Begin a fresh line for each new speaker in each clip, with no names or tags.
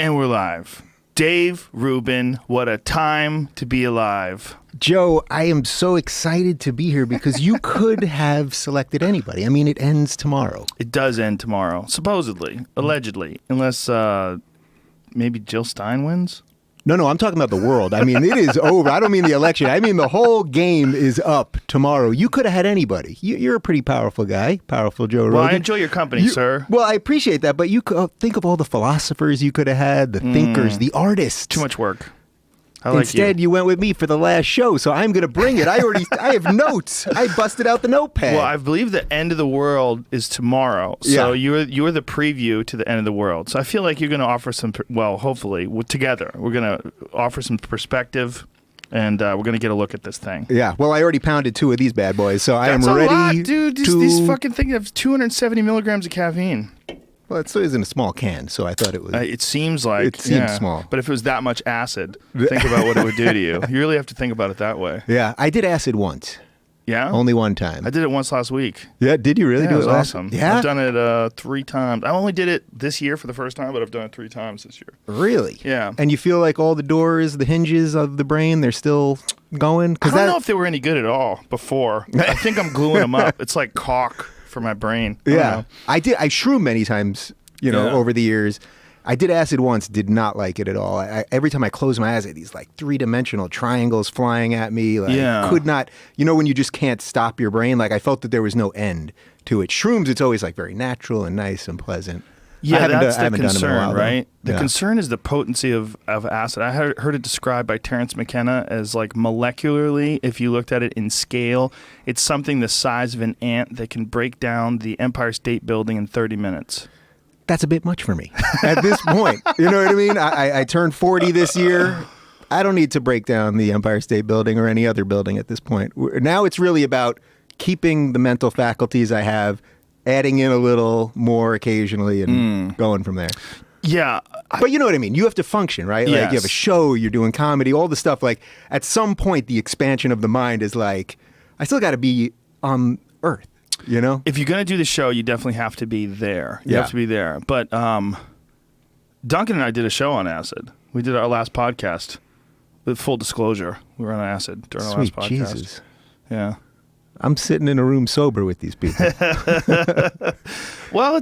And we're live. Dave, Rubin, what a time to be alive.
Joe, I am so excited to be here because you could have selected anybody. I mean, it ends tomorrow.
It does end tomorrow, supposedly, allegedly, unless maybe Jill Stein wins.
No, I'm talking about the world. I mean, it is over. I don't mean the election. I mean, the whole game is up tomorrow. You could have had anybody. You're a pretty powerful guy, powerful Joe Rogan.
Well, I enjoy your company, sir.
Well, I appreciate that, but you could think of all the philosophers you could have had, the thinkers, the artists.
Too much work.
Instead, you went with me for the last show, so I'm going to bring it. I have notes. I busted out the notepad.
Well, I believe the end of the world is tomorrow. So you're the preview to the end of the world. So I feel like you're going to offer some, hopefully, together, we're going to offer some perspective, and we're going to get a look at this thing.
Yeah, well, I already pounded 2 of these bad boys, so I am ready.
That's a lot, dude. These fucking things have 270 milligrams of caffeine.
Well, it still is in a small can, so I thought it was...
it seems like...
It seems small.
But if it was that much acid, think about what it would do to you. You really have to think about it that way.
Yeah, I did acid once.
Yeah?
Only one time.
I did it once last week.
Yeah, did you really do it?
It was awesome.
Yeah?
I've done it 3 times. I only did it this year for the first time, but I've done it 3 times this year.
Really?
Yeah.
And you feel like all the doors, the hinges of the brain, they're still going?
I don't know if they were any good at all before. I think I'm gluing them up. It's like caulk for my brain.
I did. I shroom many times, over the years. I did acid once, did not like it at all. Every time I close my eyes, I had these like 3-dimensional triangles flying at me. Could not, when you just can't stop your brain, I felt that there was no end to it. Shrooms, it's always very natural and nice and pleasant.
Yeah, that's the concern, right? The concern is the potency of acid. I heard it described by Terence McKenna as molecularly, if you looked at it in scale, it's something the size of an ant that can break down the Empire State Building in 30 minutes.
That's a bit much for me at this point. You know what I mean? I turned 40 this year. I don't need to break down the Empire State Building or any other building at this point. Now it's really about keeping the mental faculties I have, adding in a little more occasionally and going from there.
Yeah.
But you know what I mean? You have to function, right?
Yes.
You have a show, you're doing comedy, all the stuff. At some point, the expansion of the mind is I still got to be on Earth.
If you're going to do the show, you definitely have to be there. You have to be there. But Duncan and I did a show on acid. We did our last podcast. With full disclosure, we were on acid during our last podcast.
Jesus.
Yeah.
I'm sitting in a room sober with these people.
Well,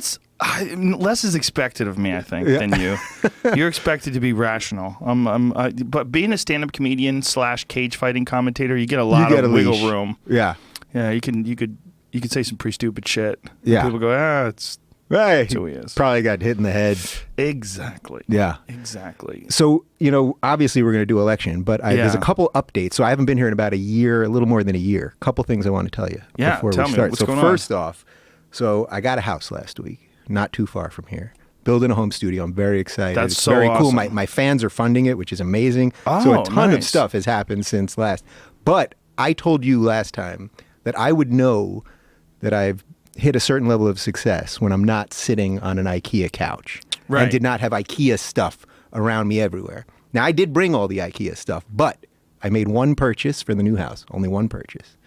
less is expected of me, I think, than you. You're expected to be rational. But being a stand-up comedian / cage fighting commentator, you get a lot of wiggle room.
Yeah.
Yeah, you could say some pretty stupid shit.
Yeah.
People go, it's
right.
That's who he is.
Probably got hit in the head.
Exactly.
Yeah.
Exactly.
So, obviously we're going to do election, but there's a couple updates. So I haven't been here in about a year, a little more than a year. A couple things I want to tell you before we start.
What's going
on. First off, I got a house last week, not too far from here. Building a home studio. I'm very excited.
That's
it's
so
very
awesome.
cool. My fans are funding it, which is amazing. So a ton of stuff has happened since last. But I told you last time that I would know that I've hit a certain level of success when I'm not sitting on an IKEA couch and did not have IKEA stuff around me everywhere. Now, I did bring all the IKEA stuff, but I made one purchase for the new house, only one purchase.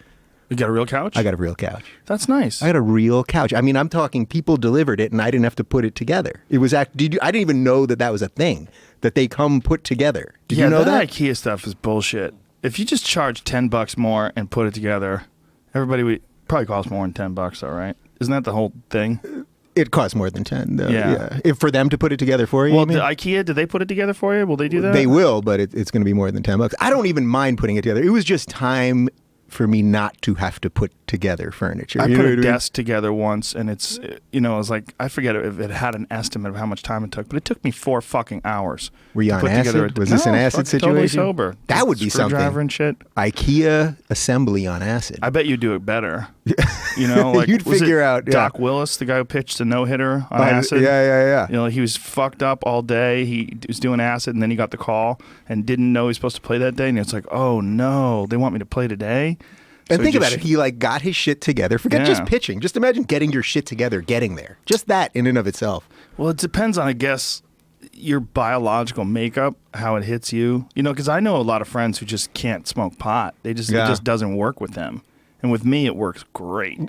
You got a real couch?
I got a real couch.
That's nice.
I got a real couch. I mean, I'm talking people delivered it and I didn't have to put it together. It was I didn't even know that was a thing, that they come put together. Did you know that?
IKEA stuff is bullshit. If you just charge $10 more and put it together, everybody would... Probably costs more than $10 though, right? Isn't that the whole thing?
It costs more than 10 though. Yeah. If for them to put it together for you.
Well, the IKEA, did they put it together for you? Will they do that?
They will, but it's going to be more than $10. I don't even mind putting it together. It was just time for me not to have to put together furniture.
I put a desk together once, and it's, it was I forget if it had an estimate of how much time it took, but it took me 4 fucking hours.
Were you on acid? Was this an acid situation?
Totally sober.
That would be something.
Screwdriver and shit.
IKEA assembly on acid.
I bet you'd do it better.
You'd figure out.
Doc Willis, the guy who pitched the no-hitter on acid.
Yeah.
He was fucked up all day. He was doing acid, and then he got the call and didn't know he was supposed to play that day. And it's like, oh no, they want me to play today.
And think about it. He got his shit together. Forget just pitching. Just imagine getting your shit together, getting there. Just that in and of itself.
Well, it depends on, I guess, your biological makeup, how it hits you. Because I know a lot of friends who just can't smoke pot. It just doesn't work with them. And with me, it works great.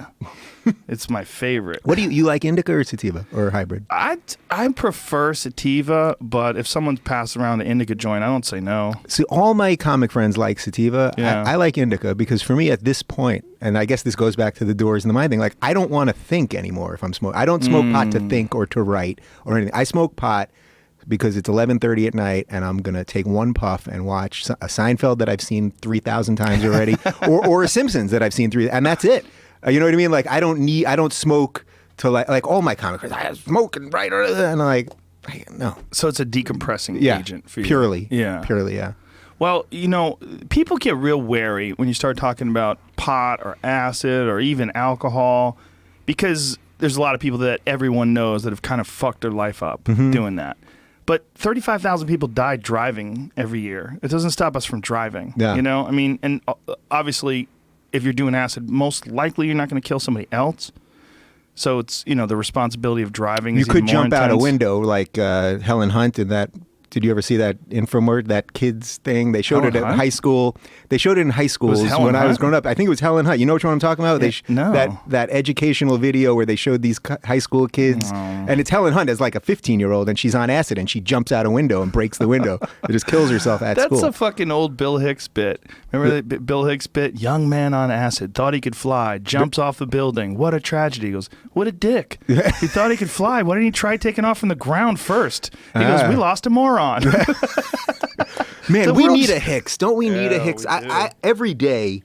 It's my favorite.
What do you like, indica or sativa or hybrid?
I prefer sativa, but if someone's passing around the indica joint, I don't say no.
See, all my comic friends like sativa.
Yeah.
I like indica because for me at this point, and I guess this goes back to the Doors and the Mind thing, like I don't want to think anymore if I'm smoking. I don't smoke pot to think or to write or anything. I smoke pot because it's 11:30 at night and I'm going to take one puff and watch a Seinfeld that I've seen 3,000 times already or a Simpsons that I've seen and that's it. You know what I mean? Like I don't smoke to like all my comic friends, I smoke and write, and I'm like, no.
So it's a decompressing agent for you.
Purely.
Yeah.
Purely, yeah.
Well, people get real wary when you start talking about pot or acid or even alcohol because there's a lot of people that everyone knows that have kind of fucked their life up doing that. But 35,000 people die driving every year. It doesn't stop us from driving.
Yeah.
I mean, and obviously, if you're doing acid, most likely you're not going to kill somebody else. So it's, the responsibility of driving is even more intense.
You could jump out a window like Helen Hunt in that. Did you ever see that infomercial, that kids thing? They showed it at high school. They showed it in high schools when I was growing up. I think it was Helen Hunt. You know which one I'm talking about?
No.
That educational video where they showed these high school kids. And it's Helen Hunt as like a 15-year-old, and she's on acid, and she jumps out a window and breaks the window. It just kills herself at school.
That's a fucking old Bill Hicks bit. Remember that Bill Hicks bit? Young man on acid, thought he could fly, jumps off a building. What a tragedy. He goes, what a dick. He thought he could fly. Why didn't he try taking off from the ground first? He goes, we lost a moron.
Man, we need a Hicks. Don't we need a Hicks? I every day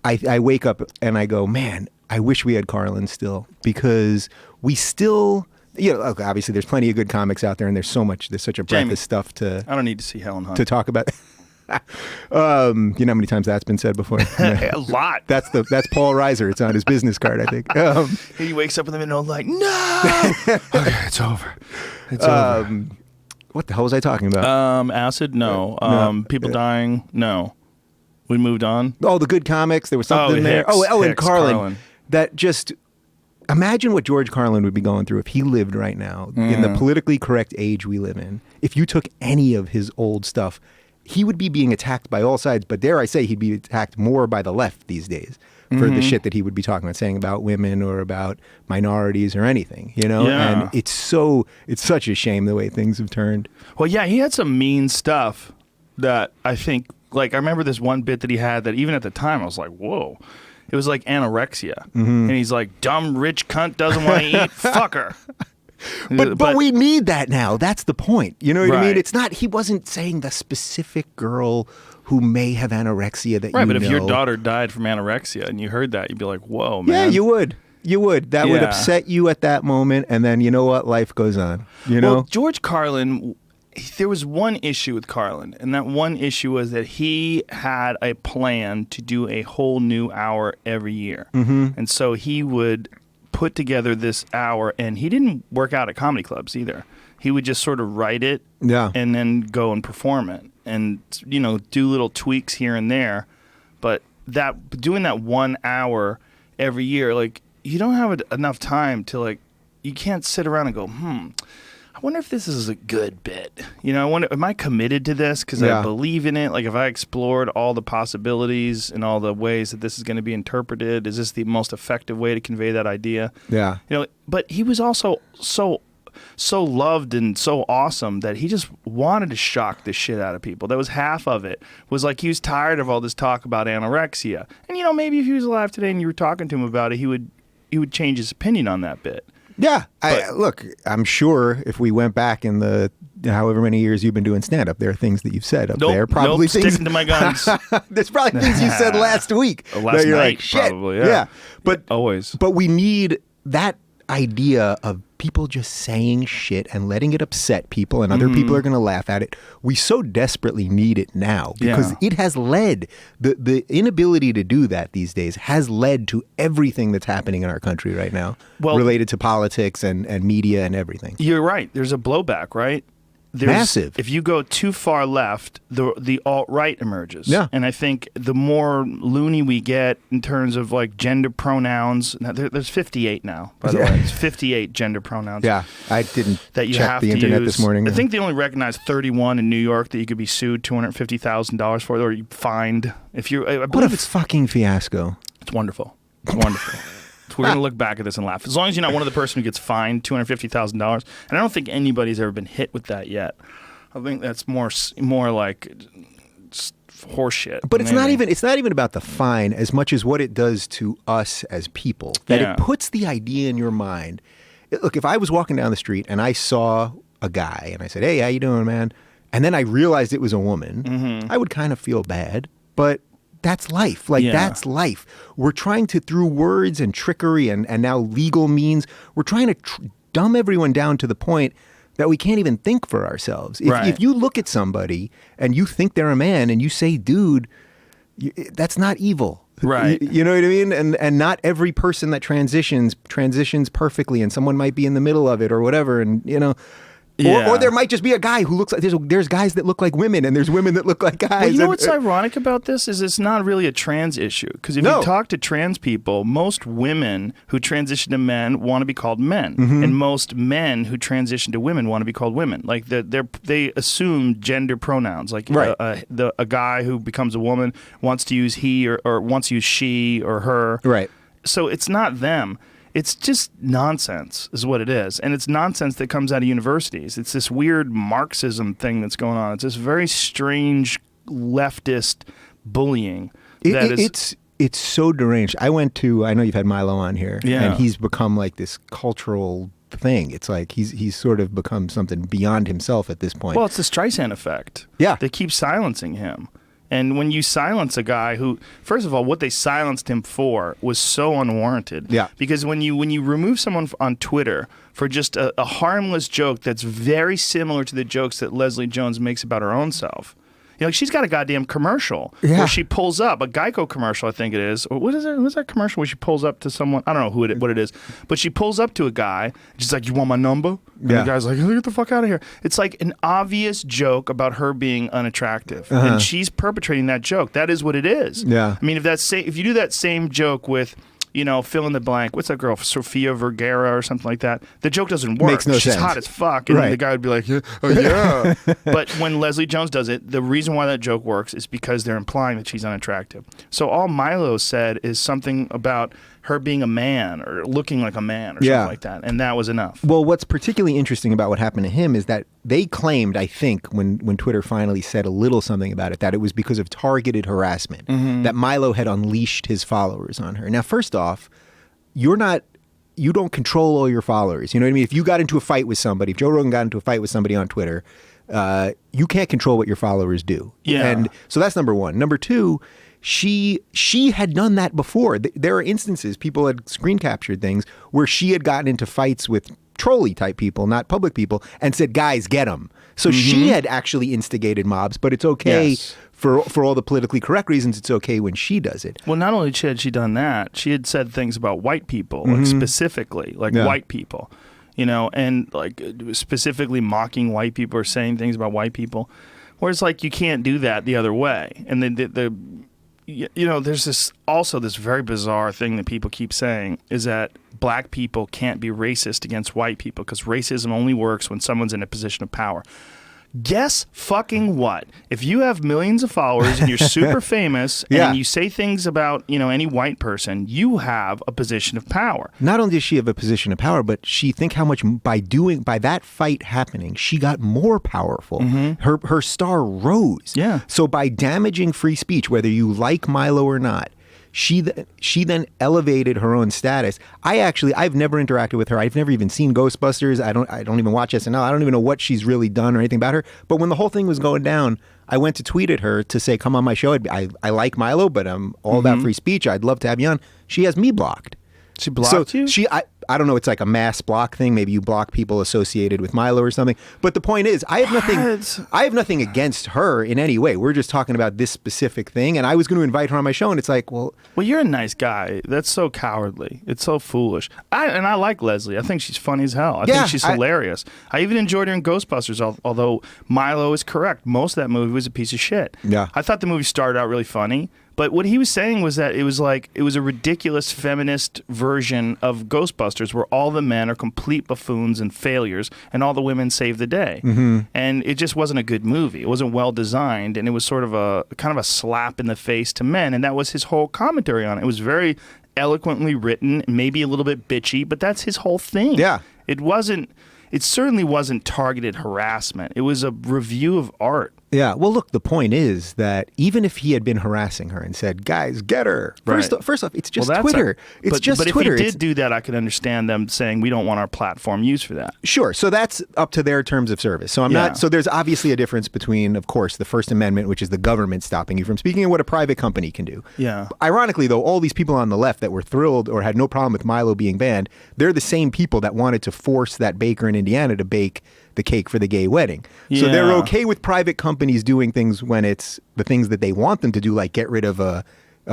I wake up and I go, man, I wish we had Carlin still, because we still, look, obviously there's plenty of good comics out there and there's such a breadth of stuff to.
I don't need to see Helen Hunt
to talk about. You know how many times that's been said before?
A lot.
That's Paul Reiser. It's on his business card, I think.
He wakes up in the middle like, no. Okay, it's over. It's over.
What the hell was I talking about?
Acid? No. People dying? No. We moved on.
Oh, the good comics. There was something there.
Hicks,
and Carlin. That just imagine what George Carlin would be going through if he lived right now in the politically correct age we live in. If you took any of his old stuff, he would be being attacked by all sides. But dare I say, he'd be attacked more by the left these days for the shit that he would be talking about, saying about women or about minorities or anything,
Yeah.
And it's such a shame the way things have turned.
Well, yeah, he had some mean stuff that I think, like, I remember this one bit that he had that even at the time I was like, whoa. It was like anorexia. And he's like, dumb rich cunt doesn't want to eat, fuck her.
But we need that now. That's the point. You know what I mean?
Right.
It's not, he wasn't saying the specific girl who may have anorexia that
Right, but if your daughter died from anorexia and you heard that, you'd be like, whoa, man.
Yeah, you would. You would. That would upset you at that moment, and then you know what? Life goes on.
Well, George Carlin, there was one issue with Carlin, and that one issue was that he had a plan to do a whole new hour every year. And so he would put together this hour, and he didn't work out at comedy clubs either. He would just sort of write it and then go and perform it and, do little tweaks here and there. But doing that 1 hour every year, like, you don't have enough time to, like, you can't sit around and go, I wonder if this is a good bit. I wonder, am I committed to this because I believe in it? Like, if I explored all the possibilities and all the ways that this is going to be interpreted, is this the most effective way to convey that idea?
Yeah.
But he was also so loved and so awesome that he just wanted to shock the shit out of people. That was half of it. Was like he was tired of all this talk about anorexia. And maybe if he was alive today and you were talking to him about it, he would change his opinion on that bit.
Yeah. Look, I'm sure if we went back in the however many years you've been doing stand-up, there are things that you've said up there. Probably things,
sticking to my guns.
There's probably things you said last week.
Last night,
like, shit.
Probably, yeah.
But
always.
But we need that idea of people just saying shit and letting it upset people, and other people are going to laugh at it. We so desperately need it now because it has led, the inability to do that these days has led to everything that's happening in our country right now, related to politics and media and everything.
You're right. There's a blowback, right?
Massive.
If you go too far left, the alt-right emerges.
Yeah.
And I think the more loony we get in terms of like gender pronouns, now there's 58 now, by the way. It's 58 gender pronouns.
Yeah, I didn't
that you
check
have
the
to
internet
use.
this morning.
I think they only recognize 31 in New York that you could be sued $250,000 for, or you fined. If you, I believe
what a fucking fiasco.
It's wonderful. It's wonderful. We're going to look back at this and laugh. As long as you're not one of the person who gets fined $250,000. And I don't think anybody's ever been hit with that yet. I think that's more like horseshit.
But it's not even about the fine as much as what it does to us as people. That it puts the idea in your mind. Look, if I was walking down the street and I saw a guy and I said, "Hey, how you doing, man?" And then I realized it was a woman, I would kind of feel bad. But that's life. That's life. We're trying to, through words and trickery and now legal means, we're trying to dumb everyone down to the point that we can't even think for ourselves. If you look at somebody and you think they're a man and you say, dude, that's not evil.
Right.
You know what I mean? And not every person that transitions perfectly, and someone might be in the middle of it or whatever. And, you know, or there might just be a guy who looks like, there's guys that look like women and there's women that look like guys.
Well, you know what's ironic about this is it's not really a trans issue. Because if you talk to trans people, most women who transition to men want to be called men. And most men who transition to women want to be called women. Like they assume gender pronouns. Like a guy who becomes a woman wants to use he or wants to use she or her.
Right.
So it's not them. It's just nonsense is what it is. And it's nonsense that comes out of universities. It's this weird Marxism thing that's going on. It's this very strange leftist bullying.
It's so deranged. I know you've had Milo on here, and he's become like this cultural thing. It's like he's sort of become something beyond himself at this point.
Well, it's the Streisand effect.
Yeah.
They keep silencing him. And when you silence a guy who, first of all, what they silenced him for was so unwarranted.
Yeah.
Because when you remove someone on Twitter for just a harmless joke that's very similar to the jokes that Leslie Jones makes about her own self. You know, she's got a goddamn commercial where she pulls up, a Geico commercial, I think it is. Or what is it? What's that commercial where she pulls up to someone? I don't know what it is. But she pulls up to a guy. She's like, "You want my number?" And the guy's like, "Get the fuck out of here." It's like an obvious joke about her being unattractive. And she's perpetrating that joke. That is what it is.
Yeah.
I mean, if you do that same joke with, you know, fill in the blank. What's that girl, Sofia Vergara or something like that? The joke doesn't work.
Makes no sense.
She's hot as fuck. And the guy would be like, "Oh, yeah." But when Leslie Jones does it, the reason why that joke works is because they're implying that she's unattractive. So all Milo said is something about her being a man or looking like a man or something like that. And that was enough.
Well, what's particularly interesting about what happened to him is that they claimed, I think, when Twitter finally said a little something about it, that it was because of targeted harassment, that Milo had unleashed his followers on her. Now, first off, you don't control all your followers. You know what I mean? If you got into a fight with somebody, if Joe Rogan got into a fight with somebody on Twitter, you can't control what your followers do.
Yeah.
And so that's number one. Number two, she had done that before. There are instances, people had screen captured things where she had gotten into fights with trolley type people, not public people, and said, "Guys, get them." So she had actually instigated mobs, but it's okay for all the politically correct reasons. It's okay when she does it.
Well, not only had she done that, she had said things about white people, like specifically, like white people, you know, and like specifically mocking white people or saying things about white people. Whereas, like, you can't do that the other way. And there's this very bizarre thing that people keep saying is that black people can't be racist against white people because racism only works when someone's in a position of power. Guess fucking what? If you have millions of followers and you're super famous and you say things about, you know, any white person, you have a position of power.
Not only does she have a position of power, but think how much by that fight happening, she got more powerful. Her star rose.
Yeah.
So by damaging free speech, whether you like Milo or not, she then elevated her own status. I've never interacted with her. I've never even seen Ghostbusters. I don't even watch SNL. I don't even know what she's really done or anything about her. But when the whole thing was going down, I went to tweet at her to say, "Come on my show. I like Milo, but I'm all about free speech. I'd love to have you on." She has me blocked.
She blocked you?
I don't know. It's like a mass block thing. Maybe you block people associated with Milo or something. But the point is, I have nothing against her in any way. We're just talking about this specific thing. And I was going to invite her on my show, and it's like, well,
you're a nice guy. That's so cowardly. It's so foolish. I like Leslie. I think she's funny as hell. I think she's hilarious. I even enjoyed her in Ghostbusters. Although Milo is correct, most of that movie was a piece of shit.
Yeah,
I thought the movie started out really funny. But what he was saying was that it was a ridiculous feminist version of Ghostbusters where all the men are complete buffoons and failures and all the women save the day.
Mm-hmm.
And it just wasn't a good movie. It wasn't well designed, and it was sort of a kind of a slap in the face to men, and that was his whole commentary on it. It was very eloquently written, maybe a little bit bitchy, but that's his whole thing.
Yeah.
It certainly wasn't targeted harassment. It was a review of art.
Yeah. Well, look, the point is that even if he had been harassing her and said, guys, get her. First off, it's just Twitter.
But
Twitter.
If he did do that, I could understand them saying we don't want our platform used for that.
Sure. So that's up to their terms of service. So so there's obviously a difference between, of course, the First Amendment, which is the government stopping you from speaking, and what a private company can do.
Yeah.
Ironically, though, all these people on the left that were thrilled or had no problem with Milo being banned, they're the same people that wanted to force that baker in Indiana to bake the cake for the gay wedding. So they're okay with private companies doing things when it's the things that they want them to do, like get rid of a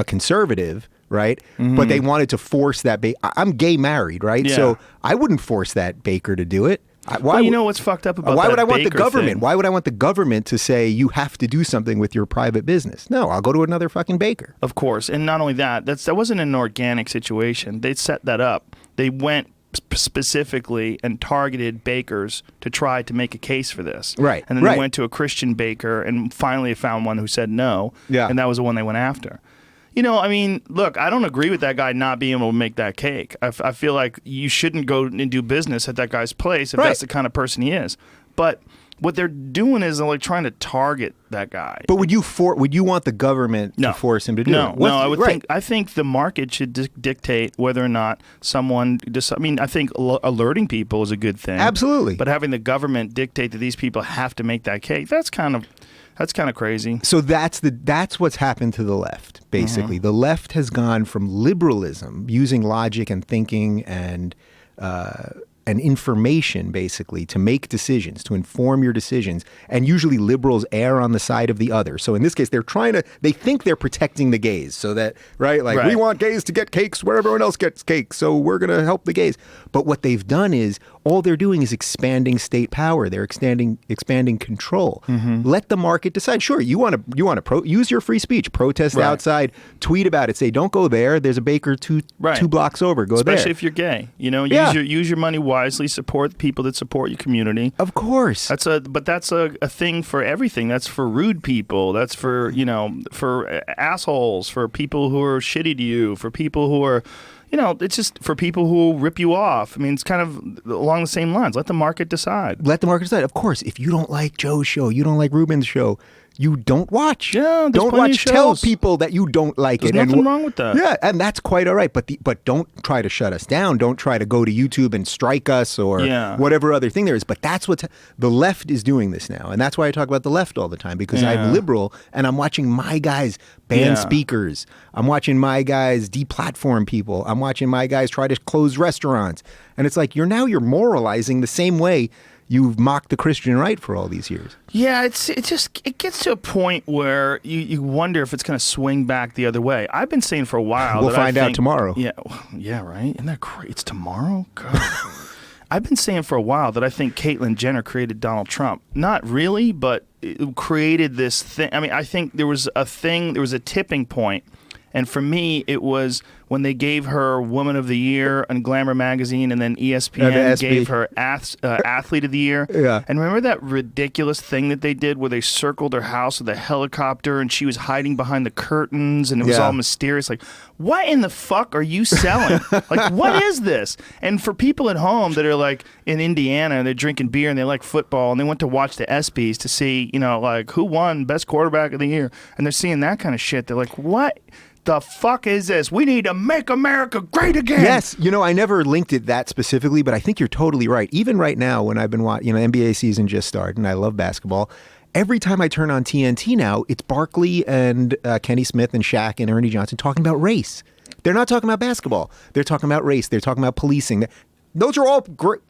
conservative, right? Mm-hmm. But they wanted to force that I'm gay married, right?
Yeah.
So I wouldn't force that baker to do it.
Well, you know what's fucked up about
why
that
would I want the
baker
government?
thing?
Why would I want the government to say you have to do something with your private business? No, I'll go to another fucking baker.
Of course. And not only that, that wasn't an organic situation. They set that up. They went specifically and targeted bakers to try to make a case for this.
Right.
And then they went to a Christian baker and finally found one who said no.
Yeah.
And that was the one they went after. You know, I mean, look, I don't agree with that guy not being able to make that cake. I feel like you shouldn't go and do business at that guy's place if that's the kind of person he is. But what they're doing is they're like trying to target that guy.
But would you want the government to force him to do it?
No, I think the market should dictate whether or not someone I think alerting people is a good thing.
Absolutely.
But having the government dictate that these people have to make that cake, that's kind of crazy.
So that's what's happened to the left, basically. The left has gone from liberalism, using logic and thinking and information, basically, to make decisions, to inform your decisions. And usually liberals err on the side of the other. So in this case, they think they're protecting the gays. So that, we want gays to get cakes where everyone else gets cakes. So we're going to help the gays. But what they've done is, all they're doing is expanding state power. They're expanding control. Mm-hmm. Let the market decide. Sure, you want to use your free speech, protest outside, tweet about it, say don't go there. There's a baker two blocks over. Go there.
Especially if you're gay. You know, use your money wisely. Support people that support your community.
Of course.
That's a thing for everything. That's for rude people. That's for for assholes. For people who are shitty to you. For people who are. It's just for people who rip you off. I mean, it's kind of along the same lines. Let the market decide.
Let the market decide. Of course, if you don't like Joe's show, you don't like Rubin's show, you don't watch.
Yeah,
don't watch. Tell people that you don't like
There's nothing wrong with that.
Yeah, and that's quite all right. But don't try to shut us down. Don't try to go to YouTube and strike us or whatever other thing there is. But that's what the left is doing this now, and that's why I talk about the left all the time, because I'm liberal and I'm watching my guys ban speakers. I'm watching my guys deplatform people. I'm watching my guys try to close restaurants, and it's like you're moralizing the same way you've mocked the Christian right for all these years.
Yeah, it gets to a point where you wonder if it's going to swing back the other way. I've been saying for a while.
We'll find out tomorrow.
Yeah, right. Isn't that crazy? It's tomorrow. God. I've been saying for a while that I think Caitlyn Jenner created Donald Trump. Not really, but it created this thing. I mean, I think there was a tipping point. And for me, it was when they gave her Woman of the Year on Glamour magazine, and then ESPN gave her Athlete of the Year.
Yeah.
And remember that ridiculous thing that they did where they circled her house with a helicopter and she was hiding behind the curtains and it was all mysterious? Like, what in the fuck are you selling? Like, what is this? And for people at home that are like in Indiana and they're drinking beer and they like football and they went to watch the ESPYs to see, like who won Best Quarterback of the Year, and they're seeing that kind of shit, they're like, what the fuck is this? We need to make America great again.
Yes. I never linked it that specifically, but I think you're totally right. Even right now, when I've been watching, NBA season just started and I love basketball. Every time I turn on TNT now, it's Barkley and Kenny Smith and Shaq and Ernie Johnson talking about race. They're not talking about basketball. They're talking about race. They're talking about policing. Those are all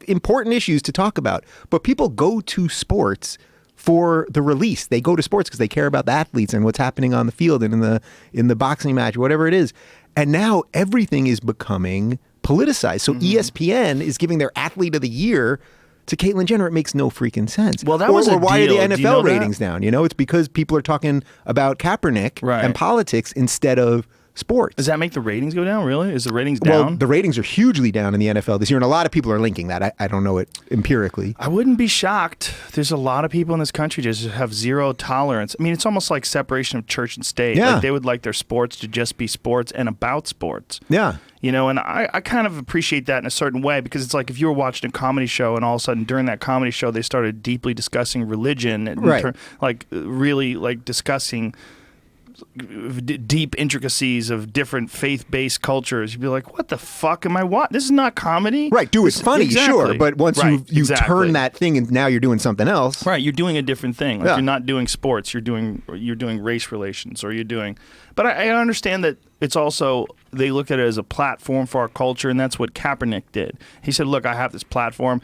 important issues to talk about. But people go to sports for the release. They go to sports because they care about the athletes and what's happening on the field and in the boxing match, whatever it is. And now everything is becoming politicized. So ESPN is giving their Athlete of the Year To Caitlyn Jenner, it makes no freaking sense.
Well, that was a
why
deal.
are the NFL ratings down? You know, it's because people are talking about Kaepernick and politics instead of sports.
Does that make the ratings go down, really? Is the ratings down?
Well, the ratings are hugely down in the NFL this year, and a lot of people are linking that. I don't know it empirically.
I wouldn't be shocked. There's a lot of people in this country just have zero tolerance. I mean, it's almost like separation of church and state.
Yeah.
Like they would like their sports to just be sports and about sports.
Yeah.
You know, and I kind of appreciate that in a certain way, because it's like if you were watching a comedy show and all of a sudden during that comedy show they started deeply discussing religion and really discussing deep intricacies of different faith-based cultures, you'd be like, what the fuck am I watching? This is not comedy.
Right, it's funny, sure, but once you turn that thing and now you're doing something else.
Right, you're doing a different thing. Like you're not doing sports, you're doing race relations, or you're doing... But I understand that it's also, they look at it as a platform for our culture, and that's what Kaepernick did. He said, look, I have this platform.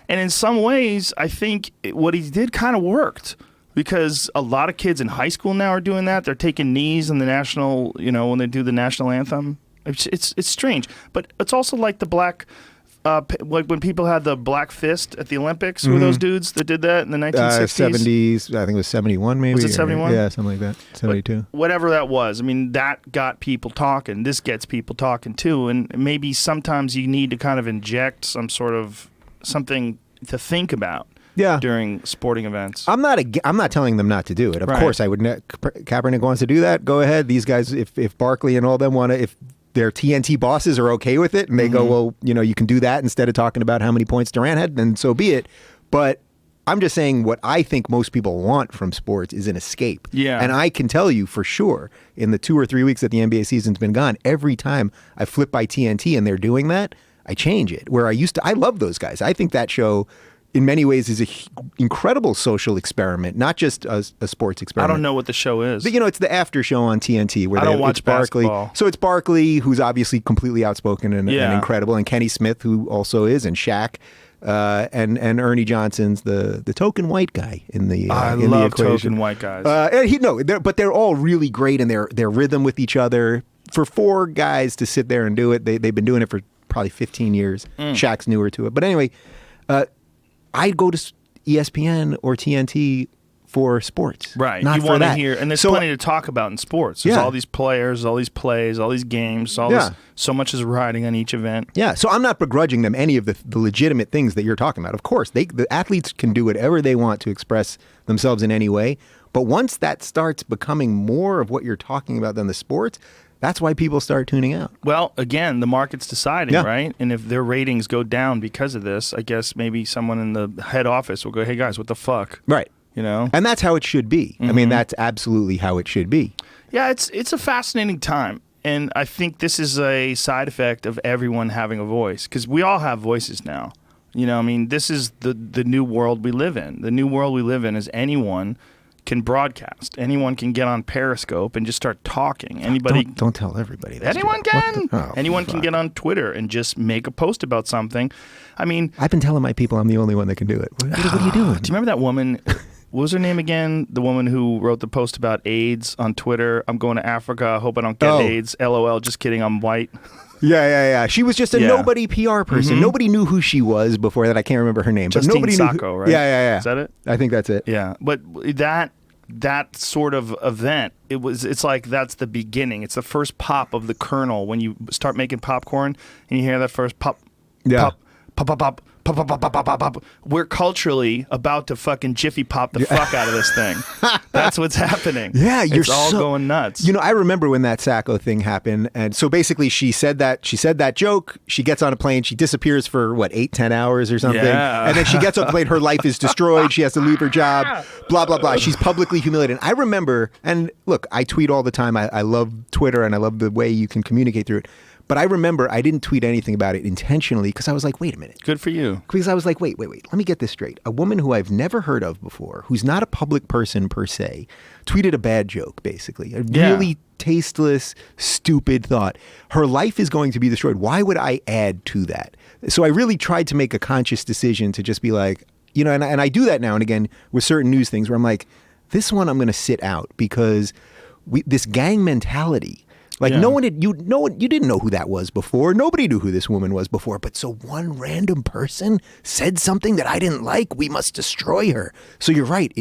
And in some ways, I think what he did kind of worked. Because a lot of kids in high school now are doing that. They're taking knees in the national, when they do the national anthem. It's strange. But it's also like the black, like when people had the black fist at the Olympics. Who were those dudes that did that in the 1960s?
70s, I think it was 71 maybe.
Was it 71?
Yeah, something like that. 72.
But whatever that was. I mean, that got people talking. This gets people talking too. And maybe sometimes you need to kind of inject some sort of something to think about. Yeah. During sporting events.
I'm not telling them not to do it. Of course, I would. Kaepernick wants to do that. Go ahead. These guys, if Barkley and all them want to, if their TNT bosses are okay with it, and they go, well, you can do that instead of talking about how many points Durant had, then so be it. But I'm just saying what I think most people want from sports is an escape.
Yeah.
And I can tell you for sure, in the 2 or 3 weeks that the NBA season's been gone, every time I flip by TNT and they're doing that, I change it. Where I love those guys. I think that show, in many ways, is an incredible social experiment, not just a sports experiment.
I don't know what the show is.
But, it's the after show on TNT where
I don't watch
Barkley.
basketball.
So it's Barkley, who's obviously completely outspoken and incredible, and Kenny Smith, who also is, and Shaq, and Ernie Johnson's the token white guy in the
I
in
love
the equation.
Token white guys.
But they're all really great in their rhythm with each other. For 4 guys to sit there and do it, they've been doing it for probably 15 years. Shaq's newer to it, but anyway. I'd go to ESPN or TNT for sports.
Right.
Not
you
for
want to
that.
hear, and there's plenty to talk about in sports. There's all these players, all these plays, all these games, so much is riding on each event.
Yeah. So I'm not begrudging them any of the legitimate things that you're talking about. Of course, the athletes can do whatever they want to express themselves in any way. But once that starts becoming more of what you're talking about than the sports, that's why people start tuning out.
Well, again, the market's deciding, right? And if their ratings go down because of this, I guess maybe someone in the head office will go, hey, guys, what the fuck?
Right. And that's how it should be. I mean, that's absolutely how it should be.
Yeah, it's a fascinating time. And I think this is a side effect of everyone having a voice, because we all have voices now. This is the new world we live in. The new world we live in is anyone can broadcast. Anyone can get on Periscope and just start talking. Anybody
don't tell everybody that.
Anyone can. Anyone can get on Twitter and just make a post about something. I mean,
I've been telling my people I'm the only one that can do it. What are you doing?
Do you remember that woman? What was her name again? The woman who wrote the post about AIDS on Twitter. I'm going to Africa. I hope I don't get AIDS. LOL. Just kidding. I'm white.
Yeah. She was just a nobody PR person. Nobody knew who she was before that. I can't remember her name.
Justine
but nobody
Sacco,
knew
right?
Yeah.
Is that it?
I think that's it.
Yeah. But that sort of event, it's like that's the beginning. It's the first pop of the kernel when you start making popcorn and you hear that first pop, pop, pop, pop, pop. Pop, pop, pop, pop, pop, pop. We're culturally about to fucking jiffy pop the fuck out of this thing. That's what's happening.
Yeah,
it's all going nuts.
I remember when that Sacco thing happened, and so basically she said that joke. She gets on a plane. She disappears for 8-10 hours or something, and then she gets on the plane. Her life is destroyed. She has to leave her job. Blah blah blah. She's publicly humiliated. And I remember, and look, I tweet all the time. I love Twitter, and I love the way you can communicate through it. But I remember I didn't tweet anything about it intentionally because I was like, wait a minute.
Good for you.
Because I was like, wait. Let me get this straight. A woman who I've never heard of before, who's not a public person per se, tweeted a bad joke, basically. A really tasteless, stupid thought. Her life is going to be destroyed. Why would I add to that? So I really tried to make a conscious decision to just be like, and I do that now and again with certain news things where I'm like, this one I'm going to sit out because this gang mentality Like no one had, you didn't know who that was before. Nobody knew who this woman was before. But so one random person said something that I didn't like. We must destroy her. So you're right.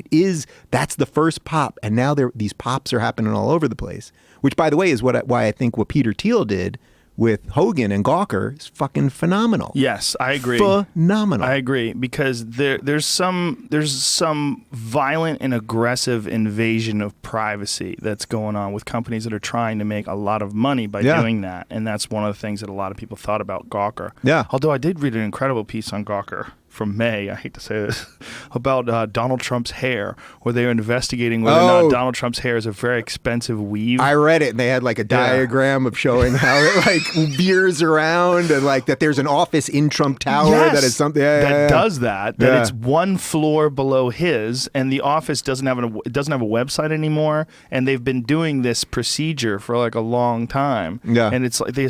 That's the first pop. And now these pops are happening all over the place. Which, by the way, is why I think what Peter Thiel did with Hogan and Gawker is fucking phenomenal.
Yes, I agree.
Phenomenal.
I agree, because there's some violent and aggressive invasion of privacy that's going on with companies that are trying to make a lot of money by doing that. And that's one of the things that a lot of people thought about Gawker.
Yeah.
Although I did read an incredible piece on Gawker from May, I hate to say this, about Donald Trump's hair, where they were investigating whether or not Donald Trump's hair is a very expensive weave.
I read it, and they had like a diagram of showing how it like veers around, and like that there's an office in Trump Tower that is something that
does that it's one floor below his, and the office doesn't have a website anymore, and they've been doing this procedure for like a long time. Yeah. And it's like they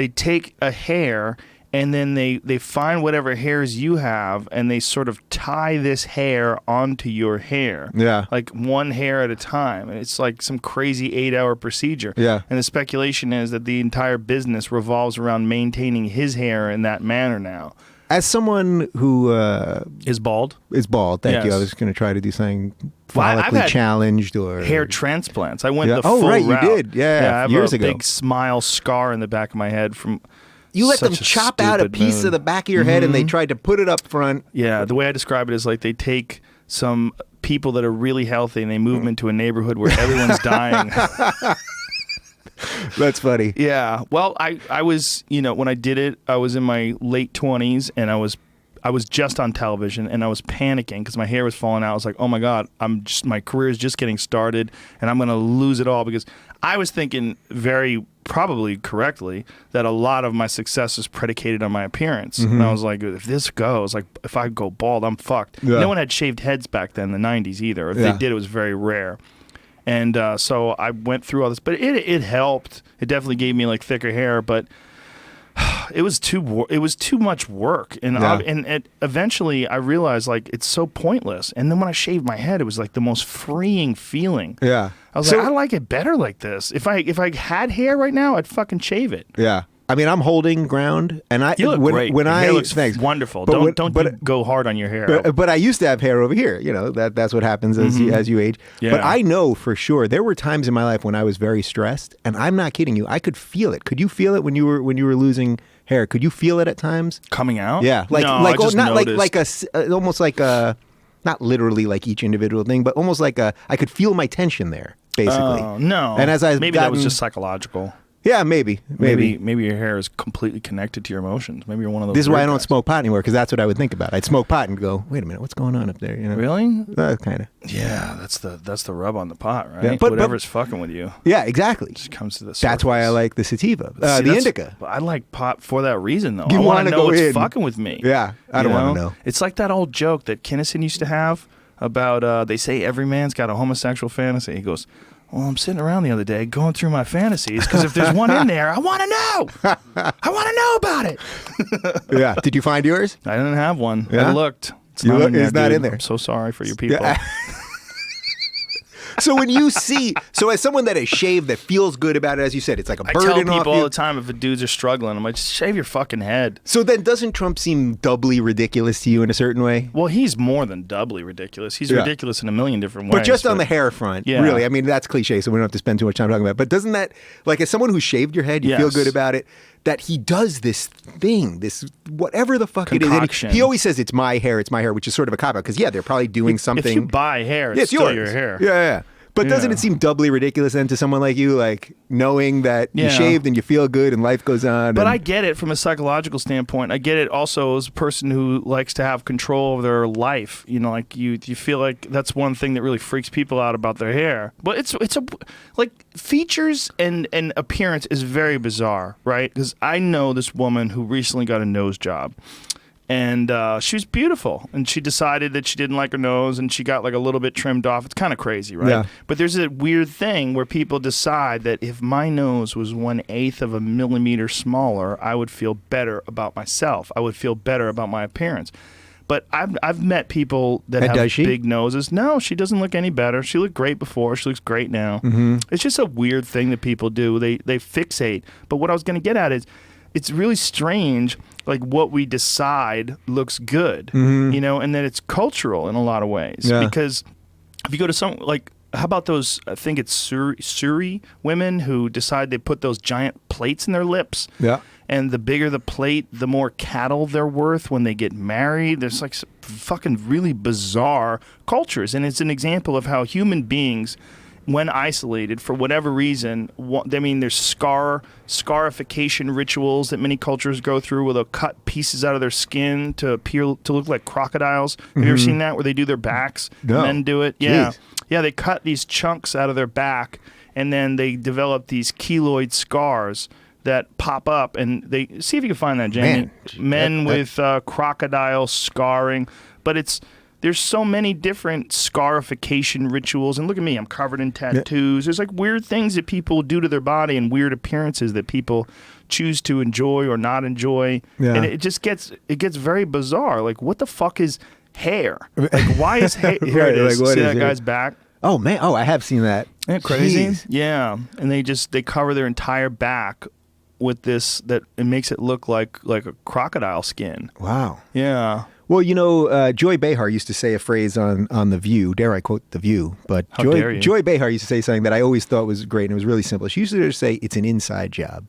take a hair, and then they find whatever hairs you have, and they sort of tie this hair onto your hair. Yeah. Like one hair at a time. And it's like some crazy 8-hour procedure. Yeah. And the speculation is that the entire business revolves around maintaining his hair in that manner now.
As someone who
is bald.
Thank you. I was going to try to do something follically challenged or
hair transplants. I went the full route.
You did. Yeah,
I have
years
a
ago.
big smile scar in the back of my head from...
You let them chop out a piece of the back of your head, and they tried to put it up front.
Yeah, the way I describe it is like they take some people that are really healthy and they move them into a neighborhood where everyone's dying.
That's funny.
Yeah. Well, I was, when I did it, I was in my late 20s, and I was just on television, and I was panicking because my hair was falling out. I was like, oh my God, my career is just getting started, and I'm going to lose it all, because I was thinking very probably correctly that a lot of my success is predicated on my appearance. And I was like, if this goes, like if I go bald, I'm fucked. Yeah. No one had shaved heads back then in the 90s either. If they did, it was very rare. And so I went through all this, but it helped. It definitely gave me like thicker hair, but it was too much work, and eventually I realized like it's so pointless. And then when I shaved my head, it was like the most freeing feeling. Yeah, I was like, I like it better like this. If I had hair right now, I'd fucking shave it.
Yeah. I mean, I'm holding ground, and
you look great. Your hair looks wonderful. Don't go hard on your hair.
But I used to have hair over here. That's what happens as you age. Yeah. But I know for sure there were times in my life when I was very stressed, and I'm not kidding you. I could feel it. Could you feel it when you were losing hair? Could you feel it at times
coming out?
Yeah, almost like a, not literally like each individual thing, but almost like I could feel my tension there, basically.
Oh no!
And
that was just psychological.
Yeah, maybe
your hair is completely connected to your emotions. Maybe you're one of those.
This is why I don't smoke pot anymore, because that's what I would think about. I'd smoke pot and go, "Wait a minute, what's going on up there?"
Really?
Kind of.
Yeah, that's the rub on the pot, right? Yeah, whatever's fucking with you.
Yeah, exactly.
Just comes to the surface.
That's why I like the sativa, the indica.
I like pot for that reason, though. I want to know what's fucking with me.
Yeah, I don't want to know.
It's like that old joke that Kinnison used to have about. They say every man's got a homosexual fantasy. He goes, well, I'm sitting around the other day going through my fantasies, because if there's one in there, I want to know. I want to know about it.
Yeah. Did you find yours?
I didn't have one. Yeah? I looked. It's not in there. I'm so sorry for your people. Yeah.
So when you see, as someone that has shaved, that feels good about it, as you said, it's like a burden off you.
I tell people all the time, if dudes are struggling, I'm like, just shave your fucking head.
So then doesn't Trump seem doubly ridiculous to you in a certain way?
Well, he's more than doubly ridiculous. He's ridiculous in a million different ways.
But just on the hair front, really. I mean, that's cliche, so we don't have to spend too much time talking about it. But doesn't that, like as someone who shaved your head, you feel good about it, that he does this thing, this whatever the fuck
concoction.
It is. He always says it's my hair, which is sort of a cop-out, because they're probably doing something. If
you buy hair, it's still your hair.
Yeah. But doesn't it seem doubly ridiculous then to someone like you, like knowing that you shaved and you feel good and life goes on?
But I get it from a psychological standpoint. I get it also as a person who likes to have control of their life. Like you feel like that's one thing that really freaks people out about their hair. But it's like features and appearance is very bizarre, right? Because I know this woman who recently got a nose job. And she was beautiful, and she decided that she didn't like her nose, and she got like a little bit trimmed off. It's kind of crazy, right? Yeah. But there's a weird thing where people decide that if my nose was 1/8 of a millimeter smaller, I would feel better about myself. I would feel better about my appearance. But I've met people that have big noses. No, she doesn't look any better. She looked great before. She looks great now. Mm-hmm. It's just a weird thing that people do. They fixate. But what I was going to get at is, it's really strange, like what we decide looks good, you know, and that it's cultural in a lot of ways. Yeah. Because if you go to some, like, how about those, I think it's Suri women who decide they put those giant plates in their lips.
Yeah.
And the bigger the plate, the more cattle they're worth when they get married. There's like fucking really bizarre cultures. And it's an example of how human beings, when isolated for whatever reason, I mean, there's scarification rituals that many cultures go through, where they'll cut pieces out of their skin to look like crocodiles. Have you ever seen that, where they do their backs?
No.
Men do it. Yeah.
Jeez.
Yeah, they cut these chunks out of their back, and then they develop these keloid scars that pop up, and they see if you can find that, Jamie. Men with crocodile scarring, but there's so many different scarification rituals. And look at me, I'm covered in tattoos. There's like weird things that people do to their body and weird appearances that people choose to enjoy or not enjoy. Yeah. And it gets very bizarre. Like, what the fuck is hair? Like, why is hair? Here
Right,
it is.
like,
See that guy's back?
Oh, man. Oh, I have seen that.
Isn't it crazy?
Jeez.
Yeah. And they cover their entire back with this, that it makes it look like a crocodile skin.
Wow.
Yeah.
Well, you know, Joy Behar used to say a phrase on The View. Dare I quote The View? But Joy Behar used to say something that I always thought was great, and it was really simple. She used to say it's an inside job.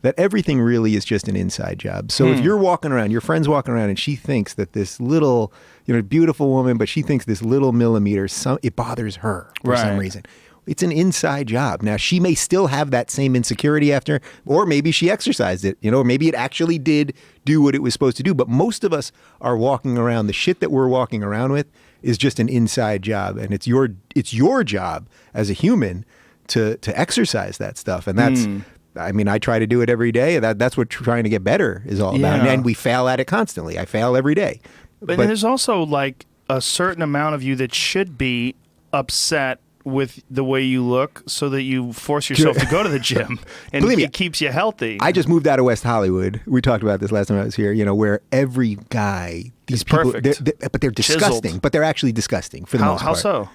That everything really is just an inside job. So if you're walking around, your friend's walking around, and she thinks that this little, you know, beautiful woman, but she thinks this little millimeter, it bothers her for some reason. It's an inside job. Now, she may still have that same insecurity after, or maybe she exercised it, you know, or maybe it actually did do what it was supposed to do. But most of us are walking around. The shit that we're walking around with is just an inside job. And it's your job as a human to exercise that stuff. And that's, I mean, I try to do it every day. That's what trying to get better is all about. And we fail at it constantly. I fail every day.
But there's also like a certain amount of you that should be upset with the way you look, so that you force yourself to go to the gym, and it keeps you healthy.
I just moved out of West Hollywood. We talked about this last time I was here, you know, where every guy, these people, but they're disgusting. Chiseled. But they're actually disgusting for the most part.
How so?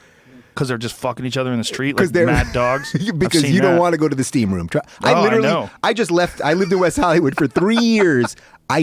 Because they're just fucking each other in the street like mad dogs?
Because you don't want to go to the steam room. I know. I just left. I lived in West Hollywood for 3 years. I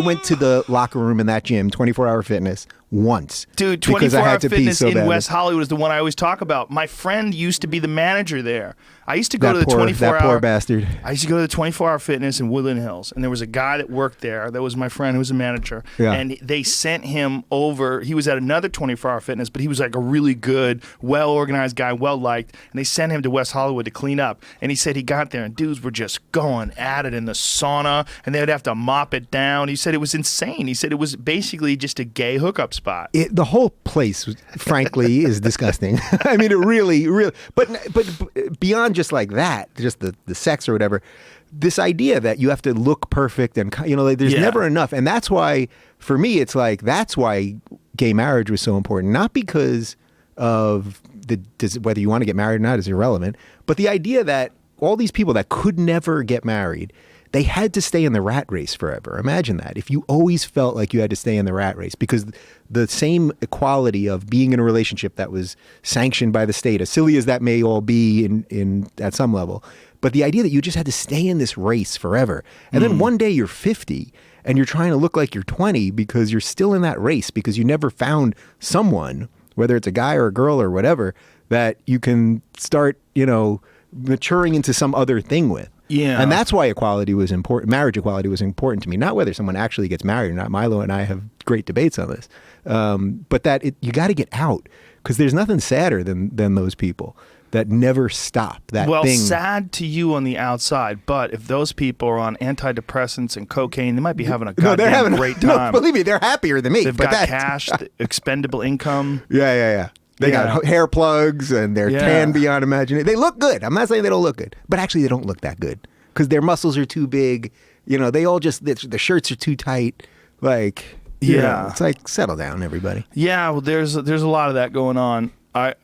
went to the locker room in that gym, 24-hour fitness, once.
Dude, 24-hour fitness in West Hollywood is the one I always talk about. My friend used to be the manager there. I used to go to the 24-hour.
That poor bastard.
I used to go to the 24-hour fitness in Woodland Hills, and there was a guy that worked there. That was my friend who was a manager. Yeah. And they sent him over. He was at another 24-hour fitness, but he was like a really good, well-organized guy, well-liked. And they sent him to West Hollywood to clean up. And he said he got there, and dudes were just going at it in the sauna, and they would have to mop it down. He said it was insane. He said it was basically just a gay hookup spot.
The whole place, frankly, is disgusting. I mean, it really, but beyond just like that, just the sex or whatever, this idea that you have to look perfect and, you know, like, there's never enough. And that's why, for me, it's like, that's why gay marriage was so important. Not because of whether you want to get married or not is irrelevant, but the idea that all these people that could never get married, they had to stay in the rat race forever. Imagine that. If you always felt like you had to stay in the rat race, because the same equality of being in a relationship that was sanctioned by the state, as silly as that may all be in at some level, but the idea that you just had to stay in this race forever. And then one day you're 50 and you're trying to look like you're 20 because you're still in that race, because you never found someone, whether it's a guy or a girl or whatever, that you can start, you know, maturing into some other thing with.
Yeah.
And that's why equality was important. Marriage equality was important to me. Not whether someone actually gets married or not. Milo and I have great debates on this. But that you got to get out, because there's nothing sadder than those people that never stop that thing.
Sad to you on the outside, but if those people are on antidepressants and cocaine, they might be having a goddamn great time.
No, believe me, they're happier than me.
They've got cash, expendable income.
Yeah. They got hair plugs and they're tan beyond imagination. They look good. I'm not saying they don't look good, but actually they don't look that good because their muscles are too big. You know, they all just, the shirts are too tight. Like, you know, it's like, settle down, everybody.
Yeah, well, there's a lot of that going on. I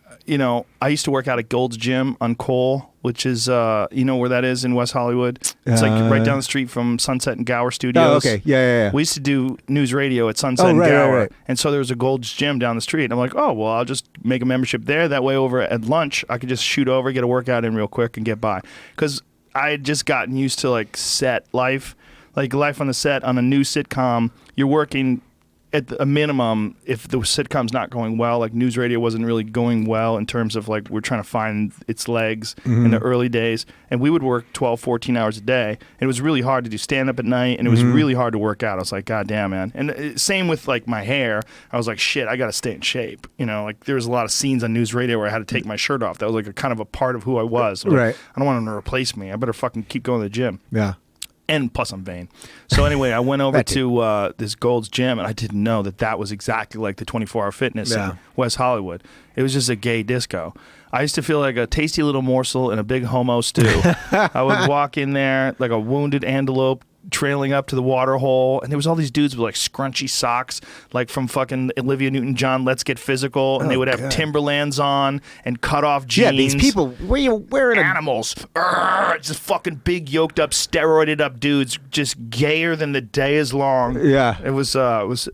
used to work out at Gold's Gym on Cole, which is, you know where that is in West Hollywood? It's like right down the street from Sunset and Gower Studios.
Oh, okay. Yeah.
We used to do news radio at Sunset and Gower. Right. And so there was a Gold's Gym down the street. And I'm like, oh, well, I'll just make a membership there. That way over at lunch, I could just shoot over, get a workout in real quick and get by. Because I had just gotten used to like set life. Like life on the set on a new sitcom, you're working at a minimum if the sitcom's not going well. Like news radio wasn't really going well in terms of like we're trying to find its legs in the early days. And we would work 12, 14 hours a day. And it was really hard to do stand-up at night, and it was really hard to work out. I was like, God damn, man. And same with like my hair. I was like, shit, I got to stay in shape. You know, like there was a lot of scenes on news radio where I had to take my shirt off. That was like a kind of a part of who I was. Like,
right.
I don't want them to replace me. I better fucking keep going to the gym.
Yeah.
And plus I'm vain. So anyway, I went over to this Gold's Gym, and I didn't know that was exactly like the 24-hour fitness in West Hollywood. It was just a gay disco. I used to feel like a tasty little morsel in a big homo stew. I would walk in there like a wounded antelope trailing up to the water hole, and there was all these dudes with like scrunchy socks, like from fucking Olivia Newton-John, Let's Get Physical, and they would have Timberlands on and cut off jeans.
Yeah, these people, where you wearing
animals, just fucking big yoked up, steroided up dudes, just gayer than the day is long.
Yeah,
it was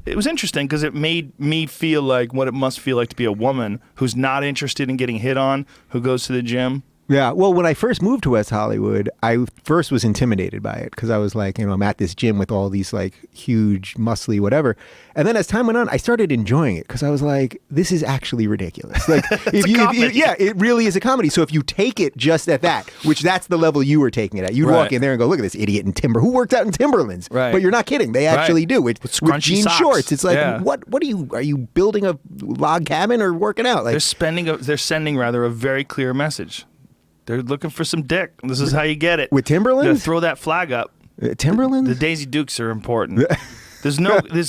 interesting because it made me feel like what it must feel like to be a woman who's not interested in getting hit on, who goes to the gym.
Yeah, well, when I first moved to West Hollywood, I first was intimidated by it because I was like, I'm at this gym with all these like huge, muscly, whatever. And then as time went on, I started enjoying it because I was like, this is actually ridiculous. Like, it really is a comedy. So if you take it just at that, which that's the level you were taking it at, you'd walk in there and go, look at this idiot in Timber. Who worked out in Timberlands?
Right.
But you're not kidding. They actually do. With jean
socks.
Shorts. It's like, what are you building a log cabin or working out? Like,
they're sending a very clear message. They're looking for some dick. This is how you get it.
With Timberlands?
Throw that flag up.
Timberlands?
The Daisy Dukes are important. There's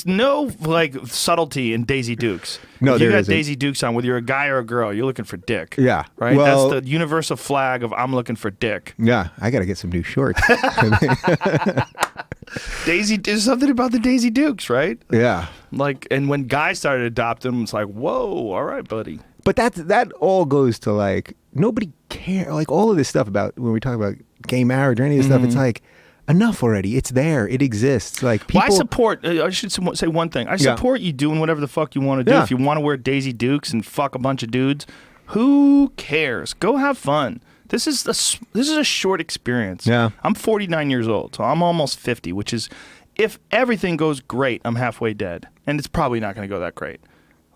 no like subtlety in Daisy Dukes.
No,
if
there
you got
isn't.
Daisy Dukes on, whether you're a guy or a girl, you're looking for dick.
Yeah.
Right?
Well,
that's the universal flag of I'm looking for dick.
Yeah. I got to get some new shorts.
There's something about the Daisy Dukes, right?
Yeah.
Like, and when guys started adopting them, it's like, whoa, all right, buddy.
But that all goes to like, nobody cares. Like all of this stuff about when we talk about gay marriage or any of this stuff, it's like, enough already. It's there. It exists. Like people.
Well, I support. I should say one thing. I support you doing whatever the fuck you want to do.
Yeah.
If you want to wear Daisy Dukes and fuck a bunch of dudes, who cares? Go have fun. This is a short experience.
Yeah.
I'm 49 years old, so I'm almost 50. Which is, if everything goes great, I'm halfway dead, and it's probably not going to go that great.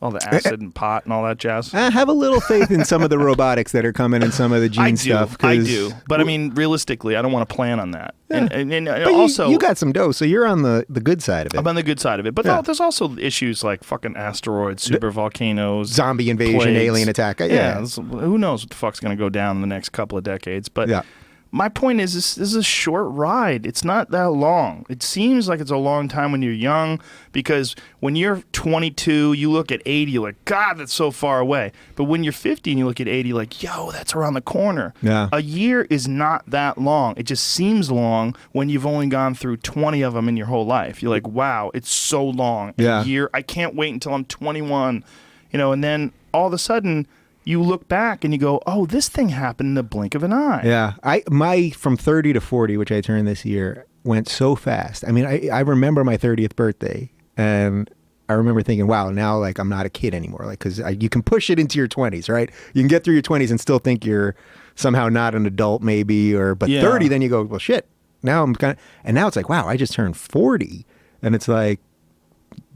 All the acid and pot and all that jazz.
I have a little faith in some of the robotics that are coming and some of the gene stuff.
I do. But I mean, realistically, I don't want to plan on that.
Yeah.
And
but
also...
You got some dough, so you're on the good side of it.
I'm on the good side of it. But there's also issues like fucking asteroids, super volcanoes,
zombie invasion, plagues, alien attack.
Who knows what the fuck's going to go down in the next couple of decades. But my point is, this is a short ride. It's not that long. It seems like it's a long time when you're young, because when you're 22, you look at 80, you're like, God, that's so far away. But when you're 50 and you look at 80, like, yo, that's around the corner.
Yeah.
A year is not that long. It just seems long when you've only gone through 20 of them in your whole life. You're like, wow, it's so long.
Yeah.
A year, I can't wait until I'm 21. And then all of a sudden, you look back and you go, oh, this thing happened in the blink of an eye.
Yeah. My from 30 to 40, which I turned this year, went so fast. I mean, I remember my 30th birthday, and I remember thinking, wow, now like I'm not a kid anymore. Like, because you can push it into your 20s, right? You can get through your 20s and still think you're somehow not an adult maybe, but 30, then you go, well, shit, now I'm kind of, and now it's like, wow, I just turned 40. And it's like,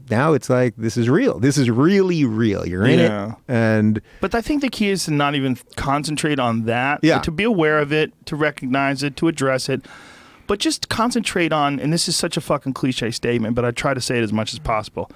now it's like, this is real. This is really real. You're in it.
But I think the key is to not even concentrate on that.
Yeah.
To be aware of it, to recognize it, to address it. But just concentrate on, and this is such a fucking cliche statement, but I try to say it as much as possible,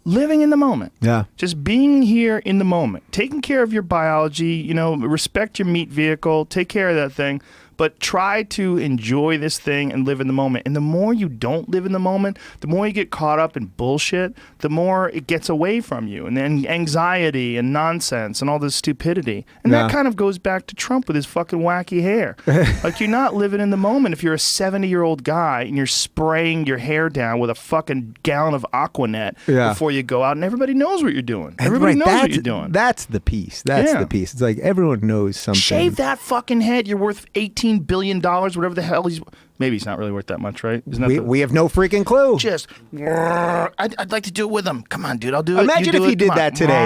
living in the moment.
Yeah.
Just being here in the moment. Taking care of your biology, respect your meat vehicle, take care of that thing. but try to enjoy this thing and live in the moment. And the more you don't live in the moment, the more you get caught up in bullshit, the more it gets away from you. And then anxiety and nonsense and all this stupidity. And that kind of goes back to Trump with his fucking wacky hair. Like, you're not living in the moment if you're a 70-year-old guy and you're spraying your hair down with a fucking gallon of Aquanet before you go out, and everybody knows what you're doing. Everybody knows what you're doing.
That's the piece. That's the piece. It's like everyone knows something.
Shave that fucking head. You're worth $18 billion, whatever the hell he's... Maybe he's not really worth that much, right?
We have no freaking clue.
Just... I'd like to do it with him. Come on, dude. I'll do it.
Imagine if he did that today.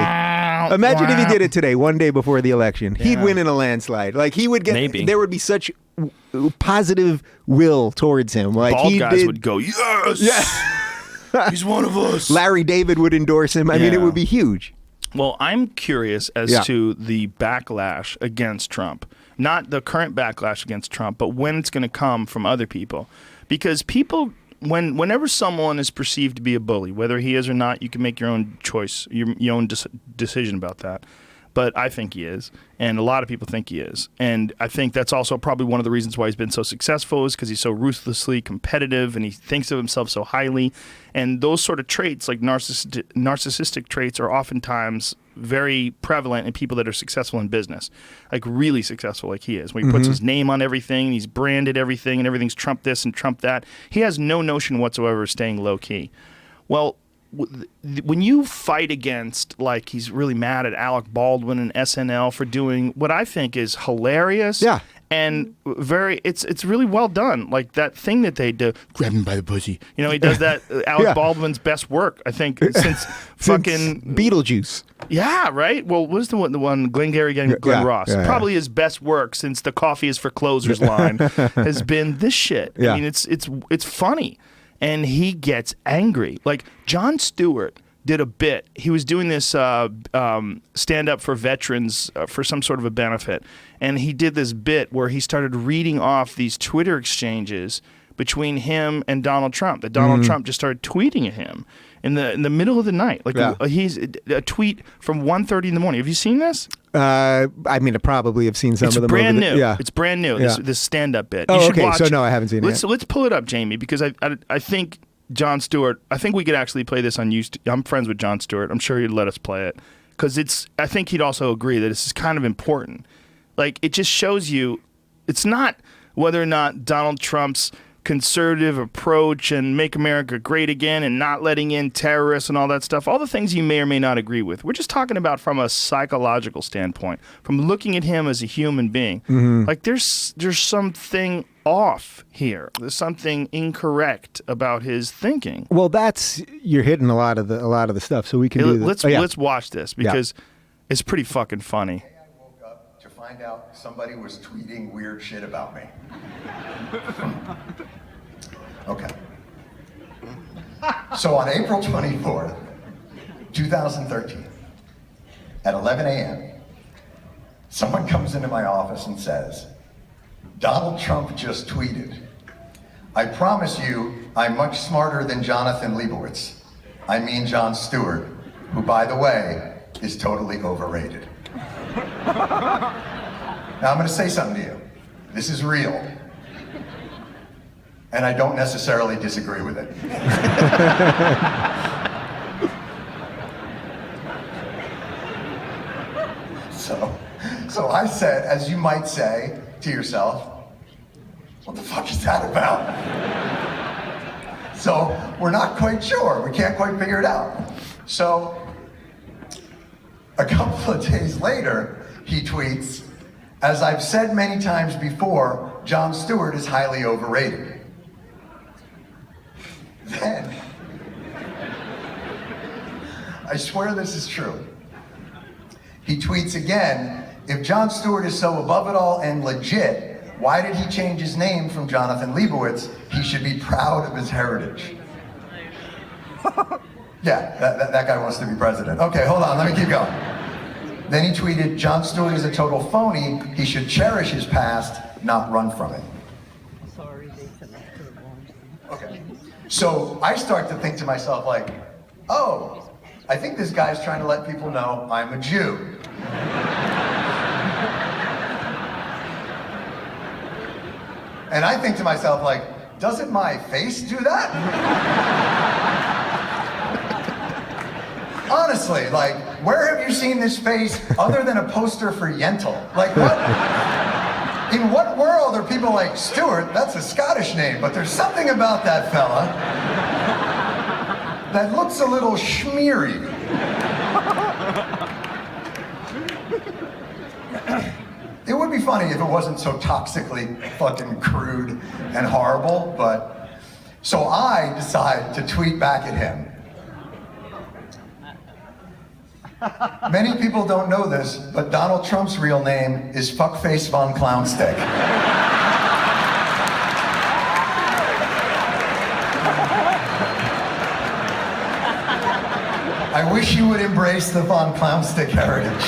Imagine if he did it today, one day before the election. He'd win in a landslide. Like, he would get...
Maybe.
There would be such positive will towards him. Like,
bald guys would go, yes! Yeah. He's one of us.
Larry David would endorse him. I mean, it would be huge.
Well, I'm curious as to the backlash against Trump. Not the current backlash against Trump, but when it's going to come from other people. Because people, whenever someone is perceived to be a bully, whether he is or not, you can make your own choice, your own decision about that. But I think he is, and a lot of people think he is. And I think that's also probably one of the reasons why he's been so successful, is because he's so ruthlessly competitive and he thinks of himself so highly. And those sort of traits, like narcissistic traits, are oftentimes very prevalent in people that are successful in business, like really successful like he is. When he puts his name on everything, he's branded everything, and everything's Trump this and Trump that. He has no notion whatsoever of staying low-key. Well, when you fight against, like, he's really mad at Alec Baldwin and SNL for doing what I think is hilarious.
Yeah.
And it's really well done. Like that thing that they do, grab him by the pussy. You know, he does that. Alec Baldwin's best work, I think, since fucking
Beetlejuice.
Yeah, right. Well, what is the one Glengarry Glen Ross? Probably his best work since the "Coffee is for closers" line has been this shit.
Yeah.
I mean, it's funny, and he gets angry. Like Jon Stewart did a bit. He was doing this stand up for veterans for some sort of a benefit. And he did this bit where he started reading off these Twitter exchanges between him and Donald Trump. That Donald Trump just started tweeting at him in the middle of the night. Like he's a tweet from 1:30 in the morning. Have you seen this?
I mean, I probably have seen some of them.
It's brand new.
Yeah.
It's brand new. This stand-up bit.
Oh,
you should watch.
So no, I haven't seen it.
Let's pull it up, Jamie, because I think Jon Stewart. I think we could actually play this on YouTube. I'm friends with Jon Stewart. I'm sure he'd let us play it because I think he'd also agree that this is kind of important. Like, it just shows you, it's not whether or not Donald Trump's conservative approach and make America great again and not letting in terrorists and all that stuff, all the things you may or may not agree with. We're just talking about from a psychological standpoint, from looking at him as a human being. Like, there's something off here. There's something incorrect about his thinking.
Well, you're hitting a lot of the stuff, so we can do this.
Let's watch this because it's pretty fucking funny.
Find out somebody was tweeting weird shit about me. Okay. So on April 24th, 2013, at 11 a.m., someone comes into my office and says, Donald Trump just tweeted, I promise you I'm much smarter than Jonathan Leibowitz. I mean Jon Stewart, who, by the way, is totally overrated. Now, I'm going to say something to you. This is real. And I don't necessarily disagree with it. So I said, as you might say to yourself, what the fuck is that about? So we're not quite sure. We can't quite figure it out. So a couple of days later, he tweets, as I've said many times before, Jon Stewart is highly overrated. Then, I swear this is true. He tweets again, if Jon Stewart is so above it all and legit, why did he change his name from Jonathan Leibowitz? He should be proud of his heritage. Yeah, that guy wants to be president. Okay, hold on, let me keep going. Then he tweeted, Jon Stewart is a total phony. He should cherish his past, not run from it. Okay. So I start to think to myself like, oh, I think this guy's trying to let people know I'm a Jew. And I think to myself, like, doesn't my face do that? Honestly, like, where have you seen this face other than a poster for Yentl? Like, what? In what world are people like, Stuart, that's a Scottish name, but there's something about that fella that looks a little schmeary. It would be funny if it wasn't so toxically fucking crude and horrible, but so I decide to tweet back at him. Many people don't know this, but Donald Trump's real name is Fuckface Von Clownstick. I wish you would embrace the Von Clownstick heritage.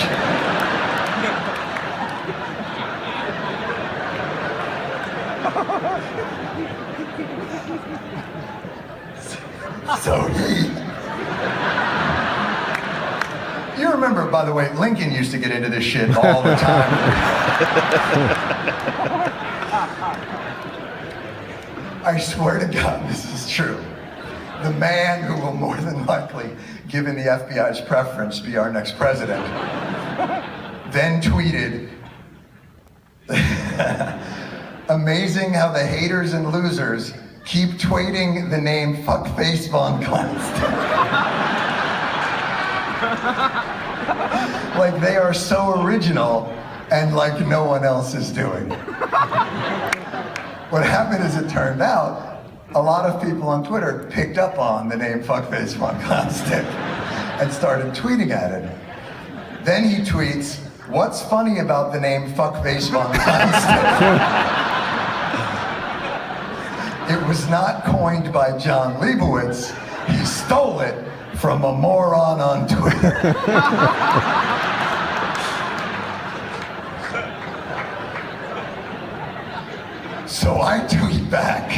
So you remember, by the way, Lincoln used to get into this shit all the time. I swear to God, this is true. The man who will more than likely, given the FBI's preference, be our next president, then tweeted, amazing how the haters and losers keep tweeting the name Fuckface Von Clownstick. Like they are so original and like no one else is doing. What happened is, it turned out, a lot of people on Twitter picked up on the name Fuckface Von Clownstick and started tweeting at it. Then he tweets, what's funny about the name Fuckface Von Clownstick? It was not coined by John Leibowitz. He stole it from a moron on Twitter. So I tweet back,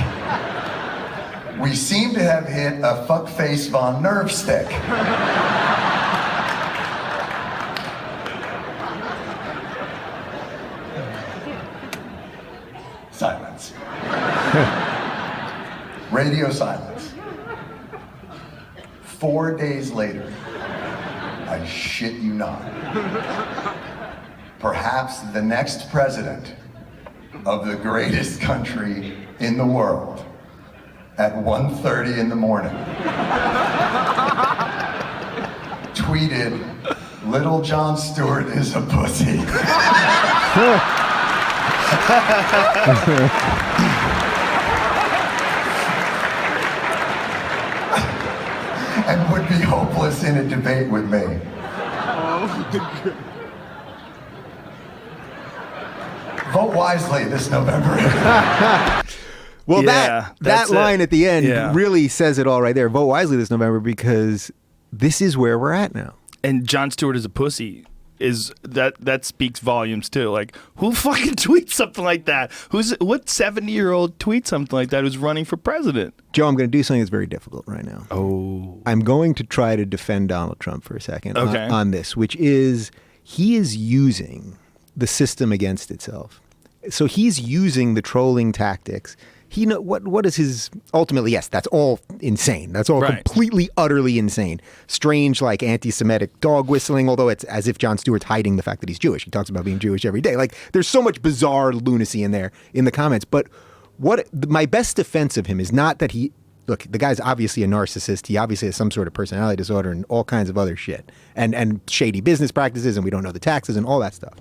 we seem to have hit a Fuckface Von Nerve Stick. Silence. Radio silence. 4 days later, I shit you not, perhaps the next president of the greatest country in the world, at 1:30 in the morning, tweeted, Little Jon Stewart is a pussy. And would be hopeless in a debate with me. Vote wisely this November.
Well, that line at the end really says it all right there. Vote wisely this November, because this is where we're at now.
And Jon Stewart is a pussy. That speaks volumes too. Like, who fucking tweets something like that? What 70-year-old tweets something like that who's running for president?
Joe, I'm going to do something that's very difficult right now.
Oh.
I'm going to try to defend Donald Trump for a second on this, which is he is using the system against itself. So he's using the trolling tactics. What is his ultimately? Yes, that's all insane. That's all completely, utterly insane. Strange, like anti-Semitic dog whistling. Although it's as if Jon Stewart's hiding the fact that he's Jewish. He talks about being Jewish every day. Like there's so much bizarre lunacy in there in the comments. But my best defense of him is not that look, the guy's obviously a narcissist. He obviously has some sort of personality disorder and all kinds of other shit and shady business practices, and we don't know the taxes and all that stuff.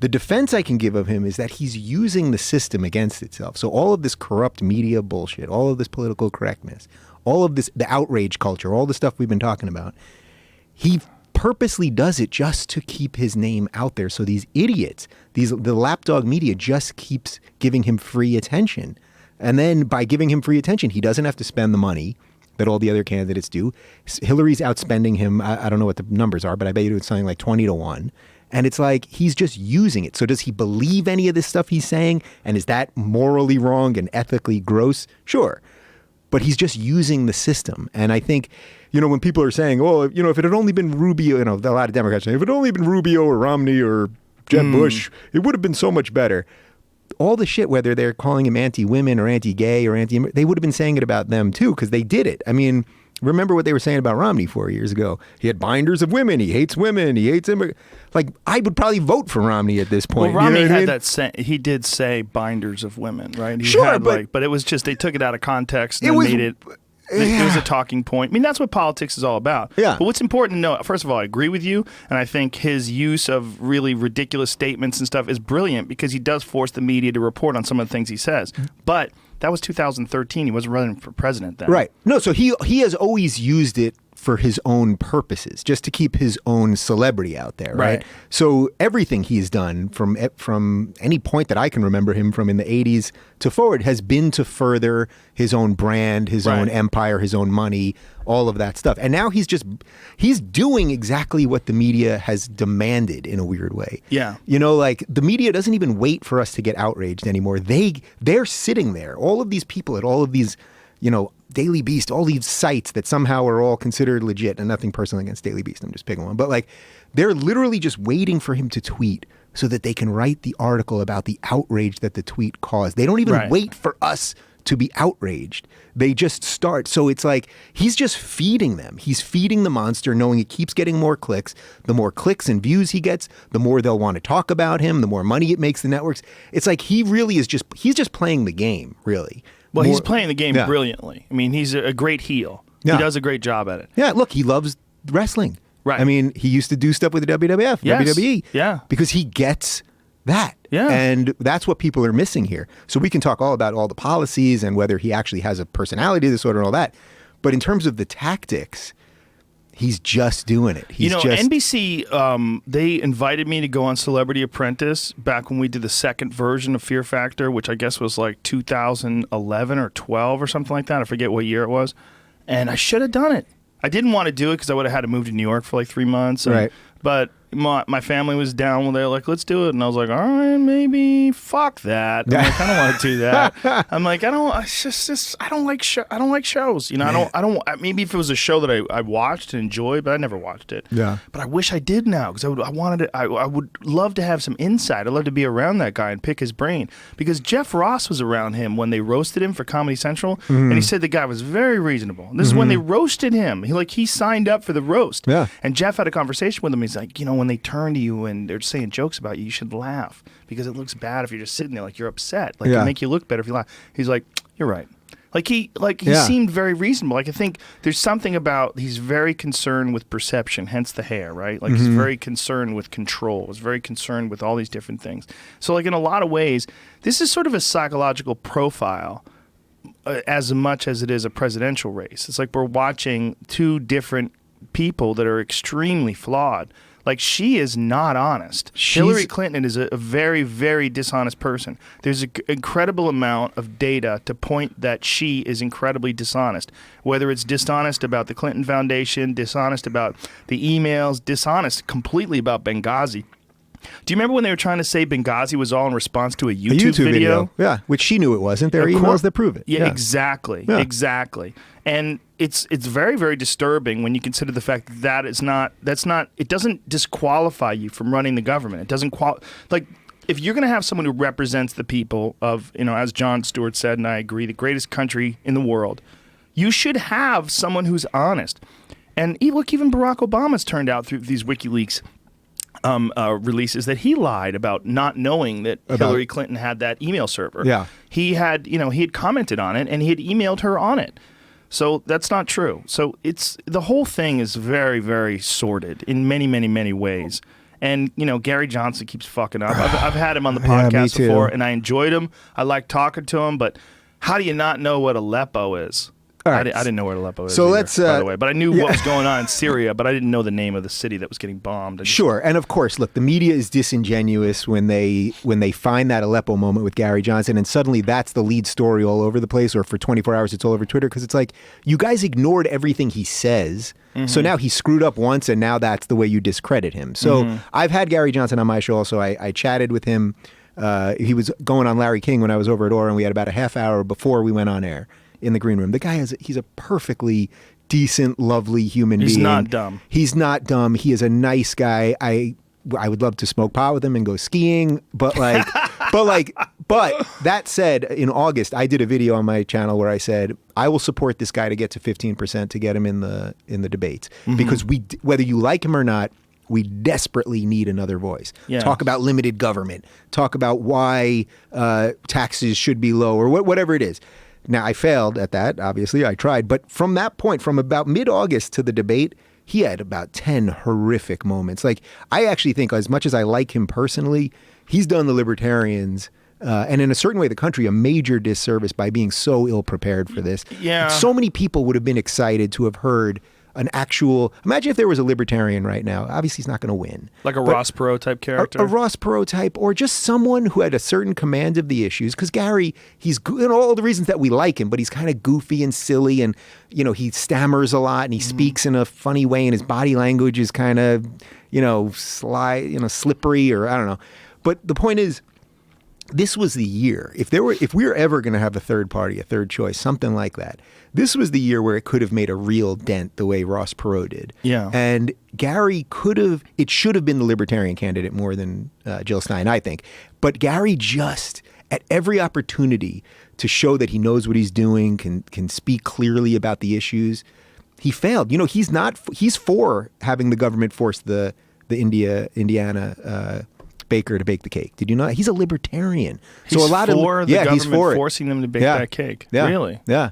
The defense I can give of him is that he's using the system against itself. So all of this corrupt media bullshit, all of this political correctness, all of this, the outrage culture, all the stuff we've been talking about, he purposely does it just to keep his name out there. So these idiots, the lapdog media just keeps giving him free attention. And then by giving him free attention, he doesn't have to spend the money that all the other candidates do. Hillary's outspending him. I don't know what the numbers are, but I bet you it's something like 20-1. And it's like he's just using it. So does he believe any of this stuff he's saying? And is that morally wrong and ethically gross? Sure. But he's just using the system. And I think, when people are saying, oh, if it had only been Rubio, a lot of Democrats saying, if it had only been Rubio or Romney or Jeb Bush, it would have been so much better. all the shit, whether they're calling him anti-women or anti-gay or they would have been saying it about them too, because they did it. I mean, remember what they were saying about Romney 4 years ago. He had binders of women. He hates women. He hates immigrants. Like, I would probably vote for Romney at this point.
Well, Romney
had
that he did say binders of women, right?
Sure,
but it was just they took it out of context and made it. It was a talking point. I mean, that's what politics is all about.
Yeah.
But what's important to know, first of all, I agree with you, and I think his use of really ridiculous statements and stuff is brilliant because he does force the media to report on some of the things he says. But that was 2013. He wasn't running for president then.
Right. No, so he has always used it for his own purposes, just to keep his own celebrity out there, right? So everything he's done from any point that I can remember him from in the 80s to forward has been to further his own brand, his own empire, his own money, all of that stuff. And now he's doing exactly what the media has demanded in a weird way.
Yeah.
You know, like the media doesn't even wait for us to get outraged anymore. They're sitting there. All of these people at all of these, you know, Daily Beast, all these sites that somehow are all considered legit, and nothing personal against Daily Beast, I'm just picking one, but like they're literally just waiting for him to tweet so that they can write the article about the outrage that the tweet caused. They don't even wait for us to be outraged. They just start. So it's like he's just feeding them. He's feeding the monster, knowing it keeps getting more clicks. The more clicks and views he gets, the more they'll want to talk about him, the more money it makes the networks. It's like he's just playing the game, really.
Well, he's playing the game brilliantly. I mean, he's a great heel. Yeah. He does a great job at it.
Yeah, look, he loves wrestling.
Right.
I mean, he used to do stuff with the WWF, WWE.
Yeah.
Because he gets that.
Yeah.
And that's what people are missing here. So we can talk all about all the policies and whether he actually has a personality disorder and all that. But in terms of the tactics, he's just doing it.
NBC, they invited me to go on Celebrity Apprentice back when we did the second version of Fear Factor, which I guess was like 2011 or 12 or something like that. I forget what year it was. And I should have done it. I didn't want to do it because I would have had to move to New York for like 3 months.
Right.
But my family was down when they were like, let's do it. And I was like, all right, maybe fuck that. I'm like, I don't want to do that. I'm like, I don't like shows. You know, maybe if it was a show that I watched and enjoyed, but I never watched it.
Yeah.
But I wish I did now because I would love to have some insight. I'd love to be around that guy and pick his brain because Jeff Ross was around him when they roasted him for Comedy Central. And he said the guy was very reasonable. This is when they roasted him. He signed up for the roast.
Yeah.
And Jeff had a conversation with him. He's like, you know, when they turn to you and they're saying jokes about you, you should laugh because it looks bad if you're just sitting there like you're upset. Like it'll make you look better if you laugh. He's like, you're right. He seemed very reasonable. Like I think there's something about he's very concerned with perception, hence the hair, right? Like he's very concerned with control. He's very concerned with all these different things. So like in a lot of ways, this is sort of a psychological profile as much as it is a presidential race. It's like we're watching two different people that are extremely flawed. Like, she is not honest. Hillary Clinton is a very, very dishonest person. There's an incredible amount of data to point that she is incredibly dishonest. Whether it's dishonest about the Clinton Foundation, dishonest about the emails, dishonest completely about Benghazi. Do you remember when they were trying to say Benghazi was all in response to a YouTube video?
Yeah, which she knew it wasn't. There are emails that prove it.
Yeah, exactly. Yeah. Exactly. And it's very, very disturbing when you consider the fact that it doesn't disqualify you from running the government. It doesn't if you're going to have someone who represents the people of, you know, as Jon Stewart said, and I agree, the greatest country in the world, you should have someone who's honest. And look, even Barack Obama's turned out through these WikiLeaks releases that he lied about not knowing that Hillary Clinton had that email server.
Yeah.
He had commented on it and he had emailed her on it. So that's not true. So the whole thing is very, very sordid in many, many, many ways. And, you know, Gary Johnson keeps fucking up. I've had him on the podcast before and I enjoyed him. I like talking to him, but how do you not know what Aleppo is? Right. I didn't know where Aleppo is by the way. But I knew what was going on in Syria, but I didn't know the name of the city that was getting bombed.
Sure. And of course, look, the media is disingenuous when they find that Aleppo moment with Gary Johnson and suddenly that's the lead story all over the place, or for 24 hours it's all over Twitter, because it's like, you guys ignored everything he says. So now he screwed up once and now that's the way you discredit him. So I've had Gary Johnson on my show also. I chatted with him. He was going on Larry King when I was over at Aura, and we had about a half hour before we went on air in the green room. The guy he's a perfectly decent, lovely human being.
He's not dumb.
He's not dumb. He is a nice guy. I would love to smoke pot with him and go skiing, but like But that said, in August, I did a video on my channel where I said, I will support this guy to get to 15% to get him in the debates. Because whether you like him or not, we desperately need another voice. Yeah. Talk about limited government. Talk about why taxes should be low or whatever it is. Now, I failed at that. Obviously, I tried. But from that point, from about mid-August to the debate, he had about 10 horrific moments. Like, I actually think, as much as I like him personally, he's done the libertarians, and in a certain way, the country, a major disservice by being so ill-prepared for this.
Yeah.
So many people would have been excited to have heard an actual, imagine if there was a libertarian right now. Obviously, he's not going to win.
Like a Ross Perot type character?
A Ross Perot type, or just someone who had a certain command of the issues. Because Gary, he's and all the reasons that we like him, but he's kind of goofy and silly, and he stammers a lot, and he speaks in a funny way, and his body language is kind of, slippery, or I don't know. But the point is, this was the year. If we were ever going to have a third party, a third choice, something like that, this was the year where it could have made a real dent the way Ross Perot did.
Yeah.
And Gary it should have been the libertarian candidate more than Jill Stein, I think. But Gary just, at every opportunity to show that he knows what he's doing, can speak clearly about the issues, he failed. He's for having the government force the Indiana baker to bake the cake. Did you know that? He's a libertarian.
He's for the government forcing them to bake that cake.
Yeah.
Really?
Yeah.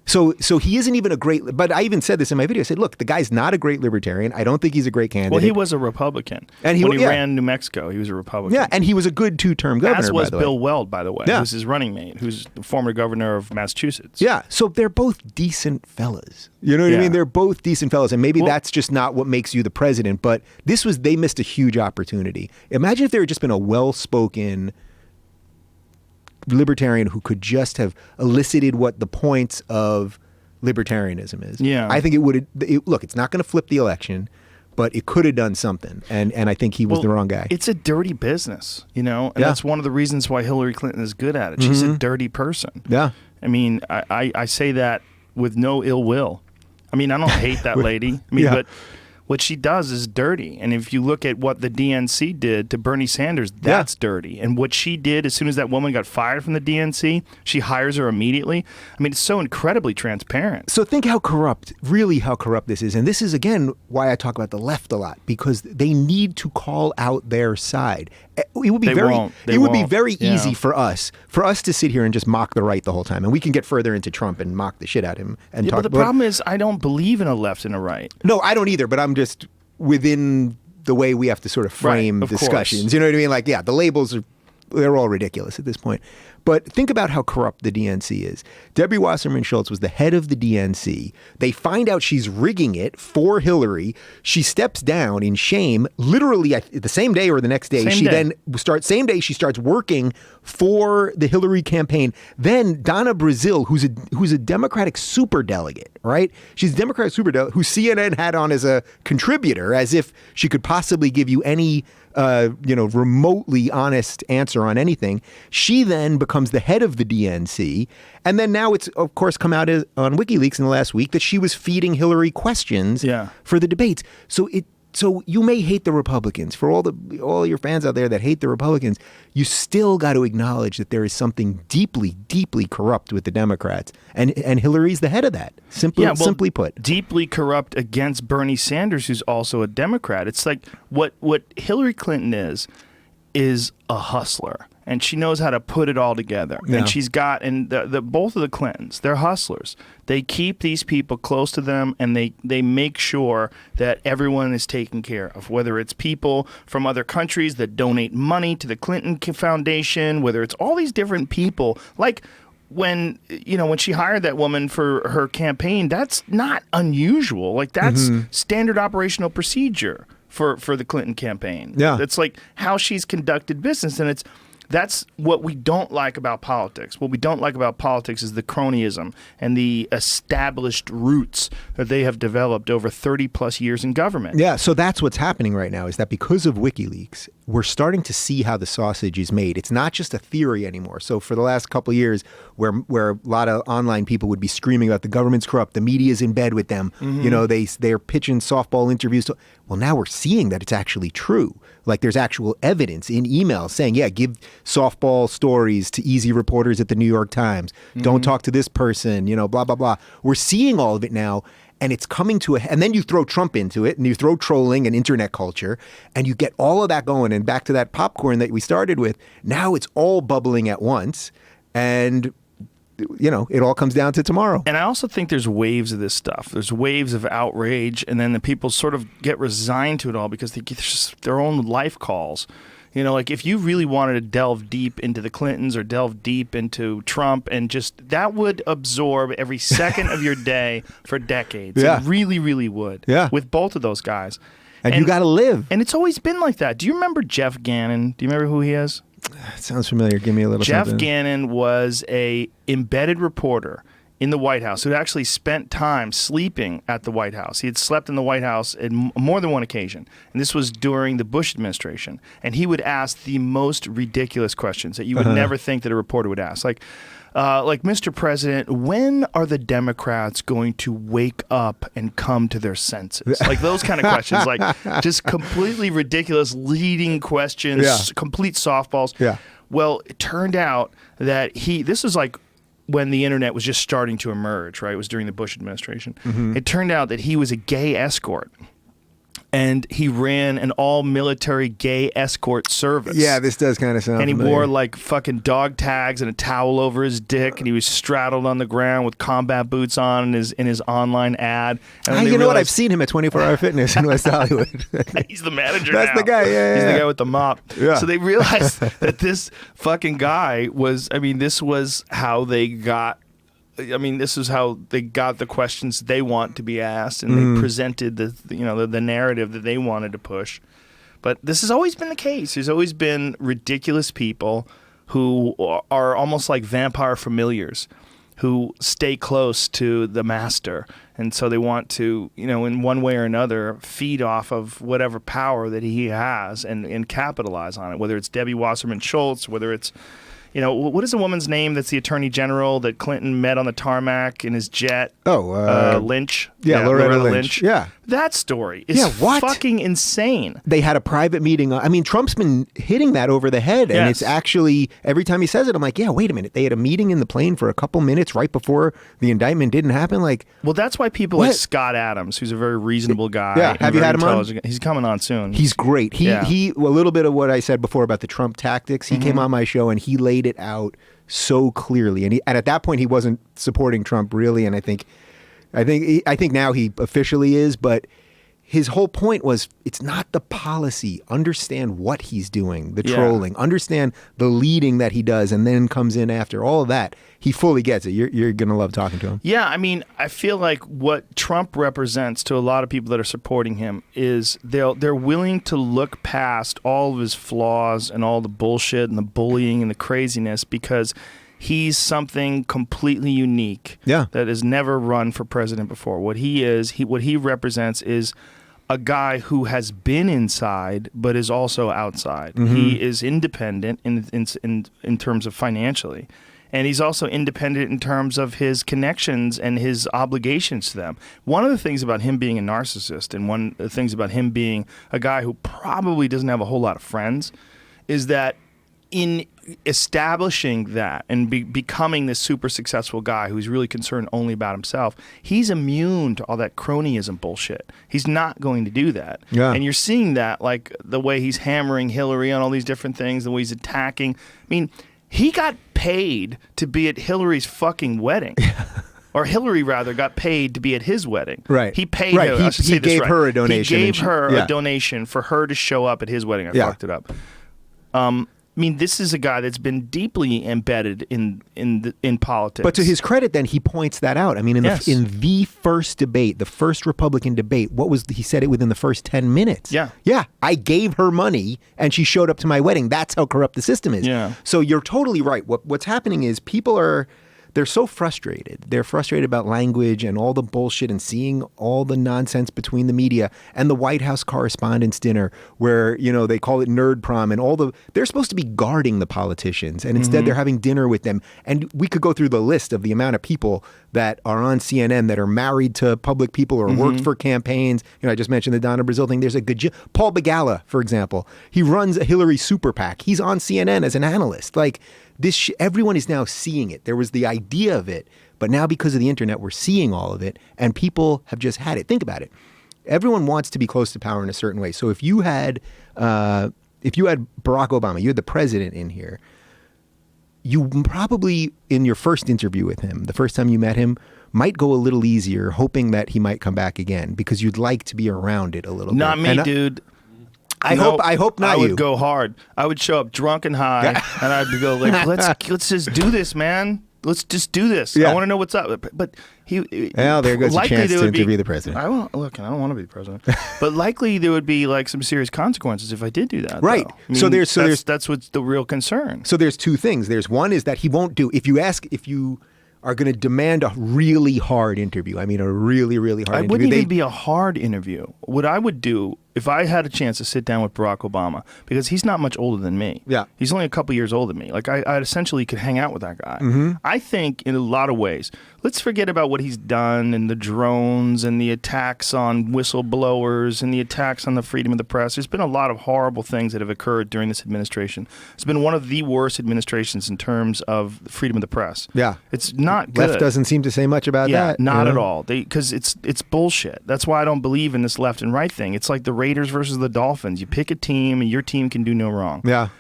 So he isn't even a great, but I even said this in my video. I said, look, the guy's not a great libertarian. I don't think he's a great candidate.
Well, he was a Republican. And when he ran New Mexico, he was a Republican.
Yeah, and he was a good two-term governor,
as was
by the
Bill
way.
Weld, by the way, who's his running mate, who's the former governor of Massachusetts.
Yeah, so they're both decent fellas. You know what I mean? They're both decent fellas, and maybe that's just not what makes you the president, but they missed a huge opportunity. Imagine if there had just been a well-spoken libertarian who could just have elicited what the points of libertarianism is.
Yeah.
I think look, it's not going to flip the election, but it could have done something. And I think he was the wrong guy.
It's a dirty business, and that's one of the reasons why Hillary Clinton is good at it. She's a dirty person.
Yeah.
I mean, I say that with no ill will. I mean, I don't hate that lady. I mean, but what she does is dirty. And if you look at what the DNC did to Bernie Sanders, that's dirty. And what she did, as soon as that woman got fired from the DNC, she hires her immediately. I mean, it's so incredibly transparent.
So think how corrupt this is. And this is, again, why I talk about the left a lot, because they need to call out their side. It would be very easy for us to sit here and just mock the right the whole time. And we can get further into Trump and mock the shit out of him. And
but the problem is, I don't believe in a left and a right.
No, I don't either, but I'm just within the way we have to sort of frame discussions. Course. You know what I mean? Like, the labels they're all ridiculous at this point. But think about how corrupt the DNC is. Debbie Wasserman Schultz was the head of the DNC. They find out she's rigging it for Hillary. She steps down in shame, literally the same day or the next day. She starts working for the Hillary campaign. Then Donna Brazile, who's a Democratic superdelegate, right? She's a Democratic superdelegate who CNN had on as a contributor, as if she could possibly give you any remotely honest answer on anything. She then becomes the head of the DNC. And then now it's, of course, come out on WikiLeaks in the last week that she was feeding Hillary questions for the debates. So you may hate the Republicans. For all your fans out there that hate the Republicans, you still got to acknowledge that there is something deeply, deeply corrupt with the Democrats. And Hillary's the head of that, simply put.
Deeply corrupt against Bernie Sanders, who's also a Democrat. It's like what Hillary Clinton is a hustler. And she knows how to put it all together. Yeah. And she's got, both of the Clintons, they're hustlers. They keep these people close to them, and they make sure that everyone is taken care of, whether it's people from other countries that donate money to the Clinton Foundation, whether it's all these different people. Like when she hired that woman for her campaign, that's not unusual. Like that's standard operational procedure for the Clinton campaign.
Yeah.
That's like how she's conducted business, and that's what we don't like about politics. What we don't like about politics is the cronyism and the established roots that they have developed over 30 plus years in government.
Yeah, so that's what's happening right now, is that because of WikiLeaks, we're starting to see how the sausage is made. It's not just a theory anymore. So for the last couple of years, where a lot of online people would be screaming about the government's corrupt, the media's in bed with them, you know, they're pitching softball interviews. Well, now we're seeing that it's actually true. Like there's actual evidence in emails saying, yeah, give softball stories to easy reporters at the New York Times. Don't talk to this person, you know, blah, blah, blah. We're seeing all of it now. And it's coming to and then you throw Trump into it and you throw trolling and internet culture and you get all of that going. And back to that popcorn that we started with, now it's all bubbling at once. And, you know, it all comes down to tomorrow.
And I also think there's waves of this stuff. There's waves of outrage. And then the people sort of get resigned to it all because they get just their own life calls. You know, like if you really wanted to delve deep into the Clintons or delve deep into Trump and just that would absorb every second of your day for decades.
Yeah.
It really, really would.
Yeah.
With both of those guys.
And you got to live.
And it's always been like that. Do you remember Jeff Gannon? Do you remember who he is?
It sounds familiar. Give me a little
Jeff
something.
Gannon was a embedded reporter in the White House who actually spent time sleeping at the White House. He had slept in the White House on more than one occasion. And this was during the Bush administration. And he would ask the most ridiculous questions that you would never think that a reporter would ask. Like, Mr. President, when are the Democrats going to wake up and come to their senses? Like those kind of questions, like just completely ridiculous leading questions, complete softballs.
Yeah.
Well, it turned out that this was like when the internet was just starting to emerge, right? It was during the Bush administration. It turned out that he was a gay escort. And he ran an all-military gay escort service.
Yeah, this does kind of sound
And he
familiar.
wore like fucking dog tags and a towel over his dick, and he was straddled on the ground with combat boots on in his online ad. And
you know what? I've seen him at 24-Hour Fitness in West Hollywood.
He's the manager
That's
now.
the guy, yeah.
He's the guy with the mop.
Yeah.
So they realized that this fucking guy was, this was how they got this is how they got the questions they want to be asked, and they presented the narrative that they wanted to push. But this has always been the case. There's always been ridiculous people who are almost like vampire familiars who stay close to the master. And so they want to, in one way or another, feed off of whatever power that he has and capitalize on it, whether it's Debbie Wasserman Schultz, whether it's what is the woman's name that's the attorney general that Clinton met on the tarmac in his jet? Lynch.
Yeah, Loretta Lynch. Yeah.
That story is fucking insane.
They had a private meeting. Trump's been hitting that over the head. And it's actually, every time he says it, I'm like, yeah, wait a minute. They had a meeting in the plane for a couple minutes right before the indictment didn't happen. Well,
that's why people like Scott Adams, who's a very reasonable guy.
Yeah. Have you had him on?
He's coming on soon.
He's great. He a little bit of what I said before about the Trump tactics. He came on my show and he laid it out so clearly. And at that point, he wasn't supporting Trump really. And I think now he officially is, but his whole point was it's not the policy. Understand what he's doing, the trolling, understand the leading that he does, and then comes in after all of that. He fully gets it. You're going to love talking to him.
Yeah, I feel like what Trump represents to a lot of people that are supporting him is they're willing to look past all of his flaws and all the bullshit and the bullying and the craziness because he's something completely unique that has never run for president before. What he represents is a guy who has been inside but is also outside. He is independent in terms of financially. And he's also independent in terms of his connections and his obligations to them. One of the things about him being a narcissist and one of the things about him being a guy who probably doesn't have a whole lot of friends is that in establishing that and becoming this super successful guy who's really concerned only about himself, he's immune to all that cronyism bullshit. He's not going to do that. Yeah. And you're seeing that, like the way he's hammering Hillary on all these different things, the way he's attacking. He got paid to be at Hillary's fucking wedding. Or Hillary, rather, got paid to be at his wedding.
Right.
He paid her.
He gave her a donation.
He gave her a donation for her to show up at his wedding. I fucked it up. This is a guy that's been deeply embedded in politics.
But to his credit, then he points that out. In the first debate, the first Republican debate, he said it within the first 10 minutes. Yeah. I gave her money and she showed up to my wedding. That's how corrupt the system is.
Yeah.
So you're totally right. What's happening is they're so frustrated. They're frustrated about language and all the bullshit and seeing all the nonsense between the media and the White House Correspondents' Dinner where, they call it nerd prom and they're supposed to be guarding the politicians and instead they're having dinner with them. And we could go through the list of the amount of people that are on CNN that are married to public people or worked for campaigns. I just mentioned the Donna Brazile thing. There's Paul Begala, for example. He runs a Hillary super PAC. He's on CNN as an analyst. Like this, everyone is now seeing it. There was the idea of it, but now because of the internet, we're seeing all of it, and people have just had it. Think about it. Everyone wants to be close to power in a certain way. So if you had Barack Obama, you had the president in here, you probably, in your first interview with him, the first time you met him, might go a little easier, hoping that he might come back again because you'd like to be around it a little
Not
bit.
me, dude.
I hope not.
I
you
would go hard. I would show up drunk and high, and I'd go like, "Let's just do this, man. Let's just do this. I want to know what's up." But
there goes a chance to interview the president.
I don't want to be the president, but likely there would be like some serious consequences if I did do that.
Right.
I mean, that's what's the real concern.
So there's two things. There's one is that he won't do. If you are going to demand a really hard interview. I mean, a really, really hard interview.
It wouldn't even be a hard interview. What I would do if I had a chance to sit down with Barack Obama, because he's not much older than me.
Yeah.
He's only a couple years older than me. Like, I essentially could hang out with that guy. I think in a lot of ways, let's forget about what he's done and the drones and the attacks on whistleblowers and the attacks on the freedom of the press. There's been a lot of horrible things that have occurred during this administration. It's been one of the worst administrations in terms of freedom of the press.
Yeah.
It's not good.
Left doesn't seem to say much about that.
Not at all. Because it's bullshit. That's why I don't believe in this left and right thing. It's like the Raiders versus the Dolphins. You pick a team and your team can do no wrong.
Yeah.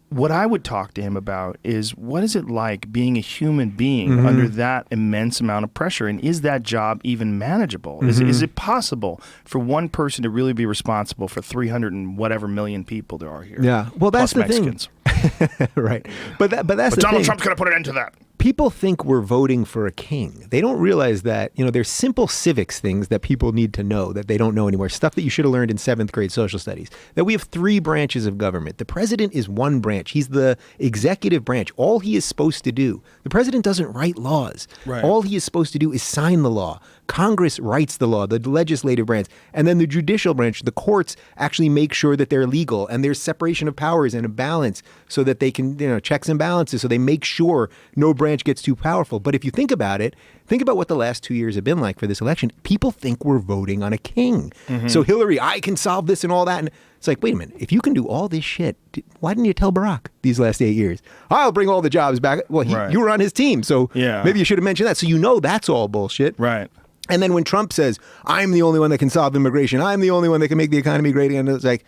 What I would talk to him about is what is it like being a human being under that immense amount of pressure, and is that job even manageable? Is it possible for one person to really be responsible for 300 and whatever million people there are here?
Yeah. Well, that's the
Mexicans.
thing. Right. But that's the
Donald
thing.
Trump's going to put an end to that.
People think we're voting for a king. They don't realize that, there's simple civics things that people need to know that they don't know anymore. Stuff that you should have learned in 7th grade social studies. That we have 3 branches of government. The president is one branch. He's the executive branch. All he is supposed to do. The president doesn't write laws.
Right.
All he is supposed to do is sign the law. Congress writes the law, the legislative branch, and then the judicial branch, the courts actually make sure that they're legal and there's separation of powers and a balance so that they can, checks and balances. So they make sure no branch gets too powerful. But if you think about it, think about what the last 2 years have been like for this election. People think we're voting on a king. So Hillary, I can solve this and all that. And it's like, wait a minute, if you can do all this shit, why didn't you tell Barack these last 8 years? I'll bring all the jobs back. Well, you were on his team, so maybe you should have mentioned that. So that's all bullshit.
Right.
And then when Trump says, I'm the only one that can solve immigration, I'm the only one that can make the economy great again, it's like,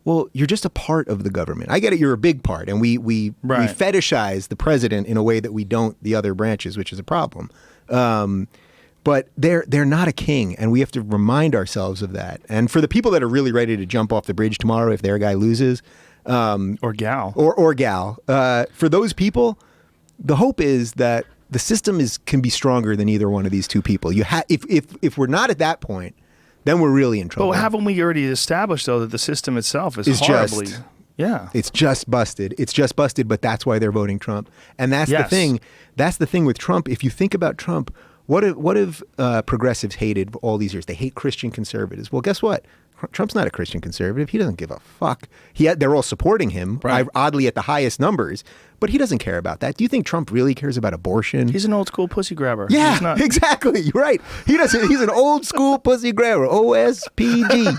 well, you're just a part of the government. I get it, you're a big part, and we fetishize the president in a way that we don't the other branches, which is a problem. But they're not a king, and we have to remind ourselves of that. And for the people that are really ready to jump off the bridge tomorrow if their guy loses,
or gal,
for those people, the hope is that the system can be stronger than either one of these two people. If we're not at that point, then we're really in trouble.
But haven't we already established, though, that the system itself is horribly...
It's just busted. It's just busted, but that's why they're voting Trump. And that's the thing. That's the thing with Trump. If you think about Trump, what have progressives hated all these years? They hate Christian conservatives. Well, guess what? Trump's not a Christian conservative. He doesn't give a fuck. They're all supporting him, oddly at the highest numbers, but he doesn't care about that. Do you think Trump really cares about abortion?
He's an old school pussy grabber.
Yeah, exactly. You're right. He doesn't. He's an old school pussy grabber. OSPG.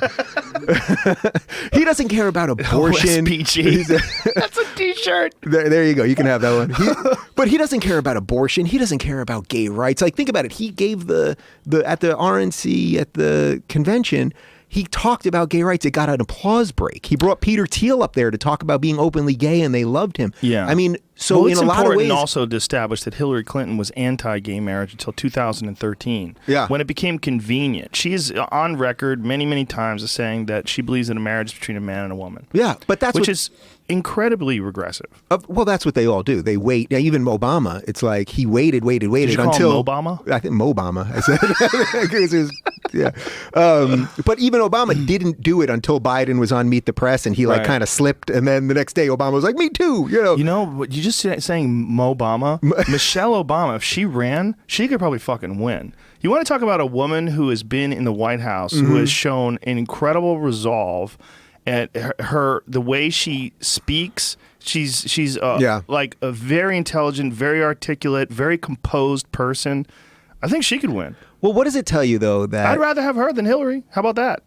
He doesn't care about abortion.
OSPG. That's a T-shirt.
There you go. You can have that one. But he doesn't care about abortion. He doesn't care about gay rights. Like, think about it. He gave at the RNC at the convention. He talked about gay rights. It got an applause break. He brought Peter Thiel up there to talk about being openly gay, and they loved him.
Yeah.
I mean, so in a lot of ways...
It's important also to establish that Hillary Clinton was anti-gay marriage until 2013.
Yeah.
When it became convenient. She is on record many, many times as saying that she believes in a marriage is between a man and a woman.
Yeah, but that's
which is incredibly regressive.
Well, that's what they all do. They wait. Yeah, even Obama, it's like he waited
Did you
until...
call him Obama?
I think Mobama. I said. Yeah. But even Obama didn't do it until Biden was on Meet the Press, and he kind of slipped, and then the next day Obama was like, me too.
You just just saying Mobama, Michelle Obama, if she ran, she could probably fucking win. You want to talk about a woman who has been in the White House, who has shown an incredible resolve, and the way she speaks. She's like a very intelligent, very articulate, very composed person. I think she could win.
Well, what does it tell you, though, that...
I'd rather have her than Hillary. How about that?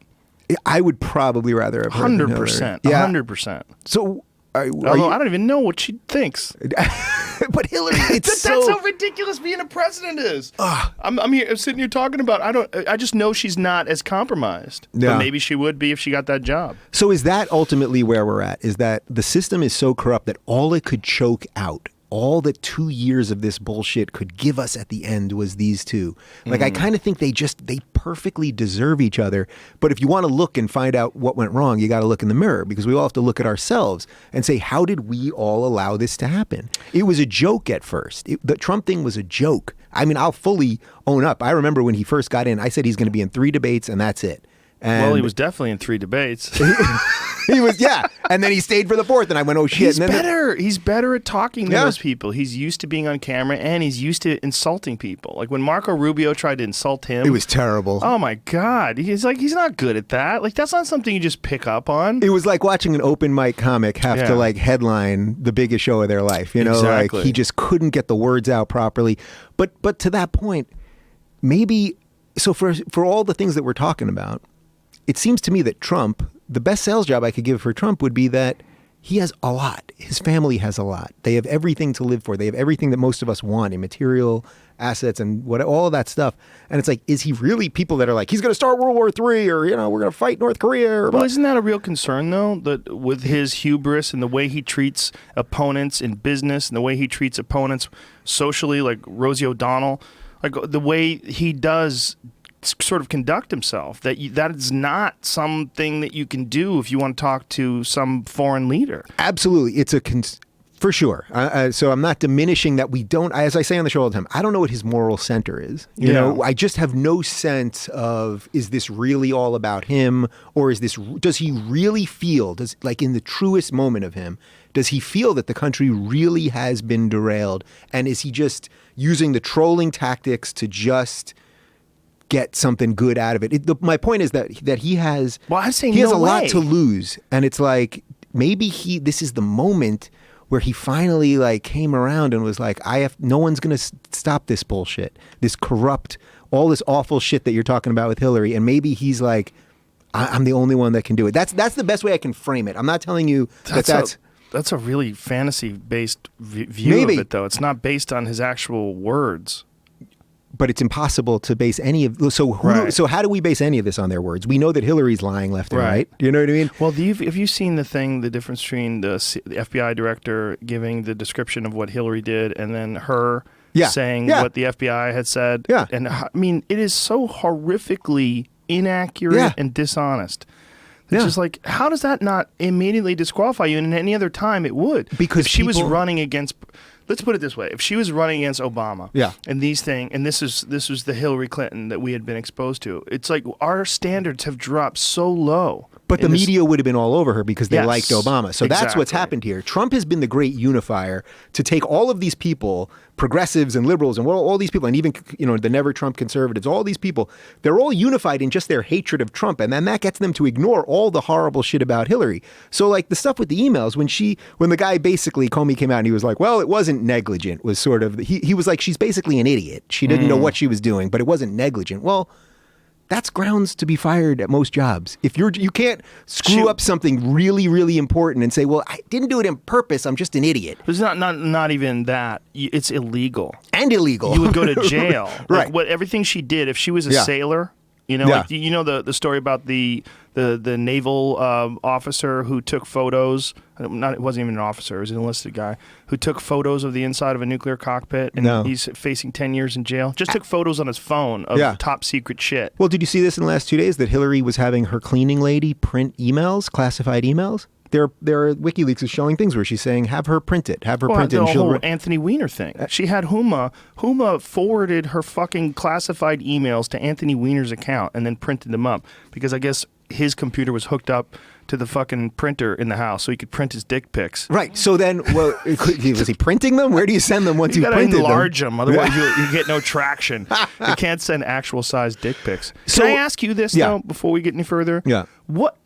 I would probably rather have her than Hillary.
100%. 100%.
So...
Although I don't even know what she thinks.
But Hillary,
that's how ridiculous being a president is. I'm sitting here talking about. I just know she's not as compromised. Yeah. But maybe she would be if she got that job.
So is that ultimately where we're at? Is that the system is so corrupt that all it could choke out, all that 2 years of this bullshit could give us at the end was these two. Like, I kind of think they perfectly deserve each other. But if you want to look and find out what went wrong, you got to look in the mirror, because we all have to look at ourselves and say, how did we all allow this to happen? It was a joke at first. The Trump thing was a joke. I mean, I'll fully own up. I remember when he first got in, I said he's going to be in 3 debates and that's it. And
he was definitely in 3 debates.
He was, and then he stayed for the 4th, and I went, oh shit.
He's better. He's better at talking to those people. He's used to being on camera, and he's used to insulting people. Like when Marco Rubio tried to insult him.
It was terrible.
Oh my God. He's not good at that. Like, that's not something you just pick up on.
It was like watching an open mic comic have to like headline the biggest show of their life. You know,
exactly.
Like he just couldn't get the words out properly. But to that point, maybe, so for all the things that we're talking about, it seems to me that Trump, the best sales job I could give for Trump would be that he has a lot. His family has a lot. They have everything to live for. They have everything that most of us want in material assets and all of that stuff. And it's like, is he really people that are like, he's going to start World War III, or, you know, we're going to fight North Korea?
Well, isn't that a real concern, though, that with his hubris and the way he treats opponents in business and the way he treats opponents socially, like Rosie O'Donnell, like the way he does sort of conduct himself, that is not something that you can do if you want to talk to some foreign leader.
Absolutely. It's for sure. So I'm not diminishing that we don't, as I say on the show all the time, I don't know what his moral center is. You know, I just have no sense of, is this really all about him, or does he really feel, like in the truest moment of him, does he feel that the country really has been derailed? And is he just using the trolling tactics to just get something good out of it? My point is that he has a lot to lose, and it's like maybe this is the moment where he finally like came around and was like, no one's going to stop this bullshit, this corrupt, all this awful shit that you're talking about with Hillary, and maybe he's like, I'm the only one that can do it. That's the best way I can frame it. I'm not telling you
that's a really fantasy-based view of it, though. It's not based on his actual words.
But it's impossible to base any of so how do we base any of this on their words? We know that Hillary's lying left and right. You know what I mean?
Well, have you seen the difference between the FBI director giving the description of what Hillary did and then her saying what the FBI had said?
Yeah.
And I mean, it is so horrifically inaccurate and dishonest. It's just like, how does that not immediately disqualify you? And in any other time, it would.
Because
if she was running against... Let's put it this way: if she was running against Obama, and this was the Hillary Clinton that we had been exposed to, it's like our standards have dropped so low.
But the media would have been all over her because they liked Obama. So that's what's happened here. Trump has been the great unifier to take all of these people, progressives and liberals and all these people, and even, you know, the never Trump conservatives, all these people, they're all unified in just their hatred of Trump. And then that gets them to ignore all the horrible shit about Hillary. So like the stuff with the emails, when the guy basically, Comey came out and he was like, well, it wasn't negligent, was sort of, he was like, she's basically an idiot. She didn't know what she was doing, but it wasn't negligent. Well, that's grounds to be fired at most jobs. If you can't screw up something really, really important and say, well, I didn't do it on purpose, I'm just an idiot.
It's not even that. It's illegal.
And illegal.
You would go to jail.
Right.
Like everything she did, if she was a sailor, you know, like, you know the story about the naval officer who took photos. It wasn't even an officer; it was an enlisted guy who took photos of the inside of a nuclear cockpit, and he's facing 10 years in jail. Just took photos on his phone of top secret shit.
Well, did you see this in the last 2 days that Hillary was having her cleaning lady print emails, classified emails? there are WikiLeaks is showing things where she's saying, have her print it.
The whole Anthony Weiner thing. She had Huma forwarded her fucking classified emails to Anthony Weiner's account and then printed them up because I guess his computer was hooked up to the fucking printer in the house so he could print his dick pics.
Right. So then, was he printing them? Where do you send them once you printed them? You
gotta enlarge them. Otherwise, you get no traction. You can't send actual size dick pics. Can I ask you this, though, before we get any further?
Yeah.
What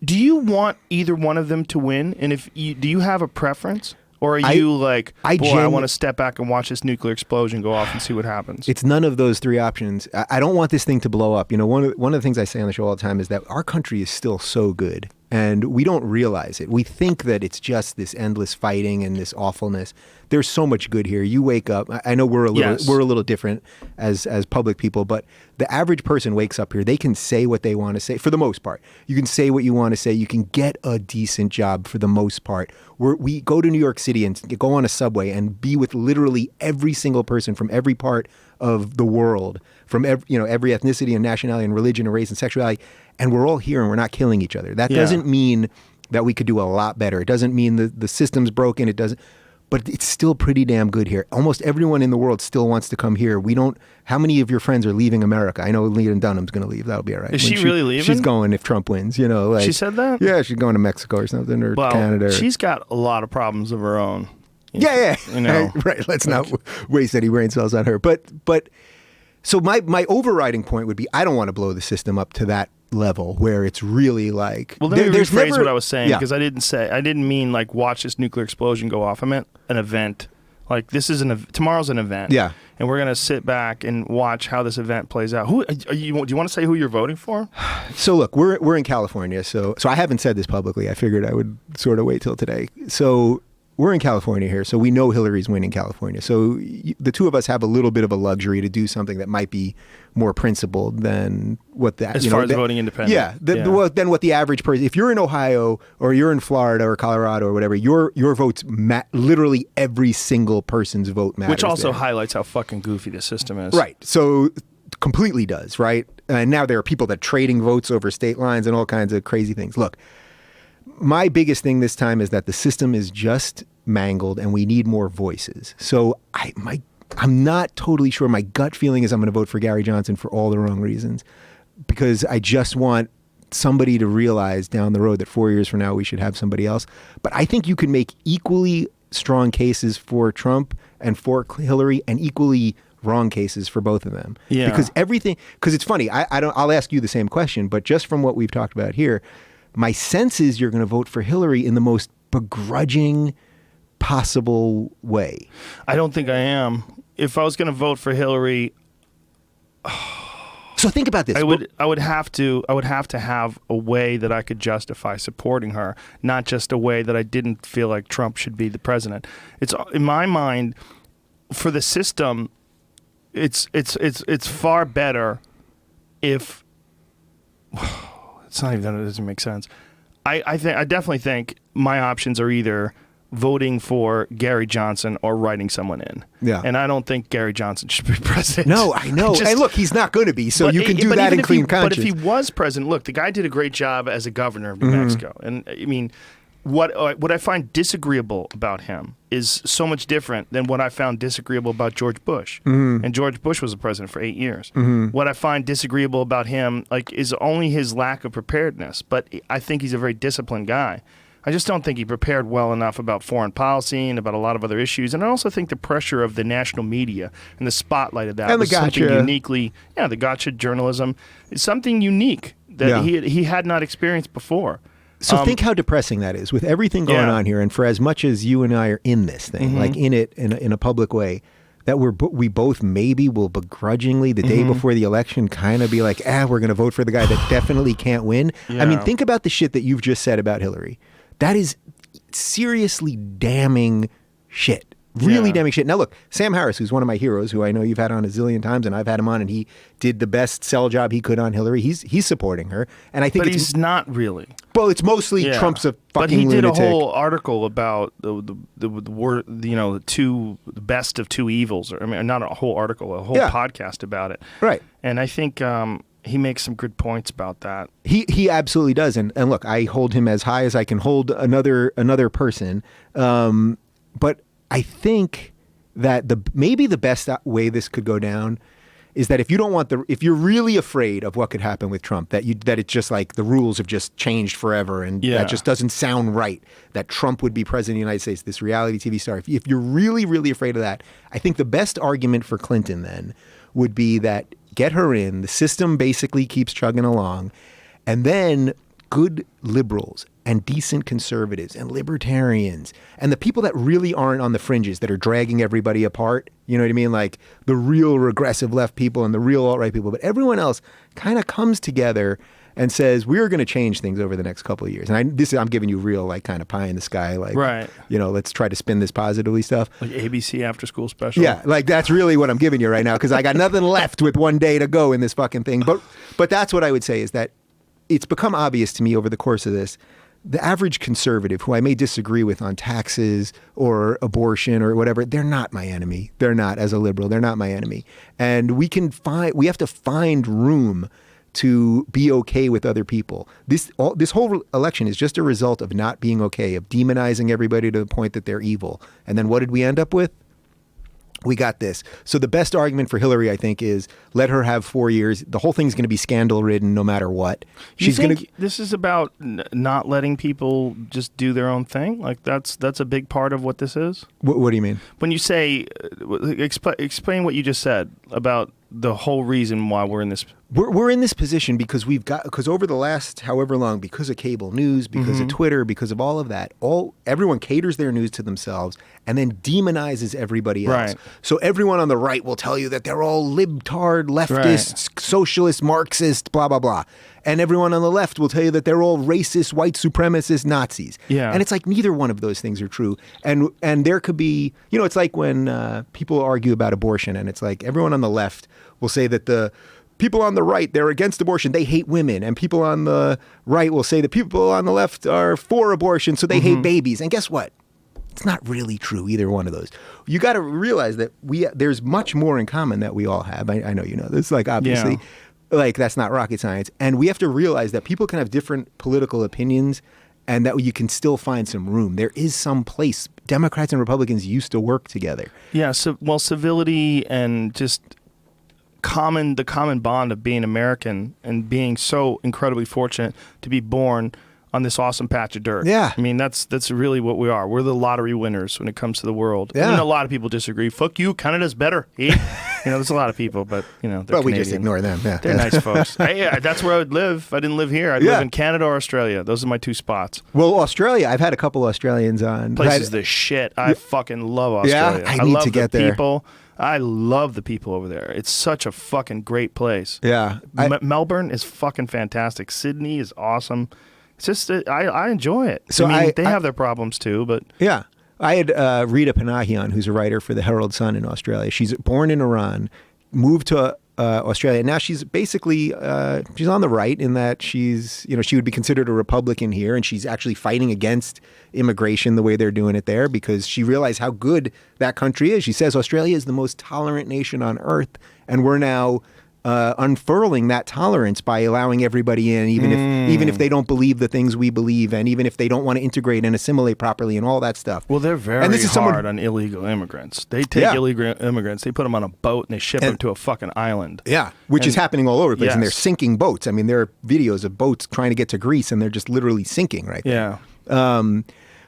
do you want either one of them to win? And do you have a preference? Or are you I want to step back and watch this nuclear explosion go off and see what happens?
It's none of those three options. I don't want this thing to blow up. You know, one of the things I say on the show all the time is that our country is still so good, and we don't realize it. We think that it's just this endless fighting and this awfulness. There's so much good here. You wake up. I know we're a little different as public people, but the average person wakes up here. They can say what they want to say for the most part. You can say what you want to say. You can get a decent job for the most part. We go to New York City and go on a subway and be with literally every single person from every part of the world, from every ethnicity and nationality and religion and race and sexuality, and we're all here and we're not killing each other. That doesn't mean that we could do a lot better. It doesn't mean the system's broken. It doesn't. But it's still pretty damn good here. Almost everyone in the world still wants to come here. How many of your friends are leaving America? I know Leah Dunham's going to leave. That'll be all right.
Is she really leaving?
She's going if Trump wins,
She said that?
Yeah, she's going to Mexico or something, or Canada.
She's got a lot of problems of her own.
Yeah. Right. Let's not waste any brain cells on her. But so my overriding point would be I don't want to blow the system up to that level where it's really like.
Well, let me rephrase what I was saying because I didn't mean like watch this nuclear explosion go off. I meant an event. Like this is tomorrow's an event.
Yeah.
And we're gonna sit back and watch how this event plays out. Do you want to say who you're voting for?
So look, we're in California. So I haven't said this publicly. I figured I would sort of wait till today. So we're in California here, so we know Hillary's winning California. So the two of us have a little bit of a luxury to do something that might be more principled than what that.
As far as voting independent.
Yeah, than what the average person. If you're in Ohio or you're in Florida or Colorado or whatever, your votes literally every single person's vote matters.
Which also highlights how fucking goofy the system is.
Right. So completely does, right? And now there are people that trading votes over state lines and all kinds of crazy things. Look. My biggest thing this time is that the system is just mangled and we need more voices. So I'm not totally sure. My gut feeling is I'm going to vote for Gary Johnson for all the wrong reasons because I just want somebody to realize down the road that 4 years from now we should have somebody else. But I think you can make equally strong cases for Trump and for Hillary and equally wrong cases for both of them.
Yeah.
Because it's funny. I'll ask you the same question, but just from what we've talked about here, my sense is you're going to vote for Hillary in the most begrudging possible way.
I don't think I am. If I was going to vote for Hillary,
so think about this.
I would have to have a way that I could justify supporting her, not just a way that I didn't feel like Trump should be the president. It's in my mind for the system. It's far better if. It's not even that it doesn't make sense. I definitely think my options are either voting for Gary Johnson or writing someone in.
Yeah.
And I don't think Gary Johnson should be president.
No, I know. And look, he's not going to be, so you can do that in clean conscience.
But if he was president, look, the guy did a great job as a governor of New Mexico. And I mean, what I find disagreeable about him is so much different than what I found disagreeable about George Bush. And George Bush was the president for 8 years. What I find disagreeable about him is only his lack of preparedness. But I think he's a very disciplined guy. I just don't think he prepared well enough about foreign policy and about a lot of other issues. And I also think the pressure of the national media and the spotlight of that
and
was something uniquely, the gotcha journalism is something unique that he had not experienced before.
So think how depressing that is with everything going on here. And for as much as you and I are in this thing, like in it in a public way, that we both maybe will begrudgingly the day before the election kind of be like, we're going to vote for the guy that definitely can't win. Yeah. I mean, think about the shit that you've just said about Hillary. That is seriously damning shit. Really damning shit. Now, look, Sam Harris, who's one of my heroes, who I know you've had on a zillion times, and I've had him on, and he did the best sell job he could on Hillary. He's supporting her, and I think
but he's not really.
Well, it's mostly Trump's a fucking lunatic.
But he did
lunatic.
a whole article about the best of two evils. Or, I mean, not a whole article, a whole podcast about it.
Right.
And I think He makes some good points about that.
He absolutely does. And look, I hold him as high as I can hold another person. But I think that maybe the best way this could go down is that if you're really afraid of what could happen with Trump, that it's just like the rules have just changed forever, and that just doesn't sound right, that Trump would be president of the United States, this reality TV star. If you're really, really afraid of that, I think the best argument for Clinton then would be that get her in, the system basically keeps chugging along, and then good liberals and decent conservatives and libertarians and the people that really aren't on the fringes that are dragging everybody apart, you know what I mean? Like the real regressive left people and the real alt-right people, but everyone else kind of comes together and says, we're going to change things over the next couple of years. And I'm giving you real, like, kind of pie in the sky, like, right. You know, let's try to spin this positively stuff.
Like ABC after school special.
Yeah, like that's really what I'm giving you right now, because I got nothing left with one day to go in this fucking thing. But that's what I would say, is that it's become obvious to me over the course of this, the average conservative, who I may disagree with on taxes or abortion or whatever, they're not my enemy. They're not, as a liberal, they're not my enemy. And we have to find room to be okay with other people. This whole election is just a result of not being okay, of demonizing everybody to the point that they're evil. And then what did we end up with? We got this. So the best argument for Hillary, I think, is let her have 4 years. The whole thing's going to be scandal-ridden no matter what.
She's going to. This is about not letting people just do their own thing? Like that's a big part of what this is?
What do you mean?
When you say, explain what you just said about the whole reason why we're in this.
We're in this position because over the last however long, because of cable news, because of Twitter, because of all of that, everyone caters their news to themselves and then demonizes everybody else. Right. So everyone on the right will tell you that they're all libtard, leftists, socialist, Marxist, blah, blah, blah. And everyone on the left will tell you that they're all racist, white supremacist Nazis. Yeah. And it's like neither one of those things are true. And there could be, you know, it's like when people argue about abortion, and it's like everyone on the left will say that the people on the right, they're against abortion, they hate women. And people on the right will say the people on the left are for abortion, so they hate babies. And guess what? It's not really true, either one of those. You got to realize that there's much more in common that we all have. I know you know this, like obviously, like that's not rocket science. And we have to realize that people can have different political opinions and that you can still find some room. There is some place. Democrats and Republicans used to work together.
Yeah, civility and just the common bond of being American and being so incredibly fortunate to be born on this awesome patch of dirt.
Yeah.
I mean, that's really what we are. We're the lottery winners when it comes to the world.
Yeah.
I mean, a lot of people disagree. Fuck you, Canada's better. You know, there's a lot of people, but, you know, they're Canadian.
We just ignore them. Yeah.
They're nice folks. That's where I would live. If I didn't live here, I'd live in Canada or Australia. Those are my two spots.
Well, Australia, I've had a couple Australians on.
Place is the shit. I fucking love Australia.
Yeah, I need to get there.
People. I love the people over there. It's such a fucking great place.
Yeah.
Melbourne is fucking fantastic. Sydney is awesome. It's just, I enjoy it.
So
I mean, they have their problems too, but.
Yeah. I had Rita Panahian, who's a writer for the Herald Sun in Australia. She's born in Iran, moved to Australia. Now she's basically, she's on the right in that she's, you know, she would be considered a Republican here, and she's actually fighting against immigration the way they're doing it there because she realized how good that country is. She says Australia is the most tolerant nation on earth, and we're now unfurling that tolerance by allowing everybody in, even if they don't believe the things we believe, and even if they don't want to integrate and assimilate properly and all that stuff.
Well, they're very hard on illegal immigrants. They take illegal immigrants, they put them on a boat, and they ship them to a fucking island.
Yeah, which is happening all over the place, and they're sinking boats. I mean, there are videos of boats trying to get to Greece, and they're just literally sinking right there. Yeah.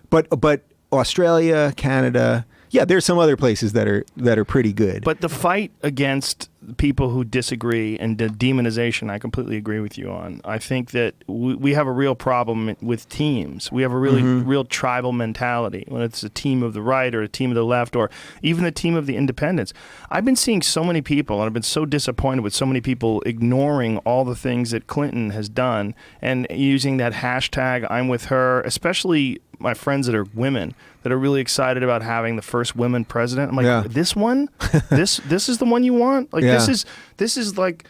But Australia, Canada. Yeah, there's some other places that are pretty good.
But the fight against people who disagree and the demonization, I completely agree with you on. I think that we have a real problem with teams. We have a really real tribal mentality when it's a team of the right or a team of the left or even the team of the independents. I've been seeing so many people, and I've been so disappointed with so many people ignoring all the things that Clinton has done and using that hashtag I'm with her, especially my friends that are women that are really excited about having the first women president. I'm like, this one? this is the one you want? Like this is like,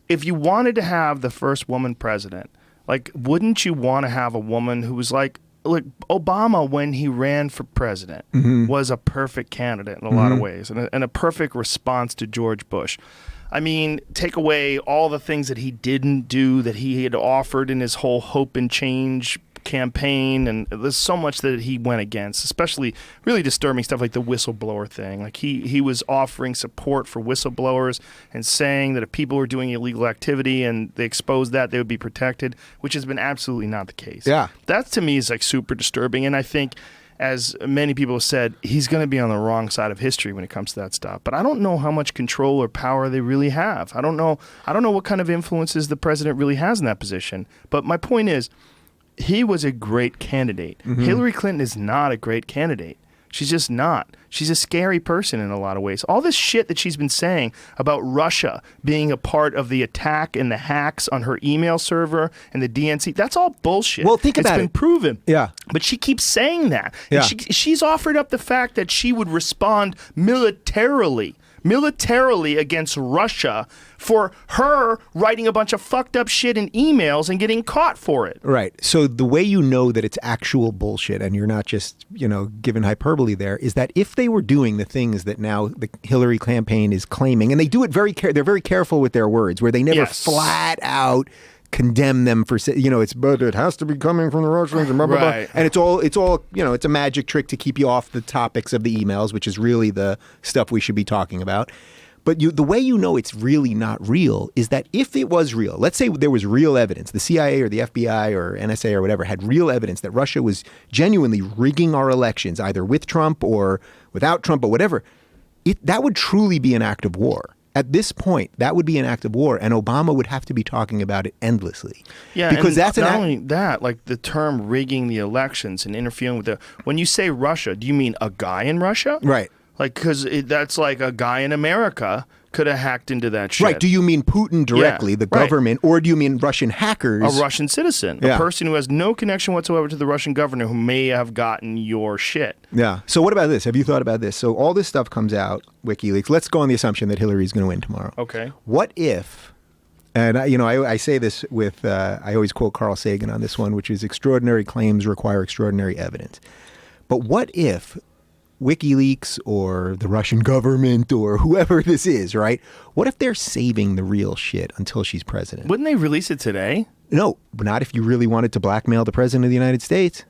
if you wanted to have the first woman president, like, wouldn't you want to have a woman who was like Obama when he ran for president was a perfect candidate in a lot of ways and a perfect response to George Bush. I mean, take away all the things that he didn't do that he had offered in his whole hope and change campaign, and there's so much that he went against, especially really disturbing stuff like the whistleblower thing. Like he was offering support for whistleblowers and saying that if people were doing illegal activity and they exposed that, they would be protected, which has been absolutely not the case.
Yeah.
That to me is like super disturbing, and I think, as many people have said, he's going to be on the wrong side of history when it comes to that stuff. But I don't know how much control or power they really have. I don't know what kind of influences the president really has in that position. But my point is, he was a great candidate. Mm-hmm. Hillary Clinton is not a great candidate. She's just not. She's a scary person in a lot of ways. All this shit that she's been saying about Russia being a part of the attack and the hacks on her email server and the DNC, that's all bullshit.
Well, think about it.
It's been proven.
Yeah.
But she keeps saying that.
Yeah.
And she's offered up the fact that she would respond militarily against Russia for her writing a bunch of fucked up shit in emails and getting caught for it.
Right. So the way you know that it's actual bullshit and you're not just, given hyperbole there, is that if they were doing the things that now the Hillary campaign is claiming, and they do it they're very careful with their words, where they never flat out condemn them for, but it has to be coming from the Russians and blah, blah,
right.
blah. And it's all, it's a magic trick to keep you off the topics of the emails, which is really the stuff we should be talking about. But the way you know it's really not real is that if it was real, let's say there was real evidence, the CIA or the FBI or NSA or whatever had real evidence that Russia was genuinely rigging our elections, either with Trump or without Trump or whatever, that would truly be an act of war. At this point, that would be an act of war, and Obama would have to be talking about it endlessly.
Yeah, because that's not only that, like the term rigging the elections and interfering with when you say Russia, do you mean a guy in Russia?
Right.
Like, because that's like a guy in America could have hacked into that shit.
Right. Do you mean Putin directly, the government, or do you mean Russian hackers?
A Russian citizen. A person who has no connection whatsoever to the Russian governor who may have gotten your shit.
Yeah. So what about this? Have you thought about this? So all this stuff comes out, WikiLeaks. Let's go on the assumption that Hillary's going to win tomorrow.
Okay.
What if, and I say this with, I always quote Carl Sagan on this one, which is extraordinary claims require extraordinary evidence. But what if WikiLeaks or the Russian government or whoever this is, right? What if they're saving the real shit until she's president?
Wouldn't they release it today?
No, not if you really wanted to blackmail the president of the United States.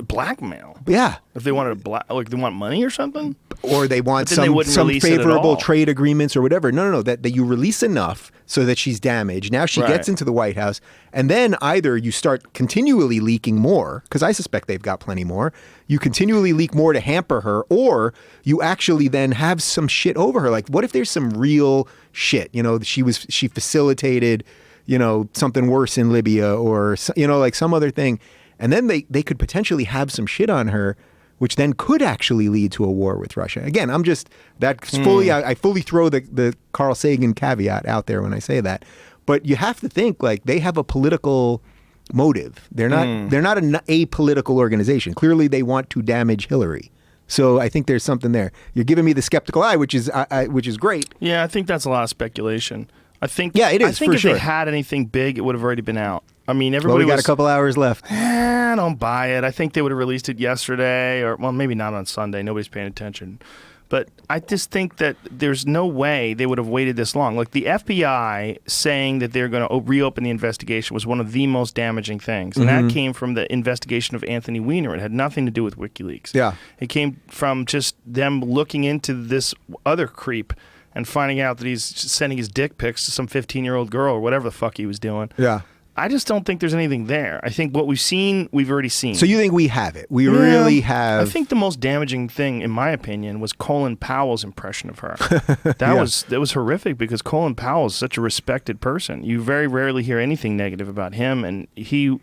Blackmail?
Yeah.
If they wanted to they want money or something?
Or they want some favorable trade agreements or whatever. No. That you release enough so that she's damaged. Now she gets into the White House. And then either you start continually leaking more, because I suspect they've got plenty more. You continually leak more to hamper her, or you actually then have some shit over her. Like, what if there's some real shit? She facilitated, something worse in Libya or, like some other thing. And then they could potentially have some shit on her, which then could actually lead to a war with Russia. Again, I fully throw the Carl Sagan caveat out there when I say that. But you have to think like they have a political motive. They're not an apolitical organization. Clearly, they want to damage Hillary. So I think there's something there. You're giving me the skeptical eye, which is great.
Yeah, I think that's a lot of speculation. I think
it is.
I think
for
if
sure.
they had anything big, it would have already been out. I mean, everybody.
We got a couple hours left.
I don't buy it. I think they would have released it yesterday, or maybe not on Sunday. Nobody's paying attention. But I just think that there's no way they would have waited this long. Like the FBI saying that they're going to reopen the investigation was one of the most damaging things. And that came from the investigation of Anthony Weiner. It had nothing to do with WikiLeaks.
Yeah.
It came from just them looking into this other creep and finding out that he's sending his dick pics to some 15-year-old girl or whatever the fuck he was doing.
Yeah.
I just don't think there's anything there. I think what we've seen, we've already seen.
So you think we have it? We really have.
I think the most damaging thing, in my opinion, was Colin Powell's impression of her. That was horrific because Colin Powell is such a respected person. You very rarely hear anything negative about him, and he,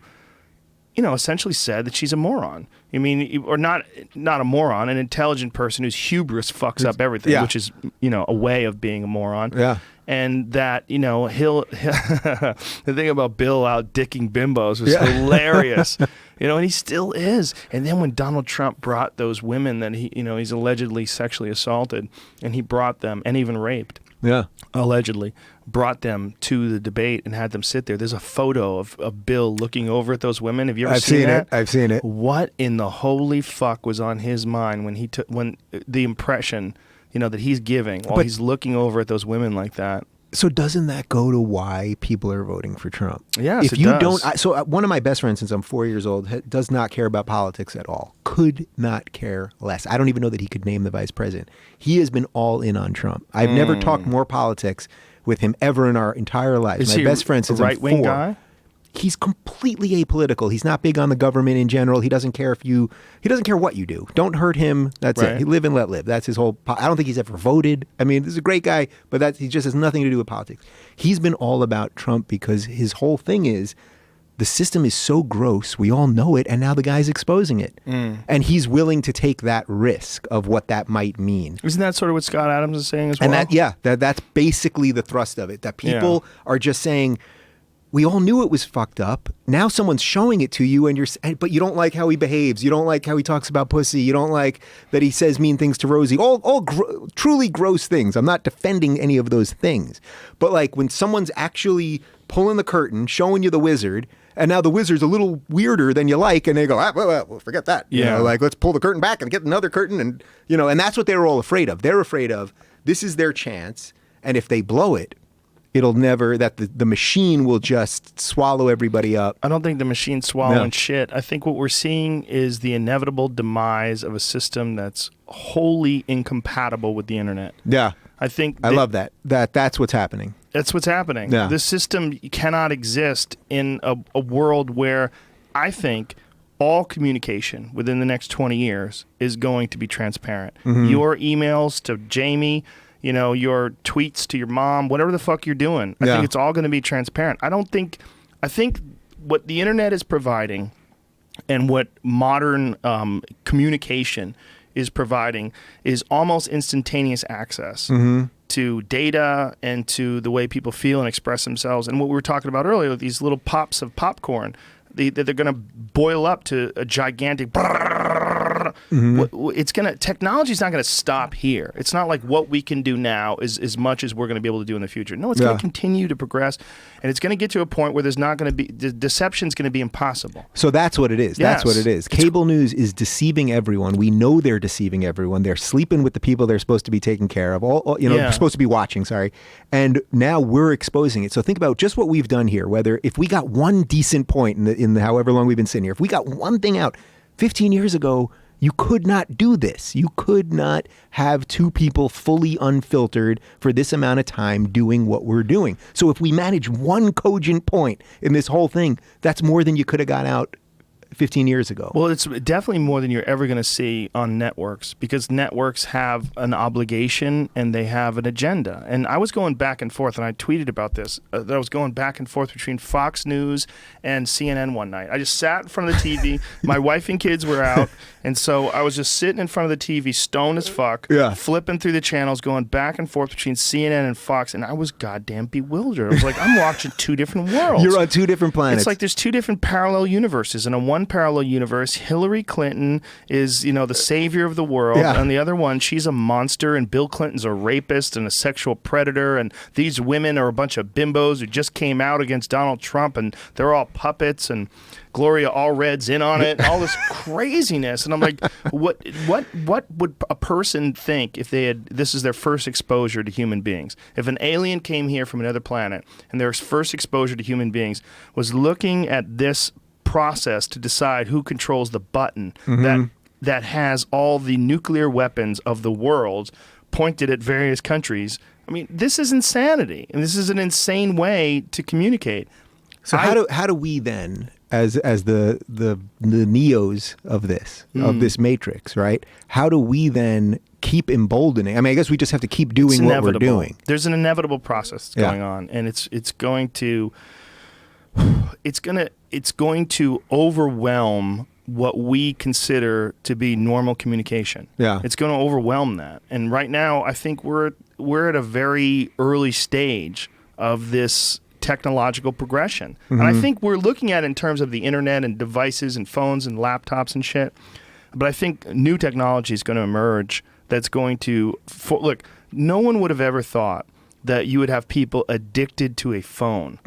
essentially said that she's a moron. I mean, or not a moron, an intelligent person whose hubris fucks up everything, which is, a way of being a moron.
Yeah.
And that, he'll the thing about Bill out dicking bimbos was hilarious, and he still is. And then when Donald Trump brought those women that he's allegedly sexually assaulted, and he brought them and even raped, allegedly brought them to the debate and had them sit there. There's a photo of Bill looking over at those women. Have you ever seen that?
I've seen it.
What in the holy fuck was on his mind when the impression that he's giving while he's looking over at those women like that?
So doesn't that go to why people are voting for Trump?
Yes,
if
it
you
does.
don't, so one of my best friends since I'm 4 years old does not care about politics at all. Could not care less. I don't even know that he could name the vice president. He has been all in on Trump. I've never talked more politics with him ever in our entire lives.
Is
my
he
best friend since
a
I'm
right-wing
4.
guy?
He's completely apolitical. He's not big on the government in general. He doesn't care he doesn't care what you do. Don't hurt him. That's
Right.
it. He live and let live. That's his whole, I don't think he's ever voted. I mean, this is a great guy, but he just has nothing to do with politics. He's been all about Trump because his whole thing is the system is so gross. We all know it. And now the guy's exposing it. And he's willing to take that risk of what that might mean.
Isn't that sort of what Scott Adams is saying as well?
And that's basically the thrust of it, that people are just saying, we all knew it was fucked up. Now someone's showing it to you, but you don't like how he behaves. You don't like how he talks about pussy. You don't like that he says mean things to Rosie. All truly gross things. I'm not defending any of those things. But like when someone's actually pulling the curtain, showing you the wizard, and now the wizard's a little weirder than you like, and they go, well, forget that.
Yeah.
You know, like, let's pull the curtain back and get another curtain. And, and that's what they were all afraid of. They're afraid of this is their chance. And if they blow it, it'll never, that the machine will just swallow everybody up.
I don't think the machine's swallowing shit. I think what we're seeing is the inevitable demise of a system that's wholly incompatible with the internet.
Yeah.
I
love that. That's what's happening.
That's what's happening.
Yeah.
This system cannot exist in a world where I think all communication within the next 20 years is going to be transparent. Your emails to Jamie, your tweets to your mom, whatever the fuck you're doing. I think it's all going to be transparent. I think what the internet is providing and what modern communication is providing is almost instantaneous access to data and to the way people feel and express themselves. And what we were talking about earlier, these little pops of popcorn, that they're going to boil up to a gigantic. Technology's not going to stop here. It's not like what we can do now is as much as we're going to be able to do in the future. No, it's going to continue to progress, and it's going to get to a point where there's not going to be deception's going to be impossible.
So that's what it is.
Yes.
That's what it is. Cable news is deceiving everyone. We know they're deceiving everyone. They're sleeping with the people they're supposed to be taking care of. Supposed to be watching. Sorry, and now we're exposing it. So think about just what we've done here. Whether if we got one decent point in the however long we've been sitting here, if we got one thing out 15 years ago. You could not do this. You could not have two people fully unfiltered for this amount of time doing what we're doing. So if we manage one cogent point in this whole thing, that's more than you could have got out 15 years ago.
Well, it's definitely more than you're ever going to see on networks, because networks have an obligation and they have an agenda. And I was going back and forth, and I tweeted about this, that I was going back and forth between Fox News and CNN one night. I just sat in front of the TV. My wife and kids were out, and so I was just sitting in front of the TV, stoned as fuck, flipping through the channels, going back and forth between CNN and Fox, and I was goddamn bewildered. I was like, I'm watching two different worlds.
You're on two different planets.
It's like there's two different parallel universes. In one parallel universe, Hillary Clinton is, the savior of the world.
Yeah.
And the other one, she's a monster, and Bill Clinton's a rapist and a sexual predator, and these women are a bunch of bimbos who just came out against Donald Trump, and they're all puppets, and Gloria Allred's in on it, and all this craziness. And I'm like, what would a person think if this is their first exposure to human beings? If an alien came here from another planet and their first exposure to human beings was looking at this process to decide who controls the button that has all the nuclear weapons of the world pointed at various countries. I mean, this is insanity, and this is an insane way to communicate.
So how do we then, as the neos of this matrix, right? How do we then keep emboldening? I mean, I guess we just have to keep doing what we're doing.
There's an inevitable process going on, and it's going to overwhelm what we consider to be normal communication.
Yeah.
It's going to overwhelm that. And right now, I think we're at a very early stage of this technological progression. And I think we're looking at it in terms of the internet and devices and phones and laptops and shit. But I think new technology is going to emerge that's going to... Look, no one would have ever thought that you would have people addicted to a phone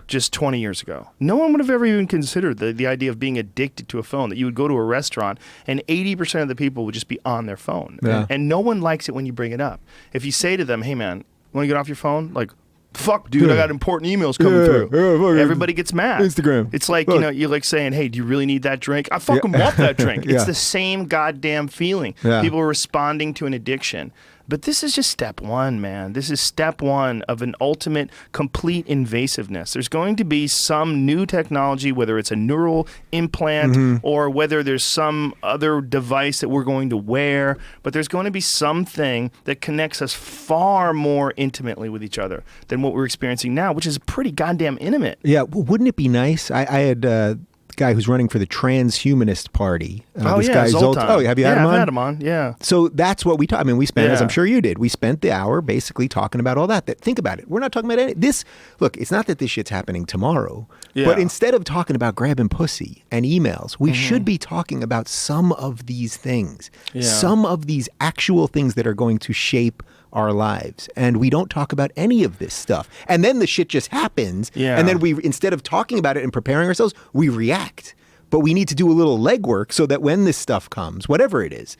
just 20 years ago. No one would have ever even considered the idea of being addicted to a phone, that you would go to a restaurant and 80% of the people would just be on their phone.
Yeah.
And no one likes it when you bring it up. If you say to them, hey man, want to get off your phone? Like, Fuck, dude, I got important emails coming through. Everybody gets mad.
Instagram.
It's like, you're like saying, hey, do you really need that drink? I fucking want that drink. It's the same goddamn feeling. People are responding to an addiction. But this is just step one, man. This is step one of an ultimate, complete invasiveness. There's going to be some new technology, whether it's a neural implant or whether there's some other device that we're going to wear, but there's going to be something that connects us far more intimately with each other than what we're experiencing now, which is pretty goddamn intimate.
Yeah, well, wouldn't it be nice? I had... guy who's running for the Transhumanist Party.
Zoltan.
Have you had him on?
I've had him on, yeah.
So that's what we talk. I mean, we spent, as I'm sure you did, we spent the hour basically talking about all that. Think about it. We're not talking about this. Look, it's not that this shit's happening tomorrow, but instead of talking about grabbing pussy and emails, we should be talking about some of these things, some of these actual things that are going to shape our lives, and we don't talk about any of this stuff, and then the shit just happens, and then we, instead of talking about it and preparing ourselves, we react. But we need to do a little legwork so that when this stuff comes, whatever it is,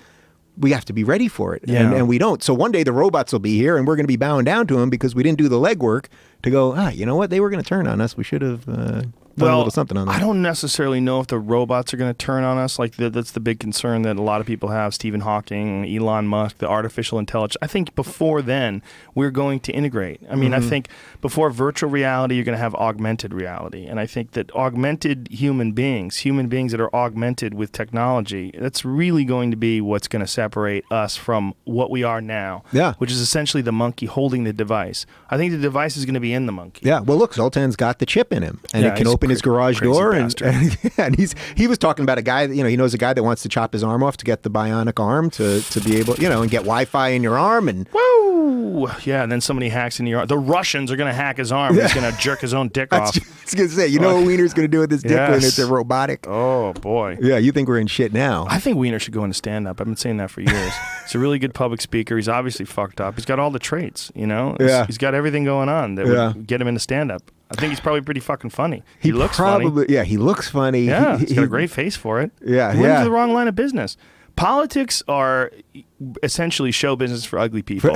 we have to be ready for it, and we don't. So one day the robots will be here, and we're going to be bowing down to them because we didn't do the legwork to go, you know what, they were going to turn on us, we should have done a little something on that.
I don't necessarily know if the robots are going to turn on us. Like that's the big concern that a lot of people have. Stephen Hawking, Elon Musk, the artificial intelligence. I think before then we're going to integrate. I mean, I think before virtual reality, you're going to have augmented reality, and I think that augmented human beings that are augmented with technology, that's really going to be what's going to separate us from what we are now. Yeah, which is essentially the monkey holding the device. I think the device is going to be in the monkey.
Yeah. Well, look, Zoltan's got the chip in him, and it can open his garage door, and he was talking about a guy that, he knows a guy that wants to chop his arm off to get the bionic arm to be able, and get Wi-Fi in your arm, and
yeah, and then somebody hacks into your arm. The Russians are going to hack his arm. He's going to jerk his own dick off.
I was going to say, what Wiener's going to do with this dick when it's a robotic?
Oh boy.
Yeah, you think we're in shit now?
I think Wiener should go into stand-up. I've been saying that for years. He's a really good public speaker. He's obviously fucked up. He's got all the traits. He's got everything going on that would get him into stand-up. I think he's probably pretty fucking funny. He looks funny.
Yeah, he looks funny.
Yeah, he's got a great face for it.
Yeah,
he went into the wrong line of business. Politics are essentially show business for ugly people.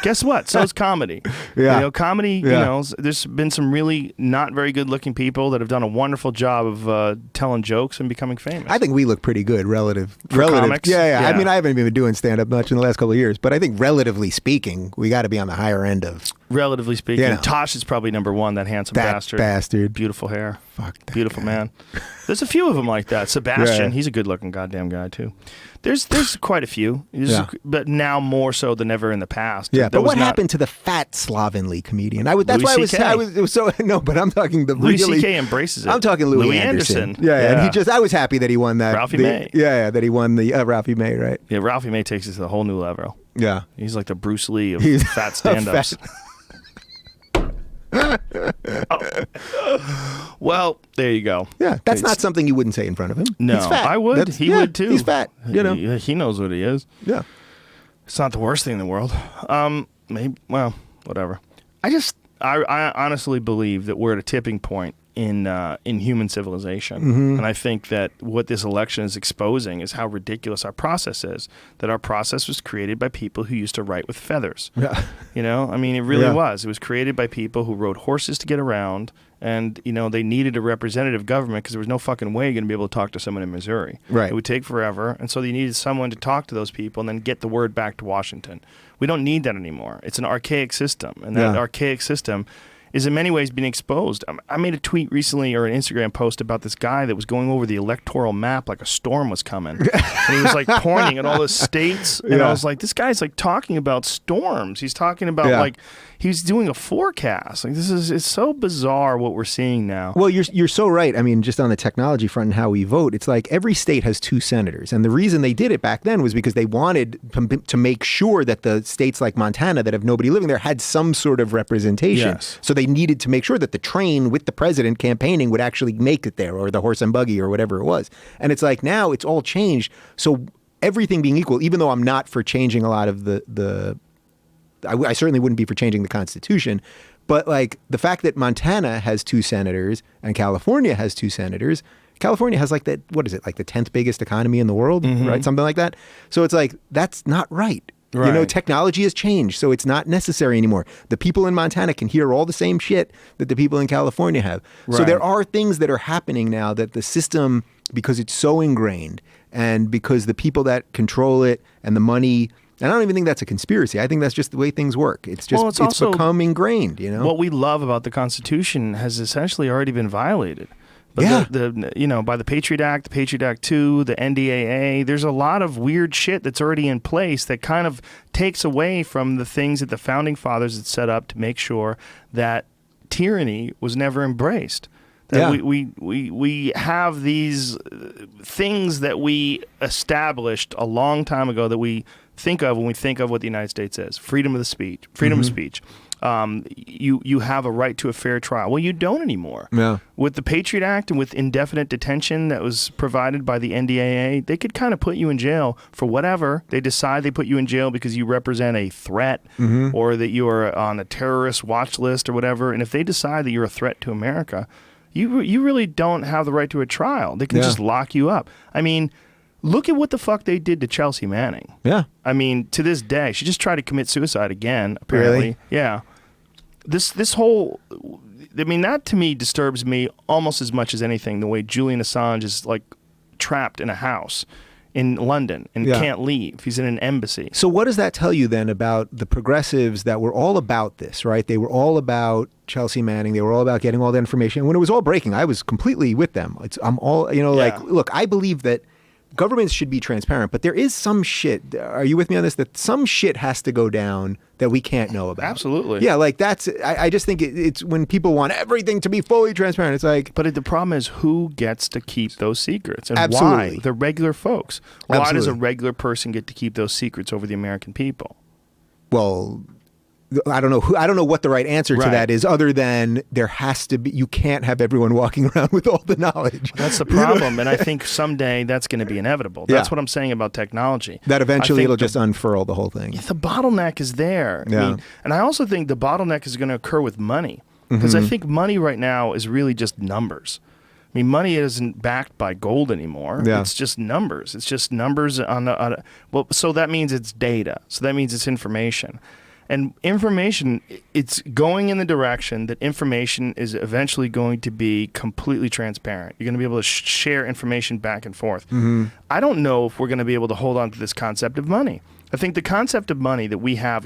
Guess what? So is comedy.
Yeah.
Comedy, there's been some really not very good looking people that have done a wonderful job of telling jokes and becoming famous.
I think we look pretty good relative.
Comics?
Yeah. I mean, I haven't been doing stand up much in the last couple of years, but I think relatively speaking, we got to be on the higher end of.
Relatively speaking, Tosh is probably number one, that handsome bastard. Beautiful hair.
Fuck that
beautiful
guy.
Man. There's a few of them like that. Sebastian, he's a good looking goddamn guy too. There's quite a few, but now more so than ever in the past.
Yeah, but what happened to the fat slovenly comedian? That's
Louis
why
C.K.
I was so no, but I'm talking the
Louis
really.
C.K. embraces it.
I'm talking Louis Anderson. Yeah, and I was happy that he won that.
Ralphie May.
Yeah, that he won the Ralphie May, right?
Yeah, Ralphie May takes it to the whole new level.
Yeah,
he's like the Bruce Lee of fat stand-ups. Well, there you go.
Yeah, that's not something you wouldn't say in front of him.
No,
he's fat.
I would. He would too.
He's fat.
He knows what he is.
Yeah,
it's not the worst thing in the world. Maybe. Well, whatever. I honestly believe that we're at a tipping point in human civilization, and I think that what this election is exposing is how ridiculous our process is. That our process was created by people who used to write with feathers.
Yeah.
I mean, it really was. It was created by people who rode horses to get around, and they needed a representative government because there was no fucking way you're going to be able to talk to someone in Missouri.
Right.
It would take forever, and so you needed someone to talk to those people and then get the word back to Washington. We don't need that anymore. It's an archaic system, and that archaic system is in many ways being exposed. I made a tweet recently or an Instagram post about this guy that was going over the electoral map like a storm was coming. And he was like pointing at all the states. And I was like, this guy's like talking about storms. He's talking about like, he's doing a forecast. Like it's so bizarre what we're seeing now.
Well, you're so right. I mean, just on the technology front and how we vote, it's like every state has 2 senators. And the reason they did it back then was because they wanted to make sure that the states like Montana that have nobody living there had some sort of representation.
Yes.
So they needed to make sure that the train with the president campaigning would actually make it there, or the horse and buggy or whatever it was. And it's like now it's all changed. So everything being equal, even though I'm not for changing a lot of I certainly wouldn't be for changing the Constitution, but like the fact that Montana has 2 senators and California has 2 senators, California has like what is it, like the 10th biggest economy in the world, right? Something like that. So it's like, that's not right. Right. You know, technology has changed, so it's not necessary anymore. The people in Montana can hear all the same shit that the people in California have. Right. So there are things that are happening now that the system, because it's so ingrained, and because the people that control it and the money, and I don't even think that's a conspiracy. I think that's just the way things work. It's just, it's also become ingrained, you know?
What we love about the Constitution has essentially already been violated. But by the Patriot Act, the Patriot Act 2, the NDAA, there's a lot of weird shit that's already in place that kind of takes away from the things that the founding fathers had set up to make sure that tyranny was never embraced. That we have these things that we established a long time ago that we think of when we think of what the United States is. Freedom of speech. You have a right to a fair trial. Well, you don't anymore.
Yeah.
With the Patriot Act and with indefinite detention that was provided by the NDAA, they could kind of put you in jail for whatever. They decide they put you in jail because you represent a threat or that you are on a terrorist watch list or whatever. And if they decide that you're a threat to America, you really don't have the right to a trial. They can just lock you up. I mean, look at what the fuck they did to Chelsea Manning.
Yeah.
I mean, to this day, she just tried to commit suicide again, apparently.
Really?
Yeah. This whole, I mean, that to me disturbs me almost as much as anything, the way Julian Assange is like trapped in a house in London and can't leave. He's in an embassy.
So what does that tell you then about the progressives that were all about this, right? They were all about Chelsea Manning. They were all about getting all the information. When it was all breaking, I was completely with them. I'm all, like, look, I believe that governments should be transparent, but there is some shit. Are you with me on this? That some shit has to go down that we can't know about.
Absolutely.
Yeah, like that's. I just think it's when people want everything to be fully transparent. It's like.
But the problem is who gets to keep those secrets and
Absolutely.
why? The regular folks. Why
Absolutely.
does a regular person get to keep those secrets over the American people?
Well, I don't know what the right answer to that is, other than there has to be. You can't have everyone walking around with all the knowledge.
That's the problem, and I think someday that's going to be inevitable. That's what I'm saying about technology.
That eventually it'll just unfurl the whole thing.
The bottleneck is there.
Yeah.
I mean, and I also think the bottleneck is going to occur with money, because I think money right now is really just numbers. I mean, money isn't backed by gold anymore.
Yeah.
It's just numbers. It's just numbers so that means it's data. So that means it's information. And information, it's going in the direction that information is eventually going to be completely transparent. You're going to be able to share information back and forth. I don't know if we're going to be able to hold on to this concept of money. I think the concept of money that we have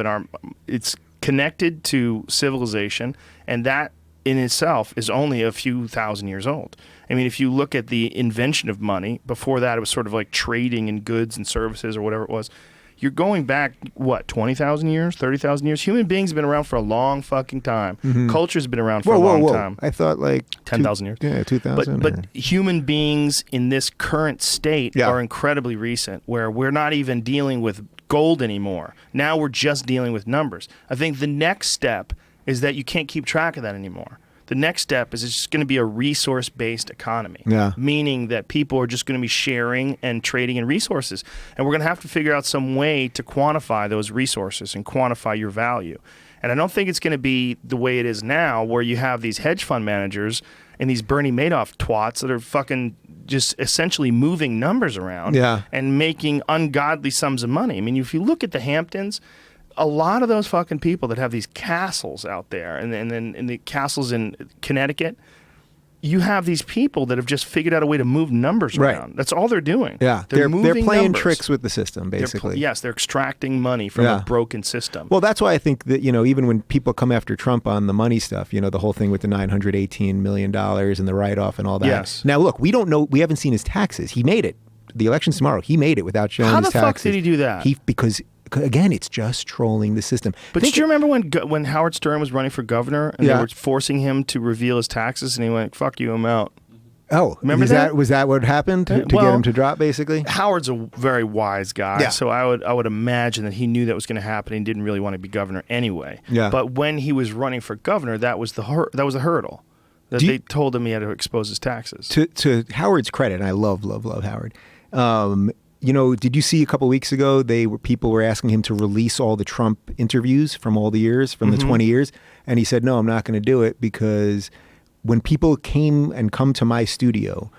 it's connected to civilization, and that in itself is only a few thousand years old. I mean, if you look at the invention of money, before that it was sort of like trading in goods and services or whatever it was. You're going back, 20,000 years, 30,000 years? Human beings have been around for a long fucking time. Culture's been around for a long time.
I thought like
10,000 years.
Yeah, 2,000.
But human beings in this current state are incredibly recent, where we're not even dealing with gold anymore. Now we're just dealing with numbers. I think the next step is that you can't keep track of that anymore. The next step is it's just going to be a resource-based economy, meaning that people are just going to be sharing and trading in resources. And we're going to have to figure out some way to quantify those resources and quantify your value. And I don't think it's going to be the way it is now, where you have these hedge fund managers and these Bernie Madoff twats that are fucking just essentially moving numbers around and making ungodly sums of money. I mean, if you look at the Hamptons, a lot of those fucking people that have these castles out there and then in the castles in Connecticut, you have these people that have just figured out a way to move numbers around. That's all they're doing.
Yeah, they're playing tricks with the system, basically.
They're extracting money from a broken system.
Well, that's why I think that, even when people come after Trump on the money stuff, the whole thing with the $918 million and the write-off and all that.
Yes.
Now, look, we don't know. We haven't seen his taxes. He made it. The election's tomorrow. He made it without showing his taxes.
How the fuck did he do that?
Because again, it's just trolling the system.
But do you remember when Howard Stern was running for governor and they were forcing him to reveal his taxes, and he went, "Fuck you, I'm out."
Oh, remember that? Was that what happened to get him to drop? Basically,
Howard's a very wise guy, so I would imagine that he knew that was going to happen and didn't really want to be governor anyway. Yeah. But when he was running for governor, that was the hurdle. That they told him he had to expose his taxes.
To Howard's credit, and I love Howard. Did you see a couple weeks ago people were asking him to release all the Trump interviews from all the years, from the 20 years, and he said, "No, I'm not going to do it, because when people come to my studio,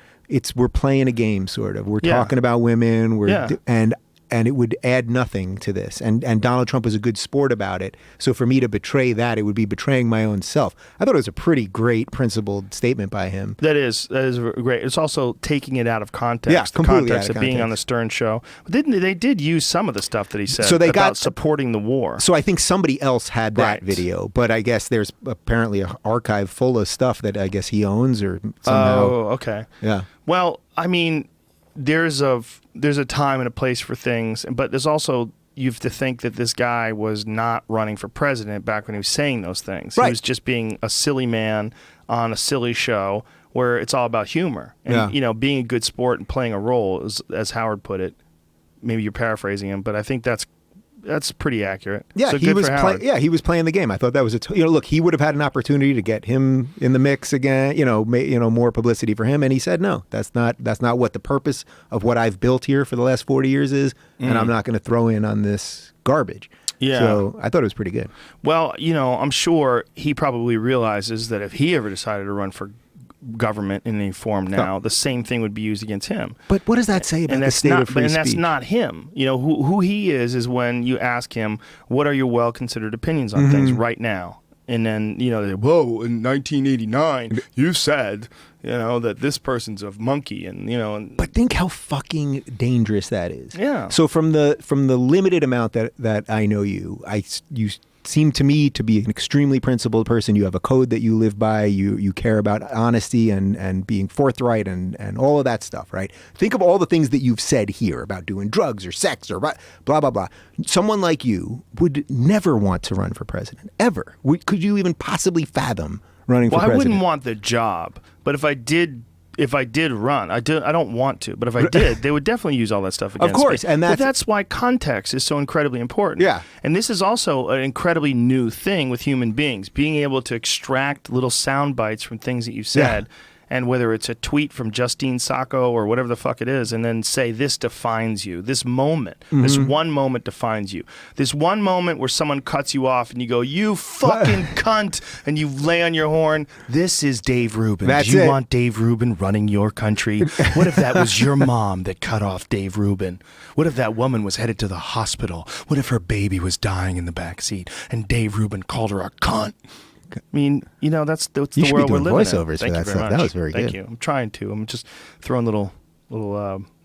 we're playing a game, sort of. We're talking about women, and and it would add nothing to this. And Donald Trump was a good sport about it. So for me to betray that, it would be betraying my own self. I thought it was a pretty great principled statement by him.
That is great. It's also taking it out of context.
Yeah, completely
the context
out of
being on the Stern show. But they did use some of the stuff that he said about supporting the war.
So I think somebody else had that video, but I guess there's apparently an archive full of stuff that I guess he owns or somehow.
Oh, okay.
Yeah.
Well, I mean, there's a time and a place for things, but there's also, you have to think that this guy was not running for president back when he was saying those things.
Right.
He was just being a silly man on a silly show where it's all about humor and being a good sport and playing a role, as Howard put it. Maybe you're paraphrasing him, but I think that's pretty accurate.
Yeah,
so
he was playing the game. I thought that was look, he would have had an opportunity to get him in the mix again, more publicity for him, and he said no. That's not what the purpose of what I've built here for the last 40 years is, and I'm not going to throw in on this garbage.
Yeah.
So I thought it was pretty good.
Well, I'm sure he probably realizes that if he ever decided to run for government in any form now, the same thing would be used against him.
But what does that say about the state of free speech?
And that's not him. Who he is when you ask him, what are your well-considered opinions on things right now? And then, whoa, in 1989, you said, that this person's a monkey, and.
But think how fucking dangerous that is.
Yeah.
So from the limited amount that I know you seem to me to be an extremely principled person. You have a code that you live by. You care about honesty and being forthright and all of that stuff, right? Think of all the things that you've said here about doing drugs or sex or blah, blah, blah. Someone like you would never want to run for president, ever. Could you even possibly fathom running for president?
Well, I wouldn't want the job, but if I did run, I don't want to, but if I did, they would definitely use all that stuff against me.
Of course, and
that's why context is so incredibly important.
Yeah.
And this is also an incredibly new thing with human beings, being able to extract little sound bites from things that you've said. Yeah. And whether it's a tweet from Justine Sacco or whatever the fuck it is, and then say, this defines you. This moment, this one moment defines you. This one moment where someone cuts you off and you go, you fucking cunt, and you lay on your horn. This is Dave Rubin.
That's
Do you want Dave Rubin running your country? What if that was your mom that cut off Dave Rubin? What if that woman was headed to the hospital? What if her baby was dying in the backseat and Dave Rubin called her a cunt? I mean, that's the world we're living in.
Voiceovers for that stuff. That was very good.
Thank you. I'm trying to. I'm just throwing little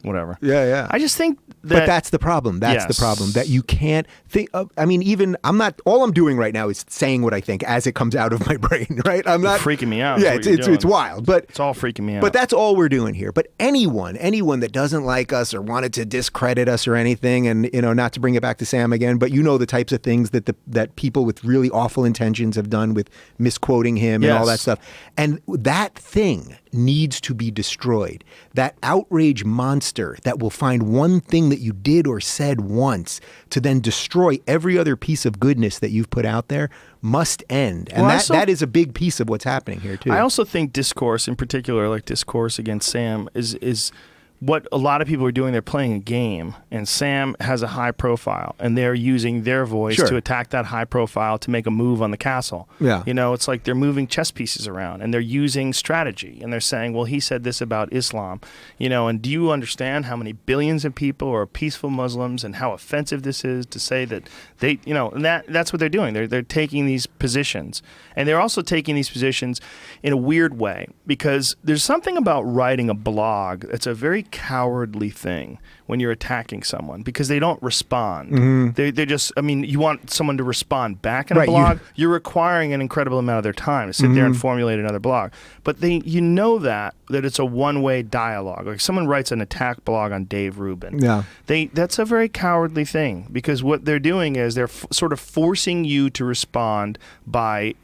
whatever.
Yeah.
I just think that...
But that's the problem. That's the problem. That you can't think of... I mean, even... all I'm doing right now is saying what I think as it comes out of my brain, right? I'm not...
You're freaking me out.
Yeah, it's wild. But
it's all freaking me out.
But that's all we're doing here. But anyone that doesn't like us or wanted to discredit us or anything, and, not to bring it back to Sam again, but the types of things that people with really awful intentions have done with misquoting him and all that stuff. And that thing needs to be destroyed. That outrage monster that will find one thing that you did or said once to then destroy every other piece of goodness that you've put out there must end. And that is a big piece of what's happening here too.
I also think discourse, in particular, like discourse against Sam, is what a lot of people are doing. They're playing a game, and Sam has a high profile, and they're using their voice to attack that high profile to make a move on the castle.
Yeah.
It's like they're moving chess pieces around, and they're using strategy, and they're saying, well, he said this about Islam, and do you understand how many billions of people are peaceful Muslims and how offensive this is to say that they, and that's what they're doing. They're taking these positions, and they're also taking these positions in a weird way, because there's something about writing a blog that's a very cowardly thing when you're attacking someone, because they don't respond. They just, you want someone to respond back in a blog, you're requiring an incredible amount of their time to sit there and formulate another blog. But that it's a one-way dialogue. Like someone writes an attack blog on Dave Rubin.
Yeah.
That's a very cowardly thing, because what they're doing is they're sort of forcing you to respond by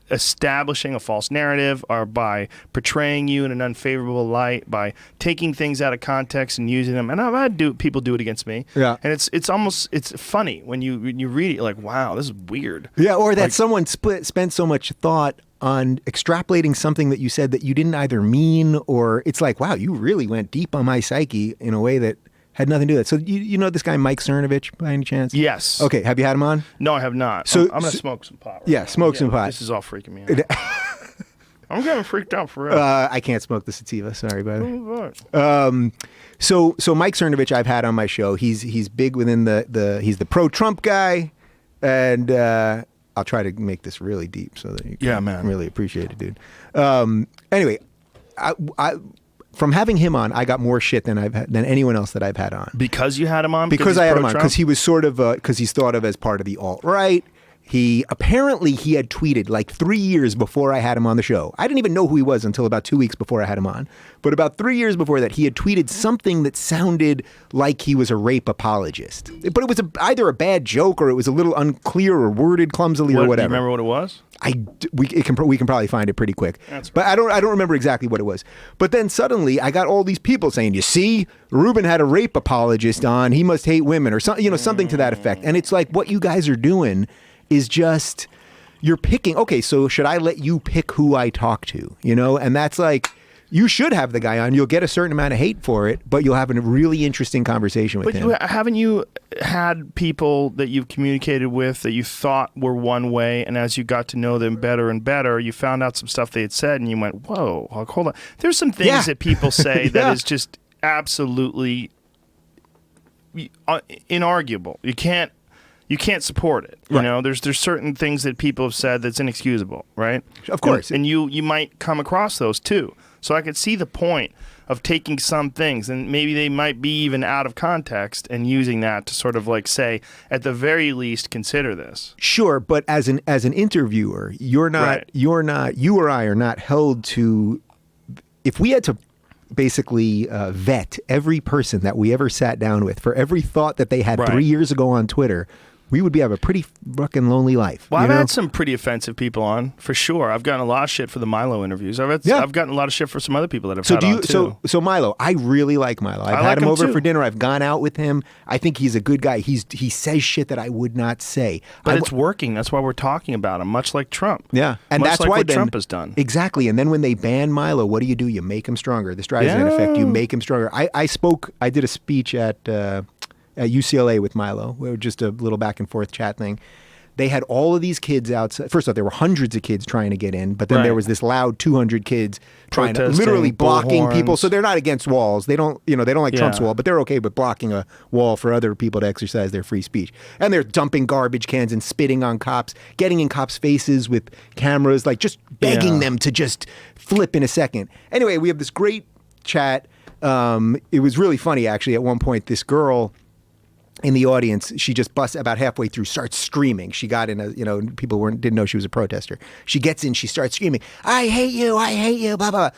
establishing a false narrative, or by portraying you in an unfavorable light, by taking things out of context and using them. And I've had people do it against me.
Yeah.
And it's funny when you read it, you're like, wow, this is weird.
Yeah, or that someone spent so much thought on extrapolating something that you said that you didn't either mean, or it's like, wow, you really went deep on my psyche in a way that had nothing to do with it. So you know this guy Mike Cernovich by any chance?
Yes.
Okay, have you had him on?
No, I have not.
So
I'm going to smoke some pot.
Some pot.
This is all freaking me out. I'm getting freaked out for real.
I can't smoke the sativa. Sorry, brother. So Mike Cernovich, I've had on my show. He's big within he's the pro-Trump guy, and I'll try to make this really deep so that you can really appreciate it, dude. Anyway, I from having him on, I got more shit than anyone else that I've had on.
Because you had him on?
Because I had him on, because he was sort of because he's thought of as part of the alt-right. He had tweeted like 3 years before I had him on the show. I didn't even know who he was until about 2 weeks before I had him on. But about 3 years before that, he had tweeted something that sounded like he was a rape apologist. But it was either a bad joke or it was a little unclear or worded clumsily or whatever.
Do you remember what it was?
We can probably find it pretty quick. But I don't remember exactly what it was. But then suddenly I got all these people saying, "You see, Rubin had a rape apologist on. He must hate women," or something to that effect. And it's like, what you guys are doing is just, you're picking, okay, so should I let you pick who I talk to? And that's like, you should have the guy on. You'll get a certain amount of hate for it, but you'll have a really interesting conversation with him.
But haven't you had people that you've communicated with that you thought were one way, and as you got to know them better and better, you found out some stuff they had said, and you went, whoa, hold on. There's some things that people say that is just absolutely inarguable. You can't support it.
Right.
There's certain things that people have said that's inexcusable, right?
Of course.
And you might come across those too. So I could see the point of taking some things, and maybe they might be even out of context, and using that to sort of like say, at the very least, consider this.
Sure, but as an interviewer, you or I are not held to. If we had to basically vet every person that we ever sat down with for every thought that they had 3 years ago on Twitter, we would have a pretty fucking lonely life.
Well, I've had some pretty offensive people on, for sure. I've gotten a lot of shit for the Milo interviews. I've gotten a lot of shit for some other people that I've had on, too.
So Milo, I really like Milo. I've had him over for dinner. I've gone out with him. I think he's a good guy. He says shit that I would not say.
But it's working. That's why we're talking about him, much like Trump.
Yeah. And
much
that's
like
why
what Trump has done.
Exactly. And then when they ban Milo, what do? You make him stronger. This drives in effect. You make him stronger. I did a speech at UCLA with Milo. We were just a little back and forth chat thing. They had all of these kids outside. First off, there were hundreds of kids trying to get in, but then there was this loud 200 kids trying to, literally blocking people. So they're not against walls. They don't like Trump's wall, but they're okay with blocking a wall for other people to exercise their free speech. And they're dumping garbage cans and spitting on cops, getting in cops' faces with cameras, like just begging them to just flip in a second. Anyway, we have this great chat. It was really funny, actually. At one point, this girl in the audience, she just busts about halfway through, starts screaming. She got in people didn't know she was a protester. She gets in, she starts screaming, I hate you, blah, blah.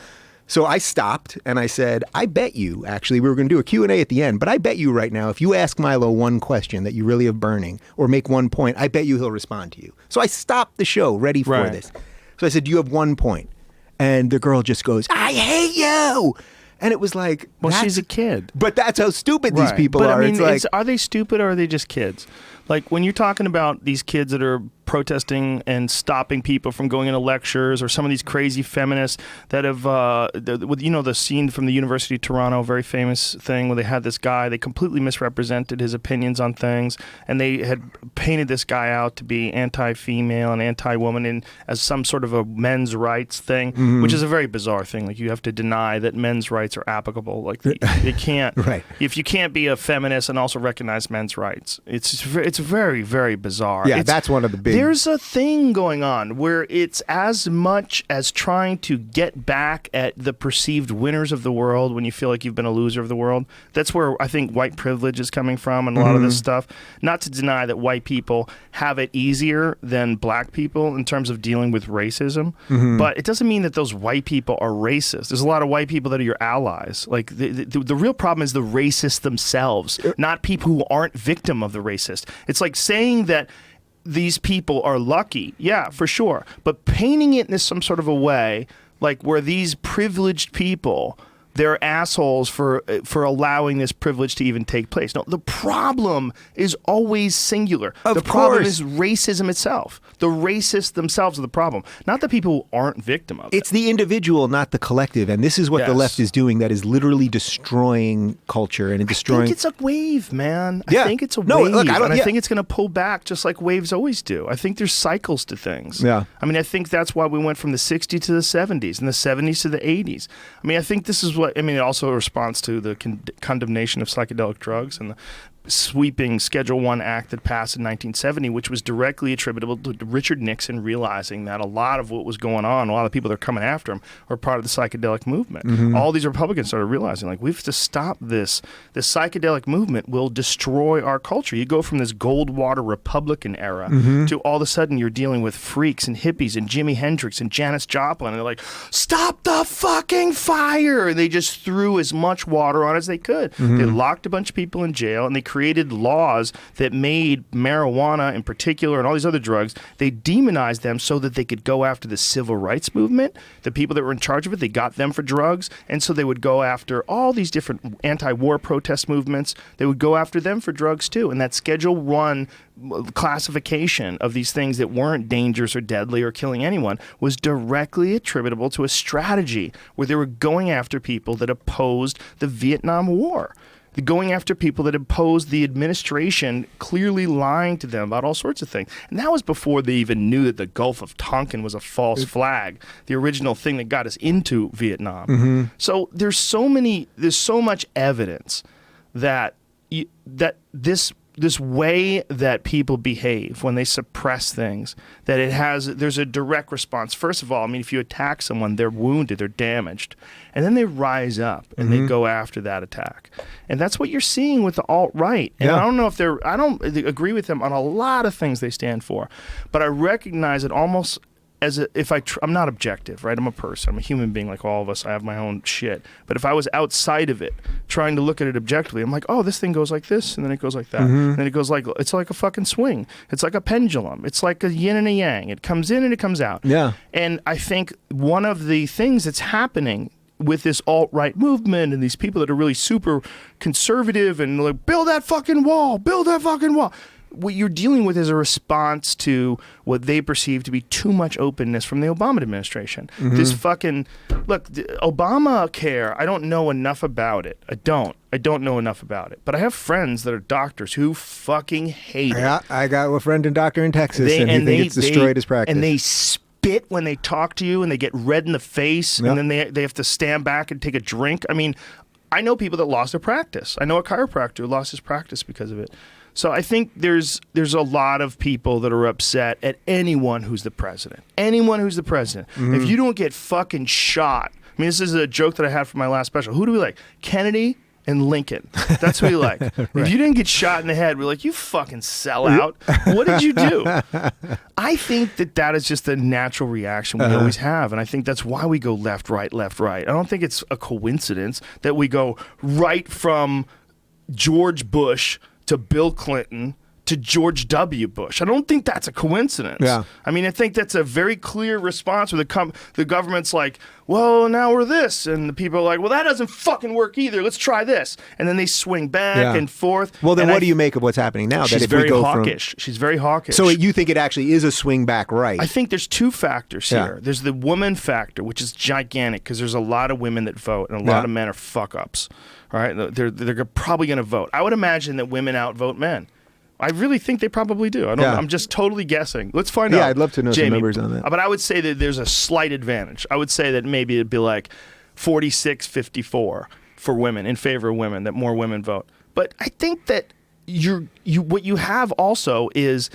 So I stopped and I said, I bet you, actually, we were going to do a Q&A at the end, but I bet you right now, if you ask Milo one question that you really have burning or make one point, I bet you he'll respond to you. So I stopped the show ready for this. So I said, do you have one point? And the girl just goes, I hate you. And it was like,
well, she's a kid.
But that's how stupid these people are.
I mean,
it's like,
are they stupid or are they just kids? Like when you're talking about these kids that are protesting and stopping people from going into lectures, or some of these crazy feminists that have, the scene from the University of Toronto, very famous thing where they had this guy, they completely misrepresented his opinions on things, and they had painted this guy out to be anti-female and anti-woman and as some sort of a men's rights thing, which is a very bizarre thing. Like you have to deny that men's rights are applicable. Like you can't, if you can't be a feminist and also recognize men's rights, it's very, very bizarre.
Yeah, that's one of the big.
There's a thing going on where it's as much as trying to get back at the perceived winners of the world when you feel like you've been a loser of the world. That's where I think white privilege is coming from and a lot of this stuff. Not to deny that white people have it easier than black people in terms of dealing with racism, but it doesn't mean that those white people are racist. There's a lot of white people that are your allies. Like the real problem is the racists themselves, not people who aren't victim of the racist. It's like saying that these people are lucky. Yeah, for sure. But painting it in some sort of a way, like where these privileged people they're assholes for allowing this privilege to even take place. No, the problem is always singular. The problem is racism itself. The racists themselves are the problem, not the people who aren't victim of it.
It's the individual, not the collective, and this is what the left is doing. That is literally destroying culture and destroying.
I think it's a wave, man. I think it's a wave, I think it's going to pull back just like waves always do. I think there's cycles to things.
Yeah.
I mean, I think that's why we went from the 60s to the 70s and the 70s to the 80s. I mean, I think this is what, also a response to the condemnation of psychedelic drugs and the sweeping Schedule I Act that passed in 1970, which was directly attributable to Richard Nixon realizing that a lot of what was going on, a lot of the people that are coming after him, were part of the psychedelic movement. Mm-hmm. All these Republicans started realizing, like, we have to stop this. The psychedelic movement will destroy our culture. You go from this Goldwater Republican era to all of a sudden you're dealing with freaks and hippies and Jimi Hendrix and Janis Joplin, and they're like, stop the fucking fire! And they just threw as much water on as they could. They locked a bunch of people in jail, and they created laws that made marijuana in particular and all these other drugs, they demonized them so that they could go after the civil rights movement, the people that were in charge of it, they got them for drugs, and so they would go after all these different anti-war protest movements, they would go after them for drugs too, and that Schedule I classification of these things that weren't dangerous or deadly or killing anyone was directly attributable to a strategy where they were going after people that opposed the Vietnam War. Going after people that opposed the administration, clearly lying to them about all sorts of things. And that was before they even knew that the Gulf of Tonkin was a false flag, the original thing that got us into Vietnam. So there's so much evidence that this way that people behave when they suppress things, that there's a direct response. First of all, I mean, if you attack someone, they're wounded, they're damaged, and then they rise up and they go after that attack. And that's what you're seeing with the alt-right. And I don't know if I don't agree with them on a lot of things they stand for, but I recognize it almost I'm not objective, right? I'm a person. I'm a human being like all of us. I have my own shit. But if I was outside of it, trying to look at it objectively, I'm like, oh, this thing goes like this, and then it goes like that. And then it goes it's like a fucking swing. It's like a pendulum. It's like a yin and a yang. It comes in and it comes out. Yeah. And I think one of the things that's happening with this alt-right movement and these people that are really super conservative and like, build that fucking wall. What you're dealing with is a response to what they perceive to be too much openness from the Obama administration. This fucking Obamacare, I don't know enough about it. I don't know enough about it. But I have friends that are doctors who fucking hate it.
I got a friend and doctor in Texas, and he thinks it's destroyed his practice.
And they spit when they talk to you, and they get red in the face, and then they have to stand back and take a drink. I mean, I know people that lost their practice. I know a chiropractor who lost his practice because of it. So I think there's a lot of people that are upset at anyone who's the president. Anyone who's the president. If you don't get fucking shot, I mean, this is a joke that I had for my last special. Who do we like? Kennedy and Lincoln. That's who we like. Right. If you didn't get shot in the head, we're like, you fucking sellout. What did you do? I think that is just a natural reaction we always have. And I think that's why we go left, right, left, right. I don't think it's a coincidence that we go right from George Bush to Bill Clinton to George W. Bush. I don't think that's a coincidence. Yeah. I mean, I think that's a very clear response where the government's like, well, now we're this. And the people are like, well, that doesn't fucking work either. Let's try this. And then they swing back and forth.
Well, then what do you make of what's happening now?
She's very hawkish. She's very hawkish.
So you think it actually is a swing back right?
I think there's two factors here. There's the woman factor, which is gigantic because there's a lot of women that vote and a lot of men are fuck-ups. All right, they're probably going to vote. I would imagine that women outvote men. I really think they probably do. I'm just totally guessing. Let's find out.
Yeah, I'd love to know some numbers on that.
But I would say that there's a slight advantage. I would say that maybe it'd be like 46-54 for women, in favor of women, that more women vote. But I think that what you have also is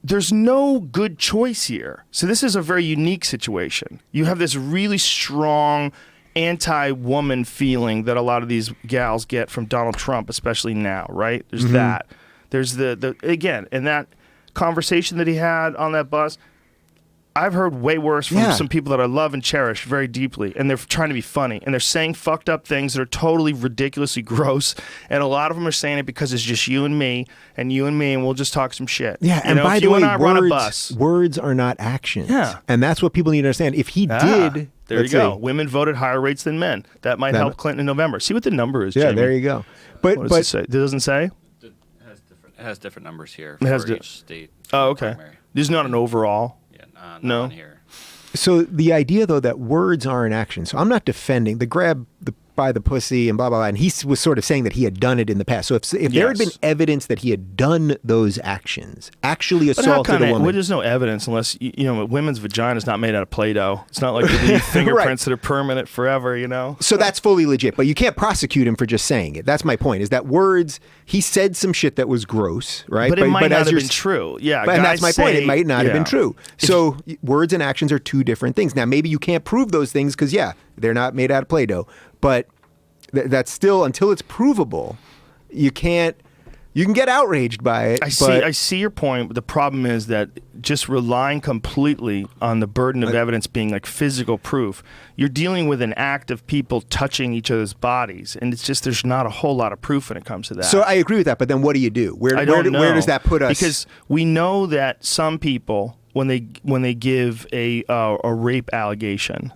there's no good choice here. So this is a very unique situation. You have this really strong anti-woman feeling that a lot of these gals get from Donald Trump, especially now, right? There's that. There's the again, and that conversation that he had on that bus, I've heard way worse from some people that I love and cherish very deeply, and they're trying to be funny, and they're saying fucked up things that are totally ridiculously gross, and a lot of them are saying it because it's just you and me, and we'll just talk some shit.
Yeah, and by the way, words are not actions. Yeah. And that's what people need to understand. If he did
There you go. Women voted higher rates than men. That might help Clinton in November. See what the number is,
Yeah,
Jamie.
there you go.
But what does it say? It doesn't say?
It has different numbers here
for
each state.
Oh, okay. Primary. There's not an overall?
Yeah, not on here.
So the idea, though, that words are an action. So I'm not defending the grab by the pussy and blah, blah, blah. And he was sort of saying that he had done it in the past. So if there had been evidence that he had done those actions, actually assaulted a woman.
Well, there's no evidence unless, a women's vagina is not made out of Play-Doh. It's not like you leave fingerprints that are permanent forever,
So that's fully legit. But you can't prosecute him for just saying it. That's my point, is that words, he said some shit that was gross, right?
But it might not have been true. Yeah.
And that's my point. It might not have been true. So words and actions are two different things. Now, maybe you can't prove those things because, they're not made out of Play-Doh. But that's still, until it's provable, you can get outraged by it.
I see your point. But the problem is that just relying completely on the burden of evidence being like physical proof, you're dealing with an act of people touching each other's bodies. And it's just, there's not a whole lot of proof when it comes to that.
So I agree with that. But then what do you do? Where does that put us?
Because we know that some people, when they give a rape allegation,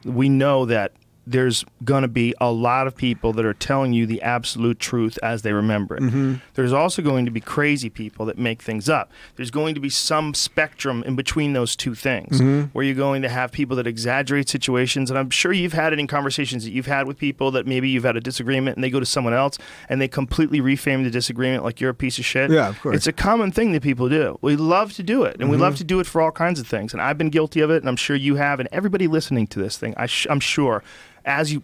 we know that there's going to be a lot of people that are telling you the absolute truth as they remember it. Mm-hmm. There's also going to be crazy people that make things up. There's going to be some spectrum in between those two things, where you're going to have people that exaggerate situations. And I'm sure you've had it in conversations that you've had with people that maybe you've had a disagreement and they go to someone else and they completely reframe the disagreement like you're a piece of shit.
Yeah, of course.
It's a common thing that people do. We love to do it, and we love to do it for all kinds of things. And I've been guilty of it, and I'm sure you have, and everybody listening to this thing, I'm sure,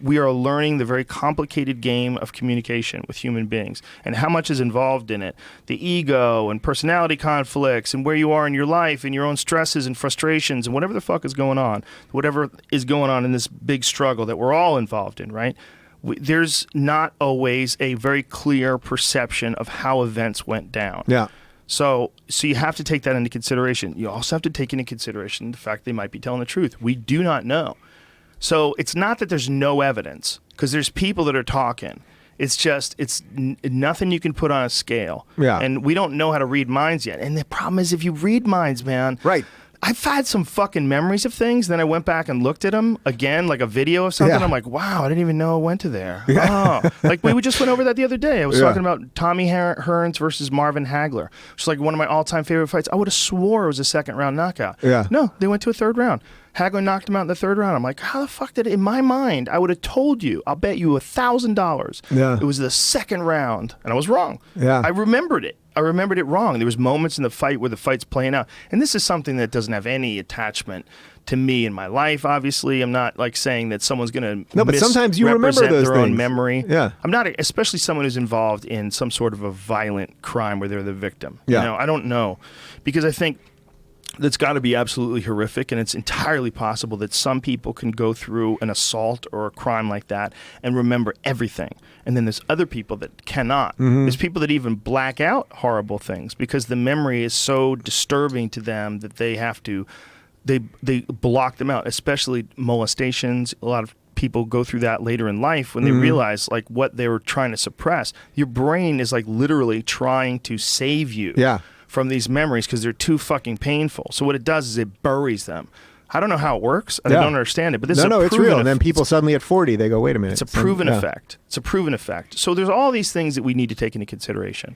we are learning the very complicated game of communication with human beings and how much is involved in it, the ego and personality conflicts and where you are in your life and your own stresses and frustrations and whatever the fuck is going on, whatever is going on in this big struggle that we're all involved in, right? There's not always a very clear perception of how events went down.
Yeah.
So you have to take that into consideration. You also have to take into consideration the fact they might be telling the truth. We do not know. So it's not that there's no evidence, because there's people that are talking. It's just, it's nothing you can put on a scale.
Yeah.
And we don't know how to read minds yet. And the problem is, if you read minds, man.
Right.
I've had some fucking memories of things. Then I went back and looked at them again, like a video of something.
Yeah.
I'm like, wow, I didn't even know I went to there. Yeah. Oh, like we just went over that the other day. I was talking about Tommy Hearns versus Marvin Hagler, which is like one of my all-time favorite fights. I would have swore it was a second-round knockout.
Yeah.
No, they went to a third round. Hagler knocked him out in the third round. I'm like, how the fuck did it? In my mind, I would have told you, I'll bet you $1,000.
Yeah.
It was the second round, and I was wrong.
Yeah.
I remembered it wrong. There was moments in the fight where the fight's playing out. And this is something that doesn't have any attachment to me in my life, obviously. I'm not like saying that someone's going to
but sometimes you remember those
their own
things.
memory.
Yeah.
I'm not, especially someone who's involved in some sort of a violent crime where they're the victim.
Yeah.
I don't know. Because I think that's got to be absolutely horrific, and it's entirely possible that some people can go through an assault or a crime like that and remember everything. And then there's other people that cannot.
Mm-hmm.
There's people that even black out horrible things because the memory is so disturbing to them that they have to, they block them out, especially molestations. A lot of people go through that later in life when they realize like what they were trying to suppress. Your brain is like literally trying to save you.
Yeah.
From these memories because they're too fucking painful. So what it does is it buries them. I don't know how it works. I don't understand it, but this is a proven
it's real. And then people suddenly at 40, they go, wait a minute.
It's a proven effect. It's a proven effect. So there's all these things that we need to take into consideration.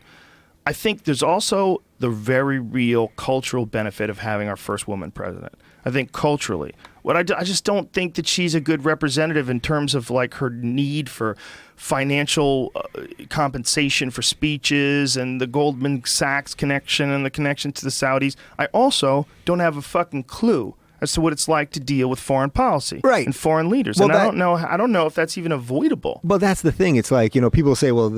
I think there's also the very real cultural benefit of having our first woman president. I think culturally, I just don't think that she's a good representative in terms of like her need for financial compensation for speeches and the Goldman Sachs connection and the connection to the Saudis. I also don't have a fucking clue as to what it's like to deal with foreign policy and foreign leaders. Well, and I don't know if that's even avoidable.
Well, that's the thing. It's like, people say, well,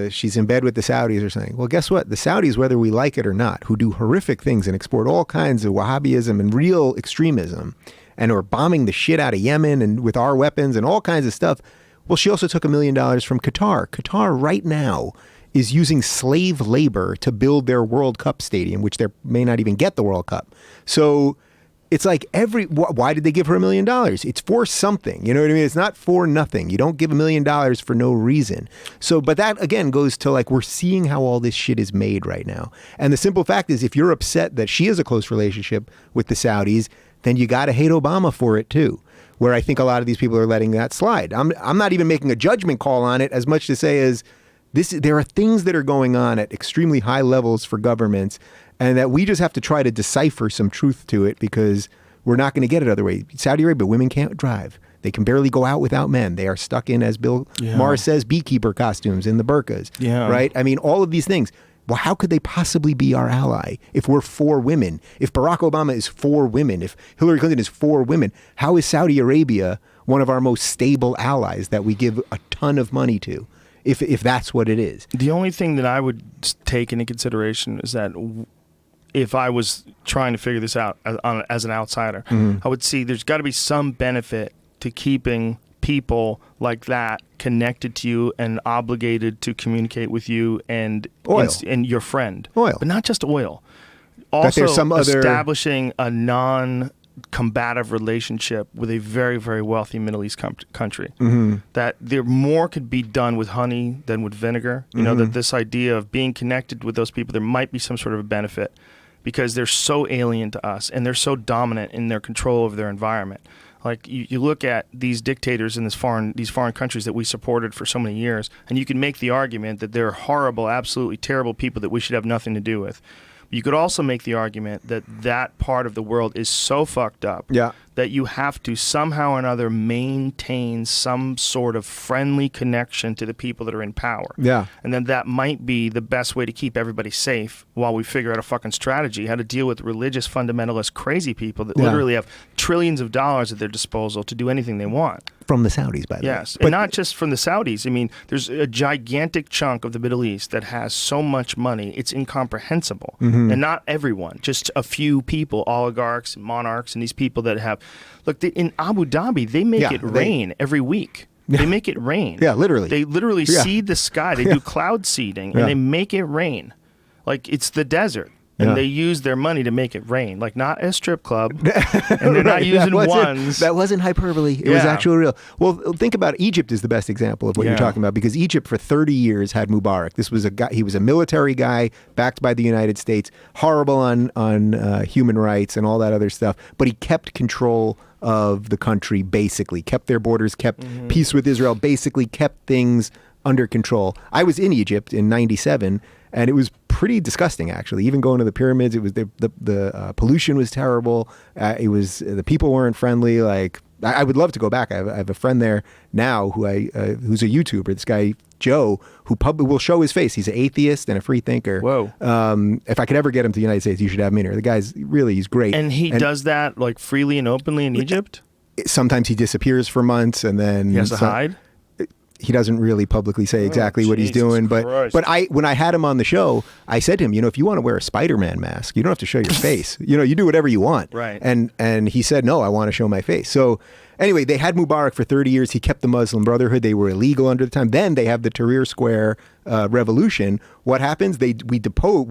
she's in bed with the Saudis or something. Well, guess what? The Saudis, whether we like it or not, who do horrific things and export all kinds of Wahhabism and real extremism and are bombing the shit out of Yemen and with our weapons and all kinds of stuff. Well, she also took $1 million from Qatar. Qatar right now is using slave labor to build their World Cup stadium, which they may not even get the World Cup. So it's like why did they give her $1 million? It's for something. You know what I mean? It's not for nothing. You don't give $1 million for no reason. So, but that again goes to like, we're seeing how all this shit is made right now. And the simple fact is, if you're upset that she has a close relationship with the Saudis, then you got to hate Obama for it too. where I think a lot of these people are letting that slide. I'm not even making a judgment call on it as much to say as there are things that are going on at extremely high levels for governments, and that we just have to try to decipher some truth to it, because we're not going to get it other way. Saudi Arabia, women can't drive. They can barely go out without men. They are stuck in, as Bill Maher says, beekeeper costumes in the burqas. Yeah. Right? I mean, all of these things. Well, how could they possibly be our ally if we're for women? If Barack Obama is for women, if Hillary Clinton is for women, how is Saudi Arabia one of our most stable allies that we give a ton of money to, if that's what it is?
The only thing that I would take into consideration is that if I was trying to figure this out as an outsider, I would see there's got to be some benefit to keeping people like that connected to you and obligated to communicate with you and your friend.
Oil.
But not just oil. Also establishing a non-combative relationship with a very, very wealthy Middle East country. That there more could be done with honey than with vinegar. You know, that this idea of being connected with those people, there might be some sort of a benefit, because they're so alien to us and they're so dominant in their control of their environment. Like you look at these dictators in these foreign countries that we supported for so many years, and you can make the argument that they're horrible, absolutely terrible people that we should have nothing to do with. You could also make the argument that that part of the world is so fucked up that you have to somehow or another maintain some sort of friendly connection to the people that are in power.
Yeah.
And then that might be the best way to keep everybody safe while we figure out a fucking strategy, how to deal with religious fundamentalist crazy people that literally have trillions of dollars at their disposal to do anything they want.
From the Saudis, by the way.
Yes, and not just from the Saudis. I mean, there's a gigantic chunk of the Middle East that has so much money, it's incomprehensible. And not everyone, just a few people, oligarchs and monarchs and these people that have... Look, in Abu Dhabi, they make it rain every week. They make it rain.
Yeah, literally.
They literally seed the sky. They do cloud seeding, and they make it rain. Like, it's the desert. And they use their money to make it rain, like not a strip club, and they're not using ones.
That wasn't hyperbole. It was actually real. Well, think about it. Egypt is the best example of what you're talking about, because Egypt for 30 years had Mubarak. This was a guy. He was a military guy backed by the United States, horrible on human rights and all that other stuff, but he kept control of the country, basically kept their borders, kept peace with Israel, basically kept things under control. I was in Egypt in '97. And it was pretty disgusting, actually. Even going to the pyramids, it was the pollution was terrible. It was the people weren't friendly. Like, I would love to go back. I have a friend there now who's a YouTuber. This guy Joe, who will show his face. He's an atheist and a free thinker.
Whoa!
If I could ever get him to the United States, you should have him in here. The guy's he's great.
And he does that like freely and openly in Egypt.
Sometimes he disappears for months, and then
he has to hide.
He doesn't really publicly say exactly what he's doing, but when I had him on the show, I said to him, if you want to wear a Spider-Man mask, you don't have to show your face. You do whatever you want.
Right.
And he said, no, I want to show my face. So anyway, they had Mubarak for 30 years. He kept the Muslim Brotherhood. They were illegal under the time. Then they have the Tahrir Square revolution. What happens? They depose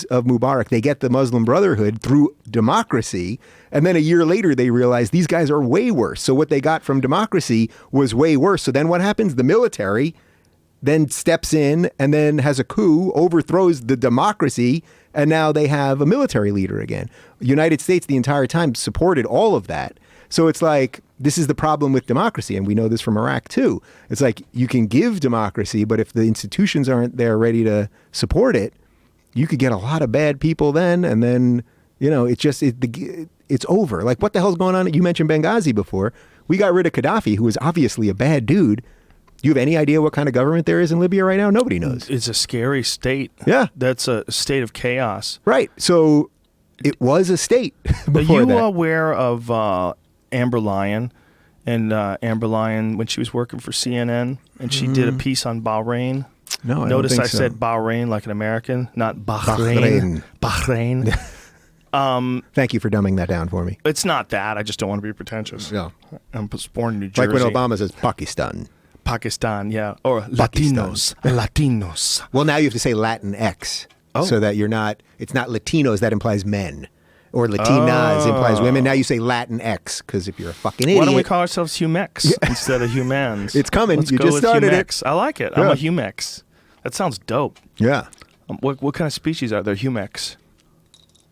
of Mubarak. They get the Muslim Brotherhood through democracy. And then a year later, they realize these guys are way worse. So what they got from democracy was way worse. So then what happens? The military then steps in and then has a coup, overthrows the democracy, and now they have a military leader again. The United States the entire time supported all of that. So it's like, this is the problem with democracy, and we know this from Iraq too. It's like, you can give democracy, but if the institutions aren't there ready to support it, you could get a lot of bad people then, and then, it's over. Like, what the hell's going on? You mentioned Benghazi before. We got rid of Gaddafi, who was obviously a bad dude. Do you have any idea what kind of government there is in Libya right now? Nobody knows.
It's a scary state.
Yeah.
That's a state of chaos.
Right. So it was a state before
Are you
that.
aware of Amber Lyon? And Amber Lyon, when she was working for CNN, and she did a piece on Bahrain.
No,
Notice I
so.
said Bahrain like an American, not Bahrain. Bahrain.
Thank you for dumbing that down for me.
It's not that. I just don't want to be pretentious.
Yeah.
I was born in New Jersey.
Like when Obama says Pakistan.
Pakistan, yeah. Or Latinos. Latinos.
Well, now you have to say Latinx. So that it's not Latinos, that implies men. Or Latinas implies women. Now you say Latinx, because if you're a fucking idiot.
Why don't we call ourselves Humex instead of Humans?
It's coming.
Let's
you
go
just
with
started
Humex.
it.
I like it.
Yeah.
I'm a Humex. That sounds dope.
Yeah.
What kind of species are there? Humex.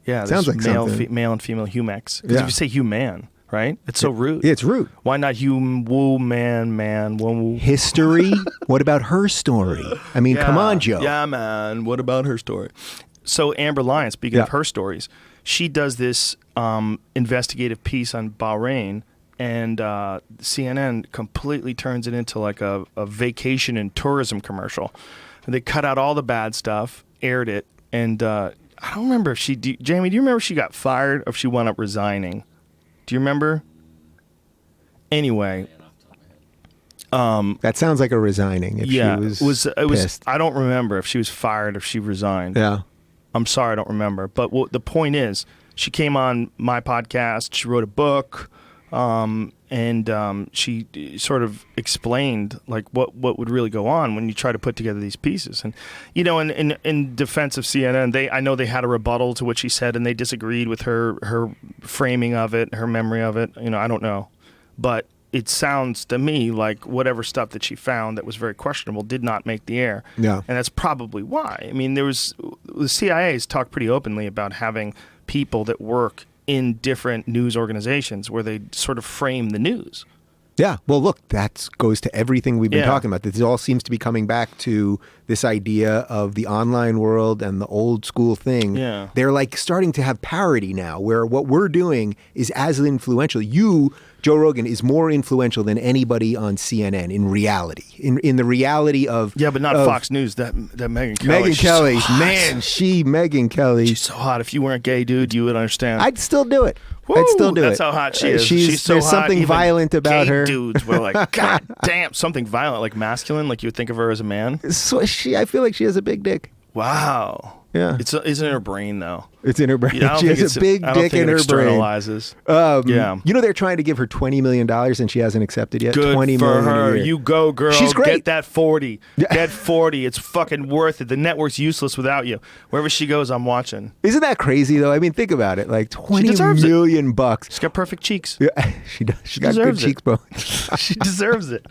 Yeah,
sounds like
male,
something.
male and female Humex. Because if you say human, right? It's so rude.
Yeah, it's rude.
Why not you woo man woo?
History? What about her story? I mean, come on, Joe.
Yeah, man. What about her story? So Amber Lyons, speaking of her stories, she does this investigative piece on Bahrain, and CNN completely turns it into like a vacation and tourism commercial. And they cut out all the bad stuff, aired it, and I don't remember if Jamie, do you remember if she got fired or if she wound up resigning? Do you remember? Anyway.
That sounds like a resigning. If she was pissed.
I don't remember if she was fired or if she resigned.
Yeah.
I'm sorry, I don't remember. But the point is, she came on my podcast, she wrote a book, and she sort of explained like what would really go on when you try to put together these pieces. And in defense of CNN, I know they had a rebuttal to what she said, and they disagreed with her framing of it, her memory of it. I don't know, but it sounds to me like whatever stuff that she found that was very questionable did not make the air.
Yeah.
And that's probably why. I mean, the CIA has talked pretty openly about having people that work in different news organizations where they sort of frame the news.
Yeah. Well, look, that goes to everything we've been talking about. This all seems to be coming back to this idea of the online world and the old school thing.
Yeah.
They're like starting to have parity now where what we're doing is as influential. You, Joe Rogan, is more influential than anybody on CNN in reality. In the reality of...
Yeah, but not Fox News. That Megyn Kelly.
Megyn Kelly. Man, Megyn Kelly.
She's so hot. If you weren't gay, dude, you would understand.
I'd still do it.
Woo,
I'd still do
that's
it.
That's how hot she is. She's so
there's
hot,
something
even
violent about
gay
her.
Dudes were like, God damn, something violent, like masculine, like you would think of her as a man.
So I feel like she has a big dick.
Wow.
Yeah.
It's in her brain, though.
It's in her brain.
Yeah,
she has a big dick in her brain.
Externalizes.
Yeah. You know they're trying to give her $20 million and she hasn't accepted yet?
Good
$20
for
million
her.
a year.
You go, girl.
She's great.
Get that 40. Get 40. It's fucking worth it. The network's useless without you. Wherever she goes, I'm watching.
Isn't that crazy, though? I mean, think about it. Like $20 million bucks.
She's got perfect cheeks.
Yeah, she does. She's got good cheekbones.
She deserves it.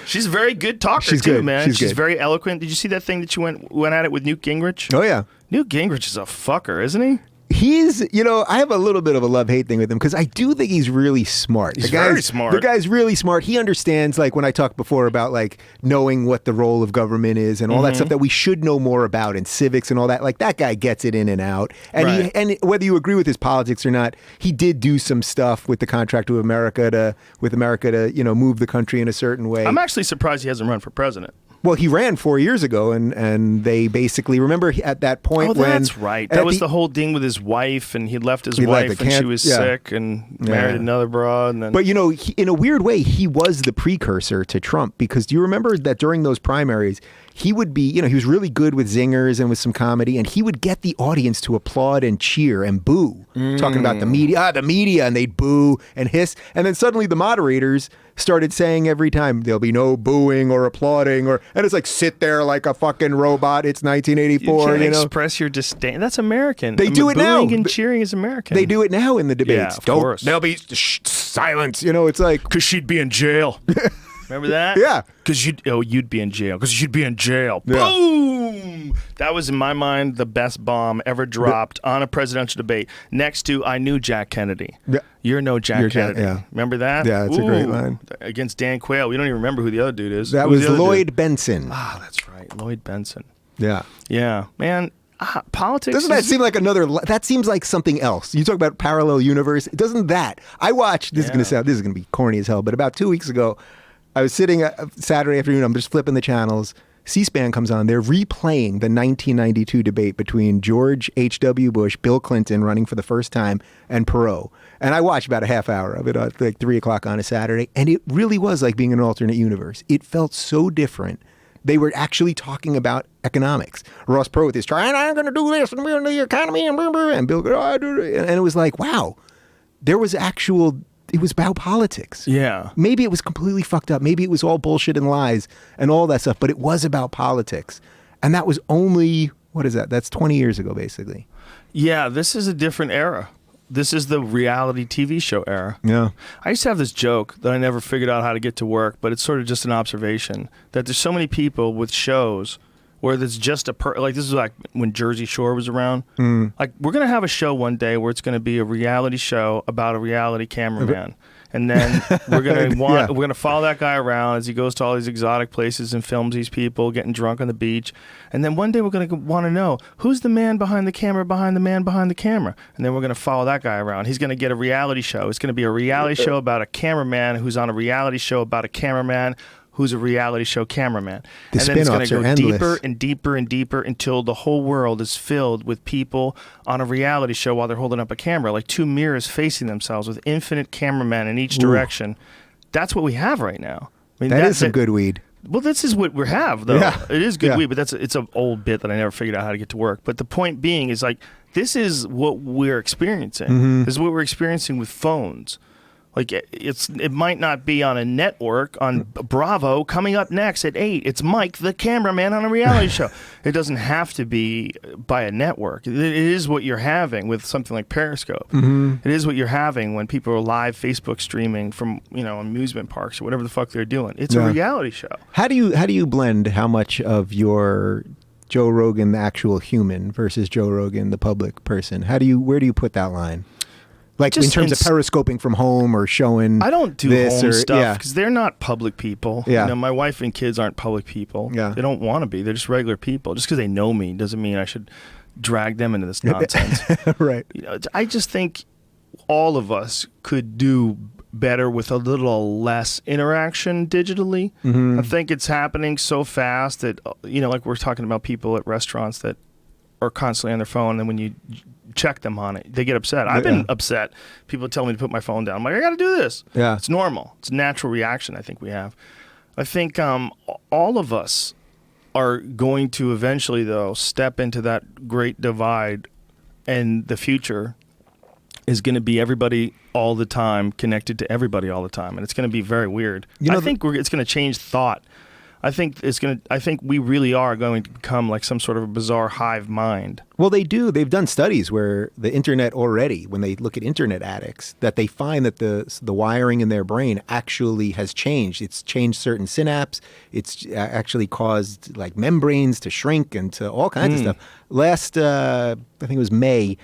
She's a very good talker,
She's
too,
good.
man.
She's good.
Very eloquent. Did you see that thing that you went at it with Newt Gingrich?
Oh, yeah.
Newt Gingrich is a fucker, isn't he?
He's, I have a little bit of a love-hate thing with him because I do think he's really smart.
He's very smart.
The guy's really smart. He understands, like, when I talked before about, like, knowing what the role of government is and all that stuff that we should know more about and civics and all that. Like, that guy gets it in and out. And and whether you agree with his politics or not, he did do some stuff with the contract with America to move the country in a certain way.
I'm actually surprised he hasn't run for president.
Well, he ran 4 years ago, and they basically, remember at that point when...
Oh, that's right. That was the whole thing with his wife, and he'd left his wife when she was sick and married another broad. And then...
But, in a weird way, he was the precursor to Trump, because do you remember that during those primaries, he would be, he was really good with zingers and with some comedy, and he would get the audience to applaud and cheer and boo, talking about the media, and they'd boo and hiss. And then suddenly the moderators started saying every time, there'll be no booing or applauding, and it's like, sit there like a fucking robot. It's 1984.
You can't express your disdain. That's American.
They do it now.
Booing and cheering is American.
They do it now in the debates.
Yeah, of course.
There'll be silence. It's like...
Because she'd be in jail. Remember that?
Yeah.
Because you'd be in jail. Because you'd be in jail.
Yeah.
Boom! That was, in my mind, the best bomb ever dropped on a presidential debate. Next to, I knew Jack Kennedy.
Yeah.
You're no Jack Kennedy.
Yeah.
Remember that?
Yeah, that's a great line.
Against Dan Quayle. We don't even remember who the other dude is.
That was Lloyd Benson.
Ah, that's right. Lloyd Benson.
Yeah.
Yeah. Man, politics...
Doesn't that seem like that seems like something else. You talk about parallel universe. Doesn't that... I watched... This is going to be corny as hell, but about 2 weeks ago... I was sitting Saturday afternoon, I'm just flipping the channels. C-SPAN comes on. They're replaying the 1992 debate between George H.W. Bush, Bill Clinton running for the first time, and Perot. And I watched about a half hour of it at like 3 o'clock on a Saturday. And it really was like being in an alternate universe. It felt so different. They were actually talking about economics. Ross Perot with his trying, I'm going to do this and we're going to do the economy and Bill, I do it. And it was like, wow, there was it was about politics.
Yeah.
Maybe it was completely fucked up. Maybe it was all bullshit and lies and all that stuff, but it was about politics. And that was only, what is that? That's 20 years ago, basically.
Yeah, this is a different era. This is the reality TV show era.
Yeah.
I used to have this joke that I never figured out how to get to work, but it's sort of just an observation that there's so many people with shows where there's just like this is like when Jersey Shore was around. Like we're gonna have a show one day where it's gonna be a reality show about a reality cameraman. And then we're gonna follow that guy around as he goes to all these exotic places and films these people getting drunk on the beach. And then one day we're gonna want to know who's the man behind the camera, behind the man behind the camera. And then we're gonna follow that guy around. He's gonna get a reality show. It's gonna be a reality show about a cameraman who's on a reality show about a cameraman who's a reality show cameraman.
The
and then it's going to
spin-offs
go
are
deeper
endless.
and deeper and deeper until the whole world is filled with people on a reality show while they're holding up a camera, like two mirrors facing themselves with infinite cameramen in each direction. That's what we have right now. I mean,
that is some good weed.
Well, this is what we have, though.
Yeah.
It is good weed, but it's an old bit that I never figured out how to get to work. But the point being is, like, this is what we're experiencing. This is what we're experiencing with phones. Like it might not be on a network on Bravo coming up next at 8. It's Mike, the cameraman, on a reality show. It doesn't have to be by a network. It is what you're having with something like Periscope. It is what you're having when people are live Facebook streaming from amusement parks or whatever the fuck they're doing. It's a reality show.
How do you blend how much of your Joe Rogan, the actual human, versus Joe Rogan, the public person? Where do you put that line? Like just in terms of periscoping from home or showing
I don't do
this
home
or,
stuff because they're not public people.
Yeah.
My wife and kids aren't public people.
Yeah.
They don't want to be. They're just regular people. Just because they know me doesn't mean I should drag them into this nonsense.
Right.
I just think all of us could do better with a little less interaction digitally. I think it's happening so fast that, like we're talking about people at restaurants that are constantly on their phone, and when you check them on it, they get upset. I've been upset. People tell me to put my phone down. I'm like, I got to do this.
Yeah.
It's normal. It's a natural reaction I think we have. I think all of us are going to eventually, though, step into that great divide, and the future is going to be everybody all the time connected to everybody all the time, and it's going to be very weird. I think it's going to change thought. I think we really are going to become like some sort of a bizarre hive mind.
Well, they do. They've done studies where the internet already, when they look at internet addicts, that they find that the wiring in their brain actually has changed. It's changed certain synapses. It's actually caused like membranes to shrink and to all kinds of stuff. Last, I think it was May,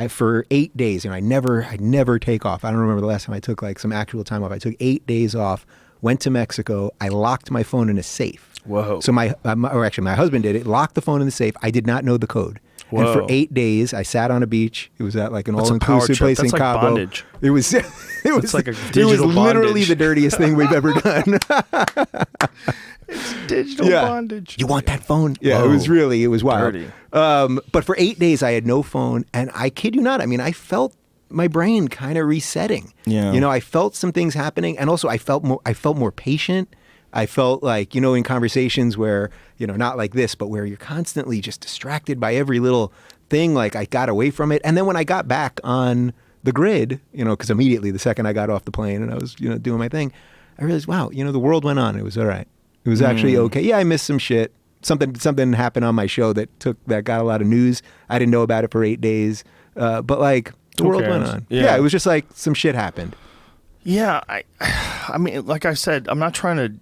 for 8 days, I never take off. I don't remember the last time I took like some actual time off. I took 8 days off. Went to Mexico. I locked my phone in a safe.
Whoa.
So my husband did it. Locked the phone in the safe. I did not know the code.
Whoa.
And for 8 days, I sat on a beach. It was at like an all-inclusive place in Cabo.
Like bondage.
It was like a digital it was literally
bondage.
the dirtiest thing we've ever done.
It's digital bondage.
You want that phone? Yeah,
Whoa.
it was wild.
Dirty.
But for 8 days, I had no phone, and I kid you not. I mean, I felt my brain kind of resetting.
Yeah.
I felt some things happening, and also I felt more patient. I felt like, in conversations where, not like this, but where you're constantly just distracted by every little thing, like I got away from it. And then when I got back on the grid, because immediately the second I got off the plane and I was, doing my thing, I realized, wow, the world went on. It was all right. It was actually okay. Yeah, I missed some shit. Something happened on my show that got a lot of news. I didn't know about it for 8 days. But like, the world went on. Yeah, it was just like some shit happened.
Yeah, I mean, like I said, I'm not trying to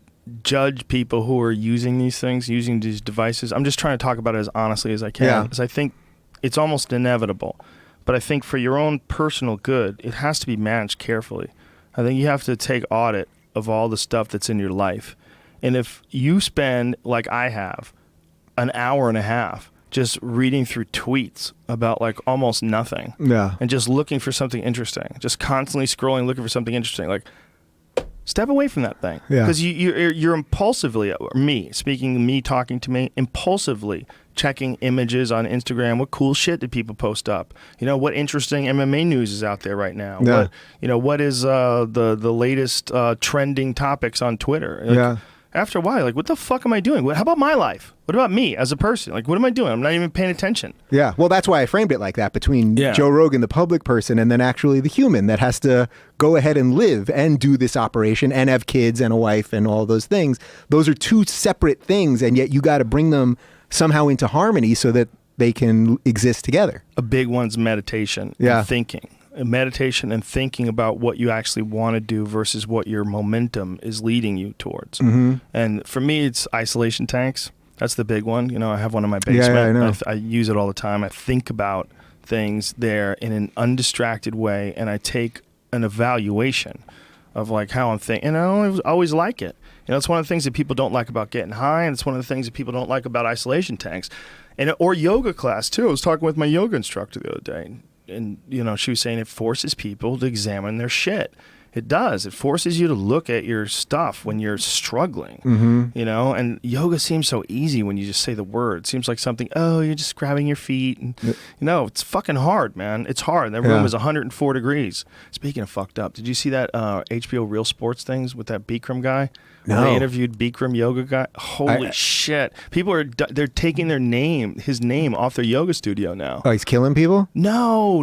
judge people who are using these things, using these devices. I'm just trying to talk about it as honestly as I can, because I think it's almost inevitable. But I think for your own personal good, it has to be managed carefully. I think you have to take audit of all the stuff that's in your life. And if you spend, like I have, an hour and a half just reading through tweets about like almost nothing, and just looking for something interesting, just constantly scrolling, looking for something interesting, like step away from that thing, because you're impulsively, me talking to me, impulsively checking images on Instagram. What cool shit did people post up? What interesting MMA news is out there right now? What is the latest trending topics on Twitter? After a while, like, what the fuck am I doing? How about my life? What about me as a person? Like, what am I doing? I'm not even paying attention.
Yeah, well, that's why I framed it like that, between Joe Rogan, the public person, and then actually the human that has to go ahead and live and do this operation and have kids and a wife and all those things. Those are two separate things, and yet you got to bring them somehow into harmony so that they can exist together.
A big one's meditation and thinking. Meditation and thinking about what you actually want to do versus what your momentum is leading you towards. And for me, it's isolation tanks. That's the big one. You know, I have one in my basement.
Yeah, I know.
I use it all the time. I think about things there in an undistracted way, and I take an evaluation of like how I'm thinking, and I always like it. You know, it's one of the things that people don't like about getting high, and it's one of the things that people don't like about isolation tanks, or yoga class too. I was talking with my yoga instructor the other day, and you know, she was saying it forces people to examine their shit. It does. It forces you to look at your stuff when you're struggling, you know, and yoga seems so easy when you just say the word. It seems like something, oh, you're just grabbing your feet. And, you know, it's fucking hard, man. It's hard. That room is 104 degrees. Speaking of fucked up, did you see that HBO Real Sports things with that Bikram guy?
No.
They interviewed Bikram yoga guy. Holy shit. People they're taking his name off their yoga studio now.
Oh, he's killing people?
No.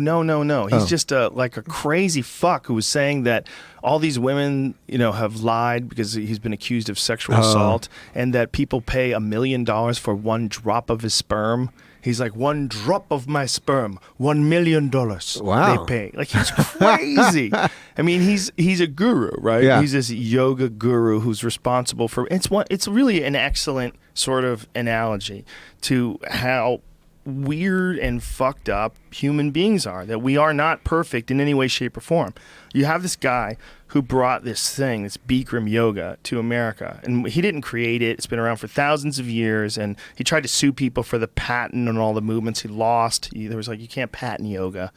He's just like a crazy fuck who was saying that all these women, you know, have lied because he's been accused of sexual assault, and that people pay $1 million for one drop of his sperm. He's like, one drop of my sperm, $1 million.
Wow.
They pay. Like, he's crazy. I mean, he's a guru, right?
Yeah.
He's this yoga guru who's responsible for. It's really an excellent sort of analogy to how weird and fucked up human beings are, that we are not perfect in any way, shape, or form. You have this guy who brought this Bikram yoga to America, and he didn't create it. It's been around for thousands of years, and he tried to sue people for the patent and all the movements. He lost. There was like, you can't patent yoga.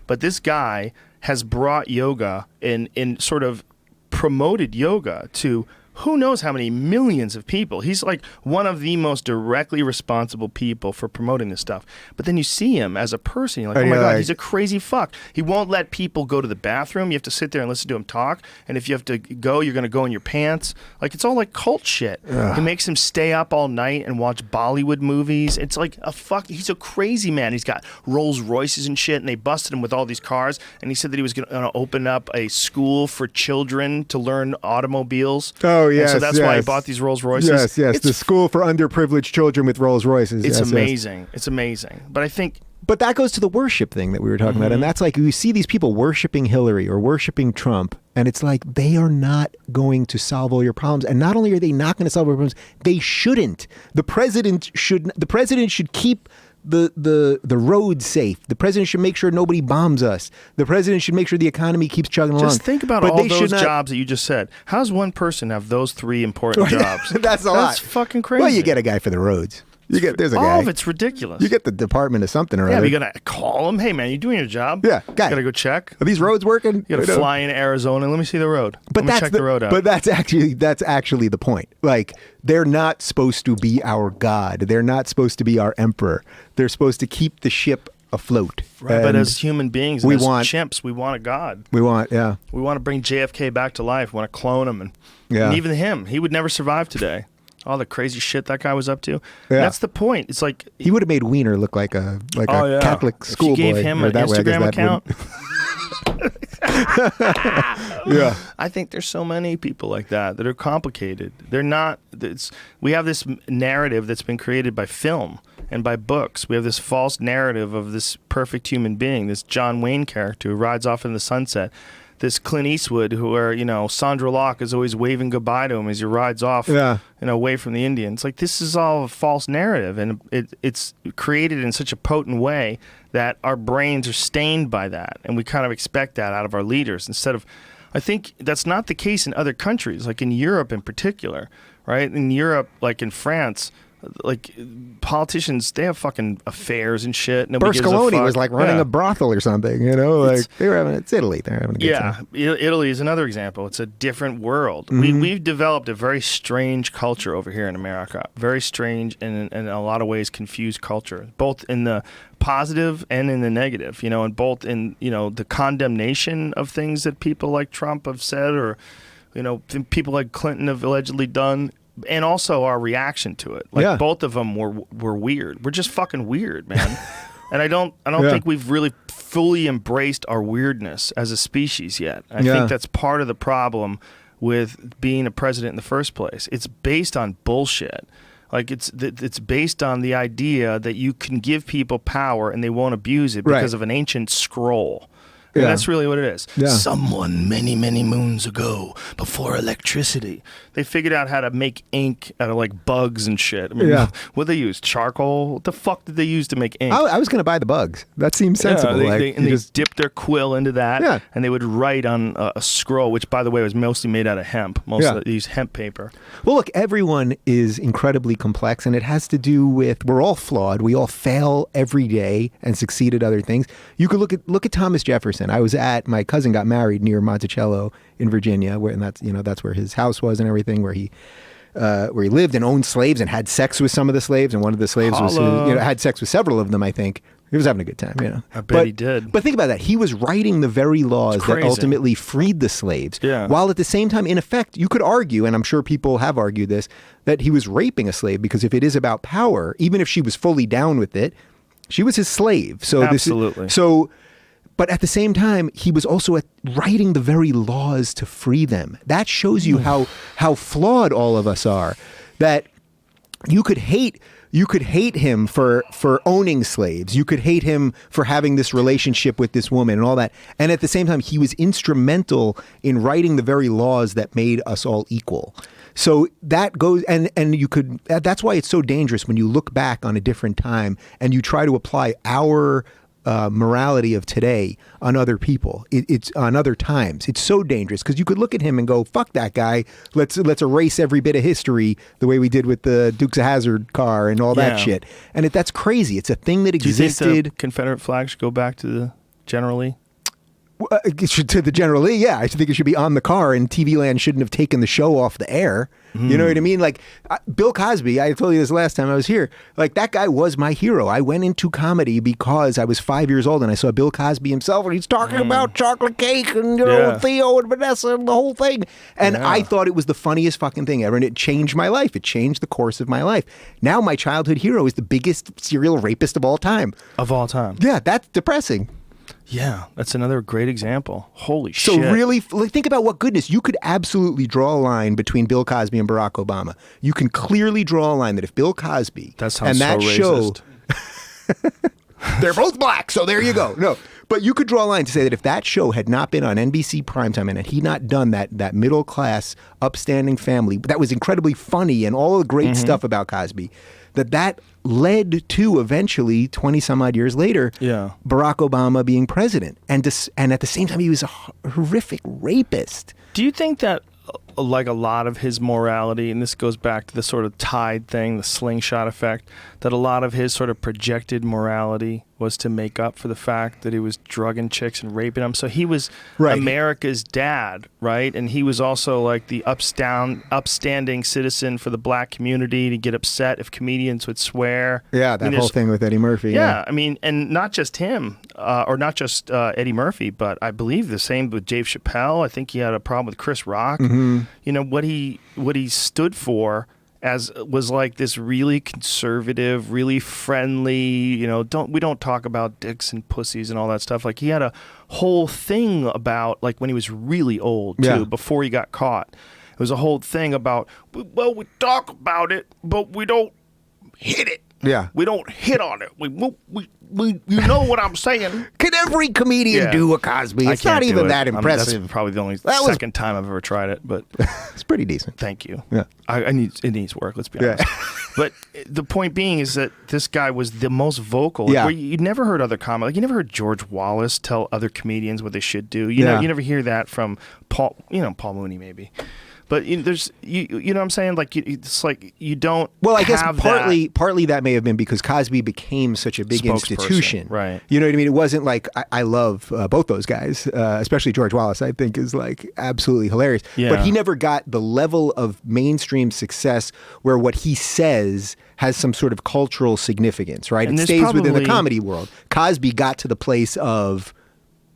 But this guy has brought yoga and sort of promoted yoga to who knows how many millions of people. He's like one of the most directly responsible people for promoting this stuff. But then you see him as a person, you're like, oh my God, he's a crazy fuck. He won't let people go to the bathroom. You have to sit there and listen to him talk. And if you have to go, you're going to go in your pants. Like, it's all like cult shit. He makes him stay up all night and watch Bollywood movies. It's like he's a crazy man. He's got Rolls Royces and shit, and they busted him with all these cars. And he said that he was going to open up a school for children to learn automobiles.
Oh, yes,
and so that's why he bought these Rolls Royces.
Yes. The school for underprivileged children with Rolls Royces.
It's amazing. It's amazing. But I think...
But that goes to the worship thing that we were talking about. And that's like, you see these people worshiping Hillary or worshiping Trump, and it's like, they are not going to solve all your problems. And not only are they not going to solve your problems, they shouldn't. The president should keep the roads safe. The president should make sure nobody bombs us. The president should make sure the economy keeps chugging along.
Just think about all those jobs that you just said. How does one person have those three important jobs?
That's a lot.
That's fucking crazy.
Well, you get a guy for the roads. There's a guy.
All of it's ridiculous.
You get the department of something or
other.
other.
Yeah, you gotta call him. Hey, man, you doing your job?
Yeah, guy.
You gotta go check.
Are these roads working?
You gotta fly into Arizona. Let me see the road.
But
check the road out.
But that's actually the point. Like, they're not supposed to be our god. They're not supposed to be our emperor. They're supposed to keep the ship afloat.
Right, but as human beings, as chimps, we want a god.
We want to
bring JFK back to life. We want to clone him, and even him, he would never survive today. All the crazy shit that guy was up to. Yeah. That's the point. It's like
he would have made Wiener look like a Catholic schoolboy.
If you gave him an Instagram account.
Yeah,
I think there's so many people like that are complicated. They're not. We have this narrative that's been created by film and by books. We have this false narrative of this perfect human being, this John Wayne character who rides off in the sunset. This Clint Eastwood, Sandra Locke is always waving goodbye to him as he rides off, away from the Indians. Like, this is all a false narrative, and it's created in such a potent way that our brains are stained by that, and we kind of expect that out of our leaders instead of. I think that's not the case in other countries, like in Europe in particular, right? In Europe, like in France. Like, politicians, they have fucking affairs and shit.
Berlusconi was like running a brothel or something, you know? Like, it's Italy. They're having a good time.
Italy is another example. It's a different world. We've developed a very strange culture over here in America. Very strange and in a lot of ways confused culture, both in the positive and in the negative, and both in, the condemnation of things that people like Trump have said or, people like Clinton have allegedly done. And also our reaction to it. Like, both of them were weird. We're just fucking weird, man. And I don't think we've really fully embraced our weirdness as a species yet. I think that's part of the problem with being a president in the first place. It's based on bullshit. Like, it's based on the idea that you can give people power and they won't abuse it because of an ancient scroll. And that's really what it is.
Yeah.
Someone many, many moons ago, before electricity, they figured out how to make ink out of like bugs and shit. I mean, what they use? Charcoal? What the fuck did they use to make ink?
I was going to buy the bugs. That seems sensible.
They just dipped their quill into that, and they would write on a scroll, which, by the way, was mostly made out of hemp. They used hemp paper.
Well, look, everyone is incredibly complex, and it has to do with we're all flawed. We all fail every day and succeed at other things. You could look at Thomas Jefferson. I was my cousin got married near Monticello in Virginia, and that's where his house was and everything, where he lived and owned slaves and had sex with some of the slaves, and one of the slaves had sex with several of them, I think. He was having a good time,
I bet he did.
But think about that. He was writing the very laws that ultimately freed the slaves.
Yeah.
While at the same time, in effect, you could argue, and I'm sure people have argued this, that he was raping a slave, because if it is about power, even if she was fully down with it, she was his slave. So
absolutely.
But at the same time, he was also writing the very laws to free them. That shows you how flawed all of us are. That you could hate him for owning slaves. You could hate him for having this relationship with this woman and all that. And at the same time, he was instrumental in writing the very laws that made us all equal. So that goes, and that's why it's so dangerous when you look back on a different time and you try to apply our morality of today on other people. It's on other times. It's so dangerous because you could look at him and go, "Fuck that guy. Let's erase every bit of history the way we did with the Dukes of Hazzard car and all that shit." And that's crazy. It's a thing that existed.
Do you think the Confederate flag should go back to the General Lee?
To the General Lee, yeah. I think it should be on the car, and TV Land shouldn't have taken the show off the air. You know what I mean? Like, Bill Cosby, I told you this last time I was here, like, that guy was my hero. I went into comedy because I was 5 years old, and I saw Bill Cosby himself, and he's talking about chocolate cake, and, Theo and Vanessa, and the whole thing. And I thought it was the funniest fucking thing ever, and it changed my life. It changed the course of my life. Now my childhood hero is the biggest serial rapist of all time.
Of all time.
Yeah, that's depressing.
Yeah, that's another great example. Holy shit.
So really, think about what goodness. You could absolutely draw a line between Bill Cosby and Barack Obama. You can clearly draw a line that if Bill Cosby and that show... They're both black, so there you go. No, but you could draw a line to say that if that show had not been on NBC primetime and had he not done that middle-class, upstanding family, that was incredibly funny and all the great stuff about Cosby, that led to eventually 20 some odd years later, Barack Obama being president. And at the same time, he was a horrific rapist.
Do you think that, like a lot of his morality, and this goes back to the sort of Tide thing, the slingshot effect, that a lot of his sort of projected morality was to make up for the fact that he was drugging chicks and raping them? So he was America's dad, right? And he was also like the upstanding citizen for the black community to get upset if comedians would swear.
Yeah, that whole thing with Eddie Murphy.
Yeah, I mean, and not just him, or not just Eddie Murphy, but I believe the same with Dave Chappelle. I think he had a problem with Chris Rock. You know, what he stood for was like this really conservative, really friendly, you know, we don't talk about dicks and pussies and all that stuff. Like, he had a whole thing about, like, when he was really old too, before he got caught. It was a whole thing about, well, we talk about it, but we don't hit it.
Yeah.
We don't hit on it. We you know what I'm saying?
Can every comedian do a Cosby? It's not even that impressive.
That's probably the only second time I've ever tried it, but
it's pretty decent.
Thank you.
Yeah.
It needs work, let's be honest. But the point being is that this guy was the most vocal.
Yeah.
Where you never heard other comics. Like, you never heard George Wallace tell other comedians what they should do. You know, you never hear that from Paul Mooney maybe. But you know what I'm saying? Like, it's like you don't. Well, I guess
partly that may have been because Cosby became such a big institution,
right?
You know what I mean? It wasn't like I love both those guys, especially George Wallace. I think is like absolutely hilarious.
Yeah.
But he never got the level of mainstream success where what he says has some sort of cultural significance, right?
And
it stays within the comedy world. Cosby got to the place of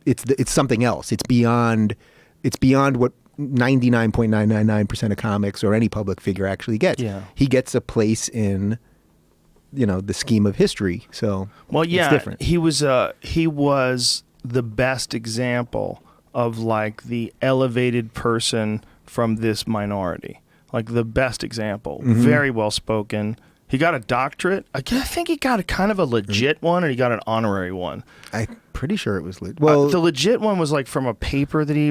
it's something else. It's beyond what 99.999% of comics or any public figure actually gets.
Yeah.
He gets a place in, you know, the scheme of history. So it's different.
He was the best example of like the elevated person from this minority. Like the best example. Very well spoken, He got a doctorate. I think he got a kind of a legit one, and he got an honorary one.
I'm pretty sure it was legit.
Well, the legit one was like from a paper that he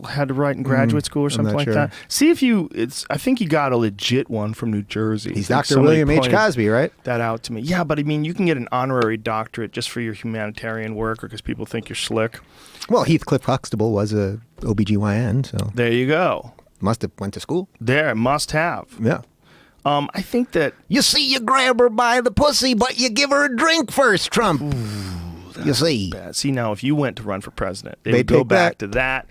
had to write in graduate school or something like that. See if you. I think he got a legit one from New Jersey.
He's Dr. William H. Cosby, right?
That out to me. Yeah, but I mean, you can get an honorary doctorate just for your humanitarian work, or because people think you're slick.
Well, Heathcliff Huxtable was a OBGYN, so
there you go.
Must have went to school.
There, must have.
Yeah.
I think that...
You see, you grab her by the pussy, but you give her a drink first, Trump. Ooh, you see.
Bad. See, now, if you went to run for president, they would go back to that.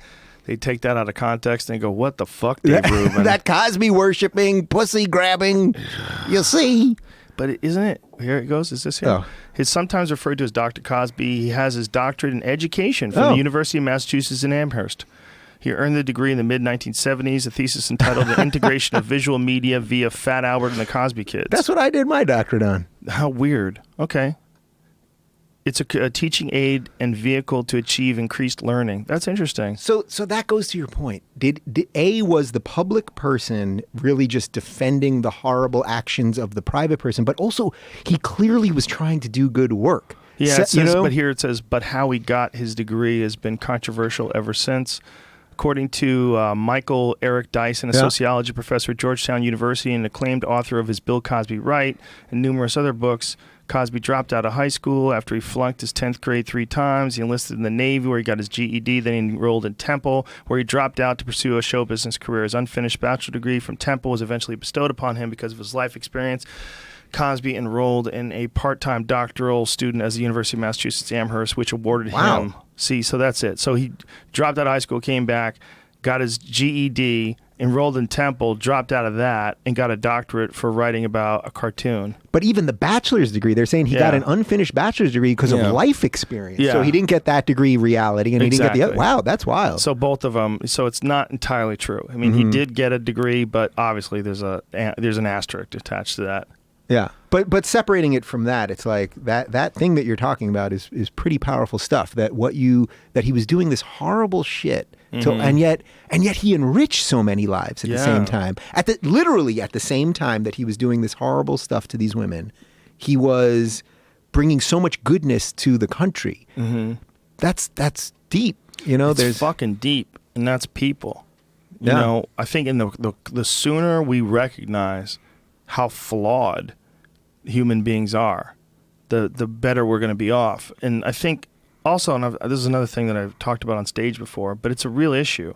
They'd take that out of context and go, what the fuck, Dave Rubin?
That Cosby-worshipping, pussy-grabbing, you see.
But isn't it? Here it goes. Is this him?
Oh.
He's sometimes referred to as Dr. Cosby. He has his doctorate in education from the University of Massachusetts in Amherst. He earned the degree in the mid-1970s, a thesis entitled The Integration of Visual Media via Fat Albert and the Cosby Kids.
That's what I did my doctorate on.
How weird. Okay. It's a teaching aid and vehicle to achieve increased learning. That's interesting.
So that goes to your point. Did was the public person really just defending the horrible actions of the private person, but also he clearly was trying to do good work.
Yeah, it says, but here it says, but how he got his degree has been controversial ever since. According to Michael Eric Dyson, a sociology professor at Georgetown University and acclaimed author of his Bill Cosby Right and numerous other books, Cosby dropped out of high school after he flunked his 10th grade 3 times. He enlisted in the Navy, where he got his GED. Then he enrolled in Temple, where he dropped out to pursue a show business career. His unfinished bachelor degree from Temple was eventually bestowed upon him because of his life experience. Cosby enrolled in a part-time doctoral student at the University of Massachusetts Amherst, which awarded him. See, so that's it. So he dropped out of high school, came back, got his GED, enrolled in Temple, dropped out of that, and got a doctorate for writing about a cartoon.
But even the bachelor's degree, they're saying he got an unfinished bachelor's degree because of life experience.
Yeah.
So he didn't get that degree reality, and he didn't get the other. Wow, that's wild.
So both of them. So it's not entirely true. I mean, he did get a degree, but obviously there's an asterisk attached to that.
Yeah, but separating it from that, it's like that thing that you're talking about is pretty powerful stuff. That he was doing this horrible shit, and yet he enriched so many lives at the same time. Literally at the same time that he was doing this horrible stuff to these women, he was bringing so much goodness to the country. Mm-hmm. That's deep.
It's fucking deep, and that's people. You know, I think in the sooner we recognize how flawed human beings are, the better we're going to be off. And I think also, and this is another thing that I've talked about on stage before, but it's a real issue.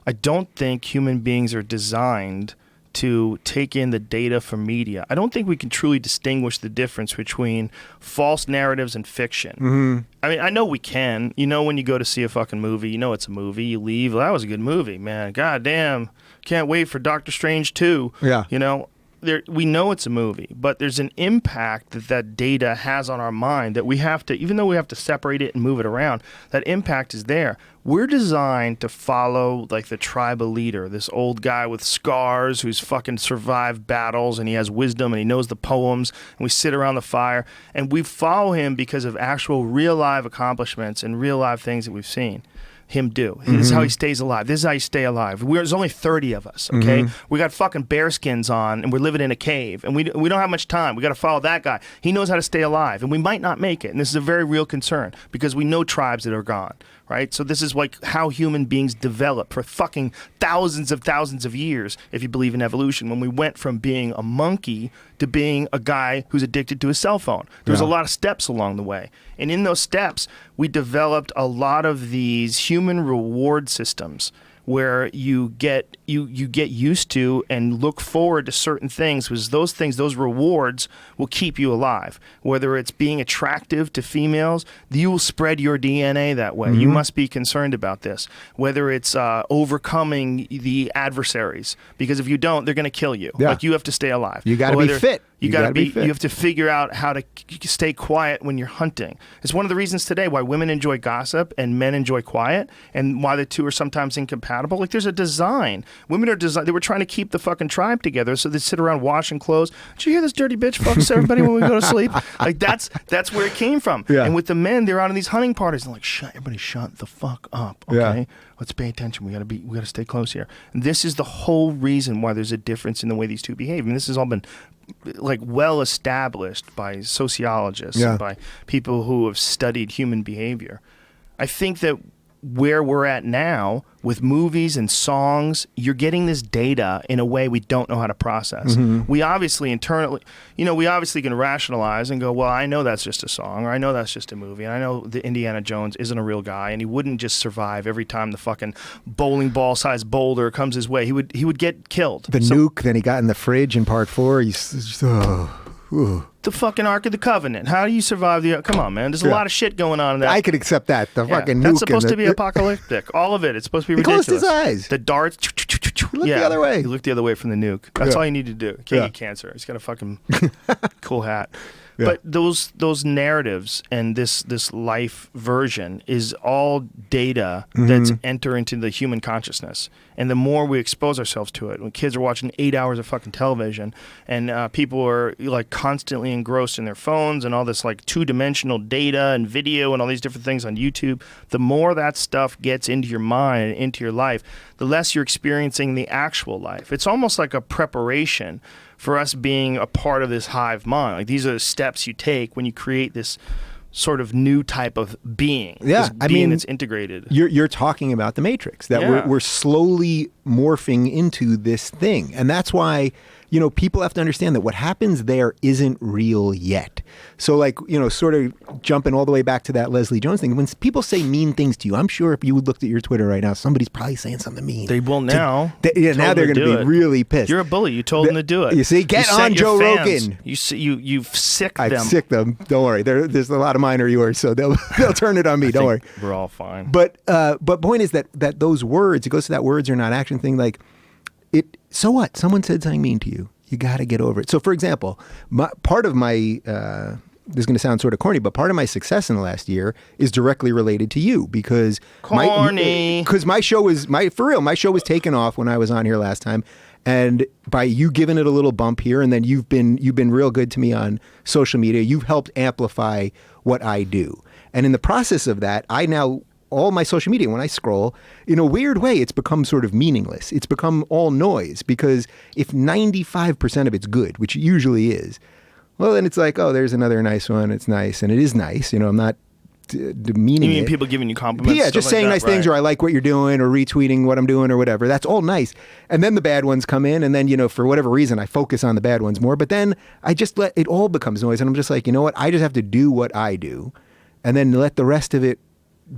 I don't think human beings are designed to take in the data from media. I don't think we can truly distinguish the difference between false narratives and fiction. Mm-hmm. I mean, I know we can. When you go to see a fucking movie, it's a movie. You leave, well, that was a good movie, man. God damn, can't wait for Doctor Strange 2.
Yeah.
We know it's a movie, but there's an impact that data has on our mind that we have to, even though we have to separate it and move it around, that impact is there. We're designed to follow like the tribal leader, this old guy with scars who's fucking survived battles and he has wisdom and he knows the poems, and we sit around the fire and we follow him because of actual real life accomplishments and real life things that we've seen him do. This is how he stays alive. This is how you stay alive. There's only 30 of us, okay? We got fucking bear skins on, and we're living in a cave, and we don't have much time. We got to follow that guy. He knows how to stay alive, and we might not make it, and this is a very real concern because we know tribes that are gone, right? So this is like how human beings develop for fucking thousands of years, if you believe in evolution, when we went from being a monkey to being a guy who's addicted to his cell phone. There's a lot of steps along the way. And in those steps, we developed a lot of these human reward systems where you get used to and look forward to certain things, because those rewards will keep you alive. Whether it's being attractive to females, you will spread your DNA that way. You must be concerned about this. Whether it's overcoming the adversaries, because if you don't, they're going to kill you.
Yeah.
Like, you have to stay alive.
You got to be fit.
You got to be fit. You have to figure out how to stay quiet when you're hunting. It's one of the reasons today why women enjoy gossip and men enjoy quiet, and why the two are sometimes incompatible. Like, there's a design. Women are designed. They were trying to keep the fucking tribe together, so they sit around washing clothes. Did you hear this dirty bitch fucks everybody when we go to sleep? Like, that's where it came from.
Yeah.
And with the men, they're out on these hunting parties and like, everybody shut the fuck up, okay?
Yeah.
let's pay attention. We got to stay close here. And this is the whole reason why there's a difference in the way these two behave. And this has all been like well established by sociologists and by people who have studied human behavior. I think that where we're at now with movies and songs, you're getting this data in a way we don't know how to process. We obviously internally, we obviously can rationalize and go, well, I know that's just a song, or I know that's just a movie, and I know the Indiana Jones isn't a real guy, and he wouldn't just survive every time the fucking bowling ball sized boulder comes his way. He would get killed.
The nuke, then he got in the fridge in part 4.
The fucking Ark of the Covenant. How do you survive the... Come on, man. There's a lot of shit going on in that.
I could accept that. The fucking nuke.
That's supposed to be apocalyptic. All of it. It's supposed to be ridiculous.
He closed his eyes.
The darts...
He looked the other way.
He looked the other way from the nuke. That's all you need to do. Can't get cancer. He's got a fucking cool hat. But those narratives and this life version is all data that's enter into the human consciousness. And the more we expose ourselves to it, when kids are watching 8 hours of fucking television and people are like constantly engrossed in their phones and all this like 2-dimensional data and video and all these different things on YouTube, the more that stuff gets into your mind and into your life, the less you're experiencing the actual life. It's almost like a preparation for us being a part of this hive mind. Like these are the steps you take when you create this sort of new type of being.
Yeah,
I mean, it's integrated.
You're talking about the Matrix, that we're slowly morphing into this thing. And that's why, people have to understand that what happens there isn't real yet. So like, sort of jumping all the way back to that Leslie Jones thing, when people say mean things to you, I'm sure if you looked at your Twitter right now, somebody's probably saying something mean.
They will now.
Now they're going to be really pissed.
You're a bully. You told them to do it.
You see, get on Joe Rogan.
You've sicked them.
I've sicked them. Don't worry. There's a lot of mine are yours, so they'll turn it on me. Don't worry.
We're all fine.
But point is that those words, it goes to that words are not action thing. Like so what? Someone said something mean to you. You got to get over it. So, for example, part of my this is going to sound sort of corny, but part of my success in the last year is directly related to you because my show was taken off when I was on here last time, and by you giving it a little bump here, and then you've been real good to me on social media. You've helped amplify what I do, and in the process of that, all my social media, when I scroll, in a weird way, it's become sort of meaningless. It's become all noise because if 95% of it's good, which it usually is, well, then it's like, oh, there's another nice one. It's nice. And it is nice. I'm not demeaning it.
You mean people giving you compliments?
Yeah, just saying nice things, or I like what you're doing, or retweeting what I'm doing, or whatever. That's all nice. And then the bad ones come in, and then, for whatever reason, I focus on the bad ones more. But then I just let it all becomes noise. And I'm just like, you know what? I just have to do what I do, and then let the rest of it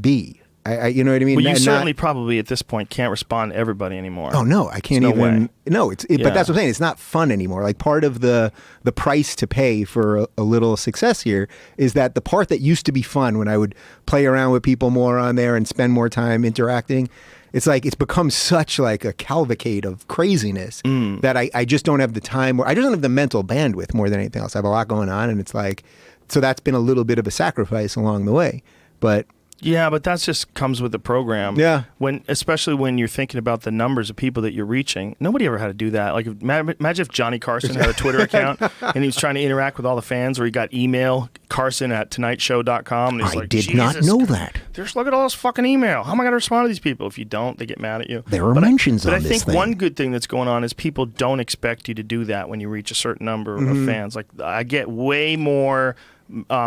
be. You know what I mean?
Well, you certainly probably at this point can't respond to everybody anymore.
Oh no, I can't even. No, but that's what I'm saying. It's not fun anymore. Like part of the price to pay for a little success here is that the part that used to be fun when I would play around with people more on there and spend more time interacting, it's like it's become such like a cavalcade of craziness that I just don't have the time, or I just don't have the mental bandwidth more than anything else. I have a lot going on, and it's like, so that's been a little bit of a sacrifice along the way, but.
Yeah, but that just comes with the program.
Yeah.
Especially when you're thinking about the numbers of people that you're reaching. Nobody ever had to do that. Like, imagine if Johnny Carson had a Twitter account and he was trying to interact with all the fans, or he got email carson@tonightshow.com. And he's
I did not know that.
Just look at all this fucking email. How am I going to respond to these people? If you don't, they get mad at you.
There are mentions on this
thing. But I think one good thing that's going on is people don't expect you to do that when you reach a certain number of fans. Like, I get way more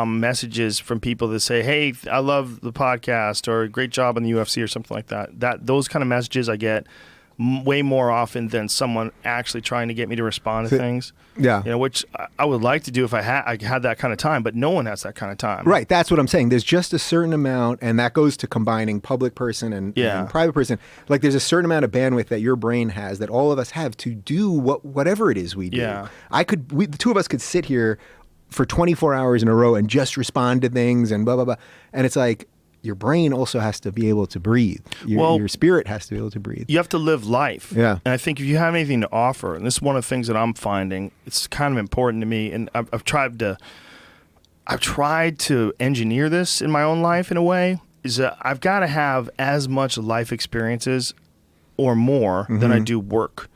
messages from people that say, hey, I love the podcast, or great job on the UFC, or something like that. Those kind of messages I get way more often than someone actually trying to get me to respond to things.
Yeah.
Which I would like to do if I had that kind of time, but no one has that kind of time.
Right. That's what I'm saying. There's just a certain amount, and that goes to combining public person and private person. Like there's a certain amount of bandwidth that your brain has that all of us have to do whatever it is we do.
Yeah.
The two of us could sit here for 24 hours in a row and just respond to things and blah, blah, blah. And it's like, your brain also has to be able to breathe. Your spirit has to be able to breathe.
You have to live life.
Yeah.
And I think if you have anything to offer, and this is one of the things that I'm finding, it's kind of important to me, and I've tried to engineer this in my own life in a way, is that I've got to have as much life experiences or more than I do work.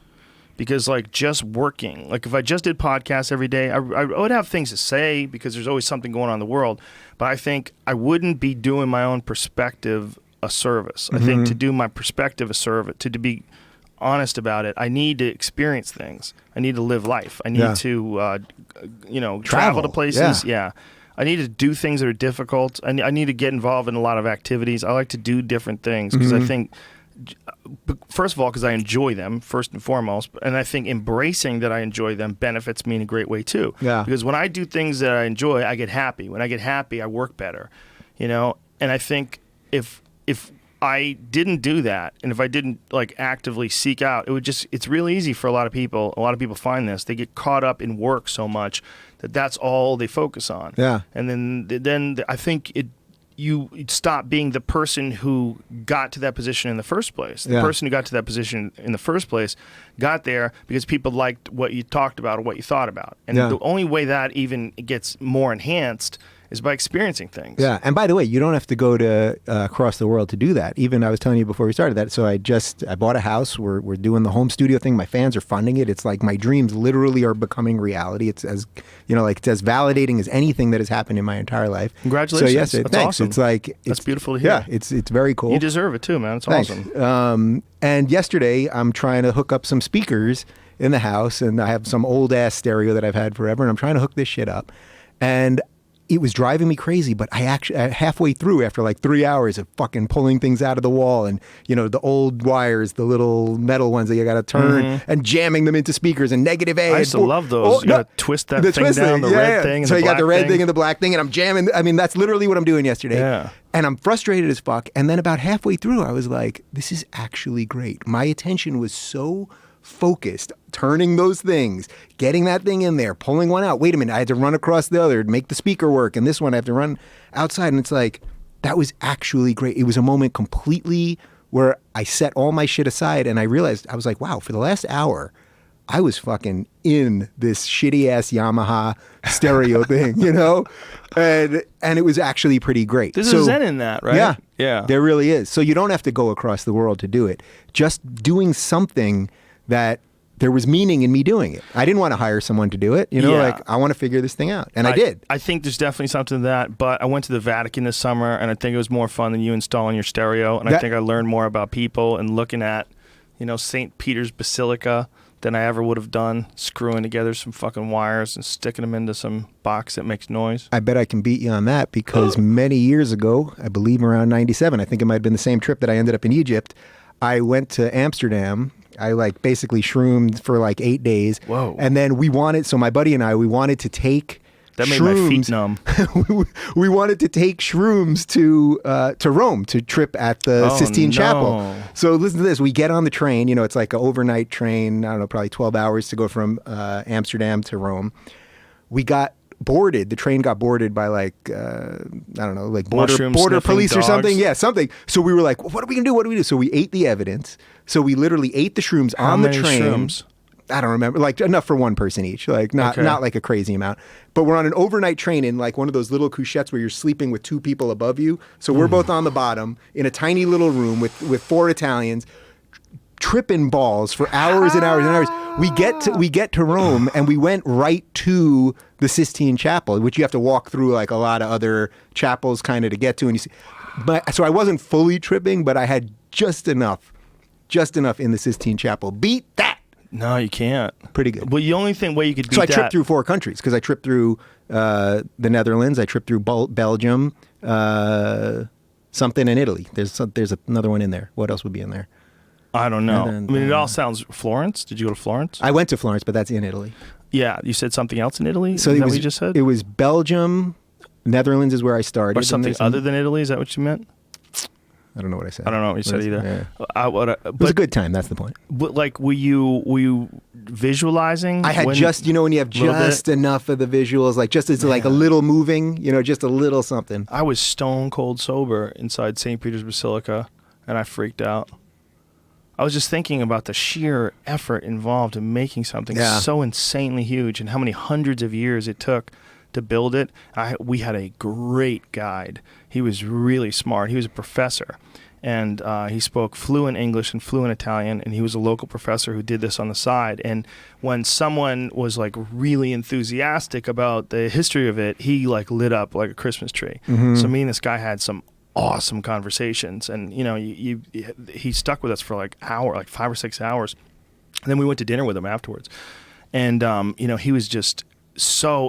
Because like just working, like if I just did podcasts every day, I would have things to say because there's always something going on in the world. But I think I wouldn't be doing my own perspective a service. I think to do my perspective a service, to be honest about it, I need to experience things. I need to live life. I need to, travel to places. Yeah. I need to do things that are difficult. I need to get involved in a lot of activities. I like to do different things because I think, first of all, because I enjoy them, first and foremost. And I think embracing that I enjoy them benefits me in a great way, too.
Yeah.
Because when I do things that I enjoy, I get happy. When I get happy, I work better. And I think if I didn't do that, and if I didn't like actively seek out, it's really easy for a lot of people. A lot of people find this. They get caught up in work so much that that's all they focus on.
Yeah.
And then I think you stop being the person who got to that position in the first place. The person who got to that position in the first place got there because people liked what you talked about or what you thought about. And the only way that even gets more enhanced is by experiencing things.
Yeah, and by the way, you don't have to go to across the world to do that. Even I was telling you before we started that. So I bought a house. We're doing the home studio thing. My fans are funding it. It's like my dreams literally are becoming reality. It's as it's as validating as anything that has happened in my entire life.
Congratulations!
So yes,
that's
thanks.
Awesome.
That's
beautiful to hear.
Yeah, it's very cool.
You deserve it too, man. It's
thanks.
Awesome.
And yesterday, I'm trying to hook up some speakers in the house, and I have some old ass stereo that I've had forever, and I'm trying to hook this shit up, and it was driving me crazy, but I actually halfway through, after like 3 hours of fucking pulling things out of the wall and the old wires, the little metal ones that you got to turn and jamming them into speakers and negative A.
I used to love those. You got to twist that thing down, the red thing and
so
the black thing. So
you got the red thing and the black thing, and I'm jamming. I mean, that's literally what I'm doing yesterday.
Yeah.
And I'm frustrated as fuck. And then about halfway through, I was like, this is actually great. My attention was so focused, turning those things, getting that thing in there, pulling one out. Wait a minute, I had to run across the other to make the speaker work, and this one I have to run outside. And it's like, that was actually great. It was a moment completely where I set all my shit aside, and I realized, I was like, wow, for the last hour, I was fucking in this shitty ass Yamaha stereo thing, and it was actually pretty great.
There's a zen in that, right?
Yeah, there really is. So you don't have to go across the world to do it. Just doing something that there was meaning in me doing it. I didn't want to hire someone to do it. I want to figure this thing out. And I did.
I think there's definitely something to that, but I went to the Vatican this summer, and I think it was more fun than you installing your stereo. And I think I learned more about people and looking at, St. Peter's Basilica than I ever would have done, screwing together some fucking wires and sticking them into some box that makes noise.
I bet I can beat you on that because many years ago, I believe around 97, I think it might have been the same trip that I ended up in Egypt, I went to Amsterdam. I basically shroomed for 8 days.
Whoa.
And then my buddy and I, we wanted to take
that made
shrooms.
My feet numb.
we wanted to take shrooms to Rome to trip at the Sistine Chapel. So listen to this. We get on the train. It's like an overnight train. I don't know, probably 12 hours to go from Amsterdam to Rome. We got boarded. The train got boarded by border police or something. Yeah, something. So we were like, well, what are we gonna do? What do we do? So we ate the evidence. So we literally ate the shrooms on the train.
How many shrooms?
I don't remember. Enough for one person each. Not like a crazy amount. But we're on an overnight train in one of those little couchettes where you're sleeping with two people above you. So we're both on the bottom in a tiny little room with four Italians. Tripping balls for hours and hours and hours. We get to Rome, and we went right to the Sistine Chapel, which you have to walk through a lot of other chapels kind of to get to. And so I wasn't fully tripping, but I had just enough in the Sistine Chapel. Beat that.
No, you can't.
Pretty good.
Well, the only way you could beat that.
So I tripped through 4 countries because I tripped through the Netherlands, I tripped through Belgium, something in Italy. There's another one in there. What else would be in there?
I don't know. It all sounds... Florence? Did you go to Florence?
I went to Florence, but that's in Italy.
Yeah, you said something else in Italy?
So
is that what you just said?
It was Belgium, Netherlands is where I started.
Or something other than Italy? Is that what you meant?
I don't know what I said.
I don't know what you said either.
Yeah. It was a good time. That's the point.
But were you visualizing?
I had just, when you have just enough of the visuals, just as a little moving, just a little something.
I was stone cold sober inside St. Peter's Basilica, and I freaked out. I was just thinking about the sheer effort involved in making something so insanely huge and how many hundreds of years it took to build it. We had a great guide. He was really smart. He was a professor, and he spoke fluent English and fluent Italian, and he was a local professor who did this on the side. And when someone was really enthusiastic about the history of it, he lit up like a Christmas tree. Mm-hmm. So me and this guy had some awesome conversations. And, you know, he stuck with us for like 5 or 6 hours. And then we went to dinner with him afterwards. And, you know, he was just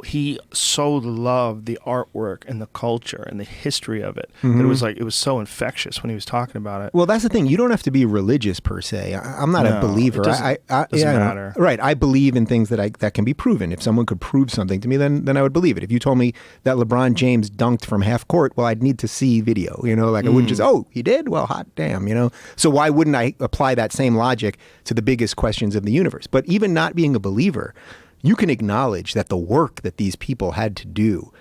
he so loved the artwork and the culture and the history of it. That it was so infectious when he was talking about it.
Well, that's the thing. You don't have to be religious per se. I'm not a believer.
It doesn't matter.
Right. I believe in things that can be proven. If someone could prove something to me, then I would believe it. If you told me that LeBron James dunked from half court, well, I'd need to see video. You know, like I wouldn't just, oh, he did? Well, hot damn, you know. So why wouldn't I apply that same logic to the biggest questions of the universe? But even not being a believer, you can acknowledge that the work that these people had to do,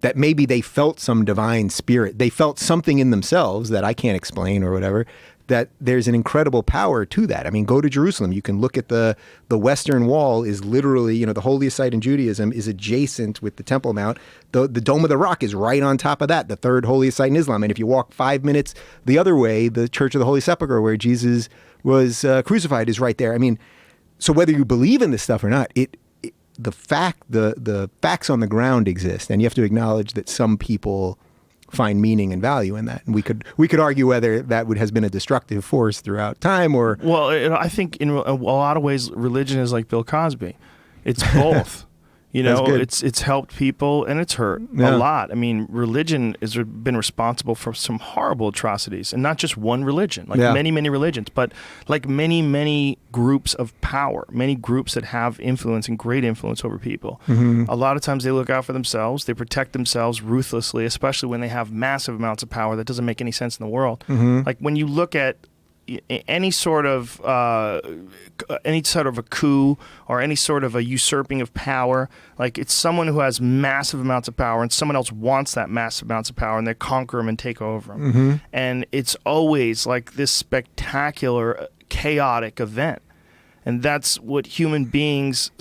that maybe they felt some divine spirit, they felt something in themselves that I can't explain or whatever, that there's an incredible power to that. I mean, go to Jerusalem. You can look at the Western Wall is literally, you know, the holiest site in Judaism is adjacent with the Temple Mount. The Dome of the Rock is right on top of that, the third holiest site in Islam. And if you walk 5 minutes the other way, the Church of the Holy Sepulchre, where Jesus was crucified, is right there. I mean, so whether you believe in this stuff or not, the facts on the ground exist, and you have to acknowledge that some people find meaning and value in that. And we could argue whether that has been a destructive force throughout time or.
Well, I think in a lot of ways, religion is like Bill Cosby. It's both. You know, it's helped people and it's hurt a lot. I mean, religion has been responsible for some horrible atrocities, and not just one religion, like many, many religions, but like many, many groups of power, many groups that have influence and great influence over people. A lot of times they look out for themselves. They protect themselves ruthlessly, especially when they have massive amounts of power that doesn't make any sense in the world. Like when you look at any sort of a coup or any sort of a usurping of power, like it's someone who has massive amounts of power and someone else wants that massive amounts of power and they conquer them and take over them. And it's always like this spectacular, chaotic event. And that's what human beings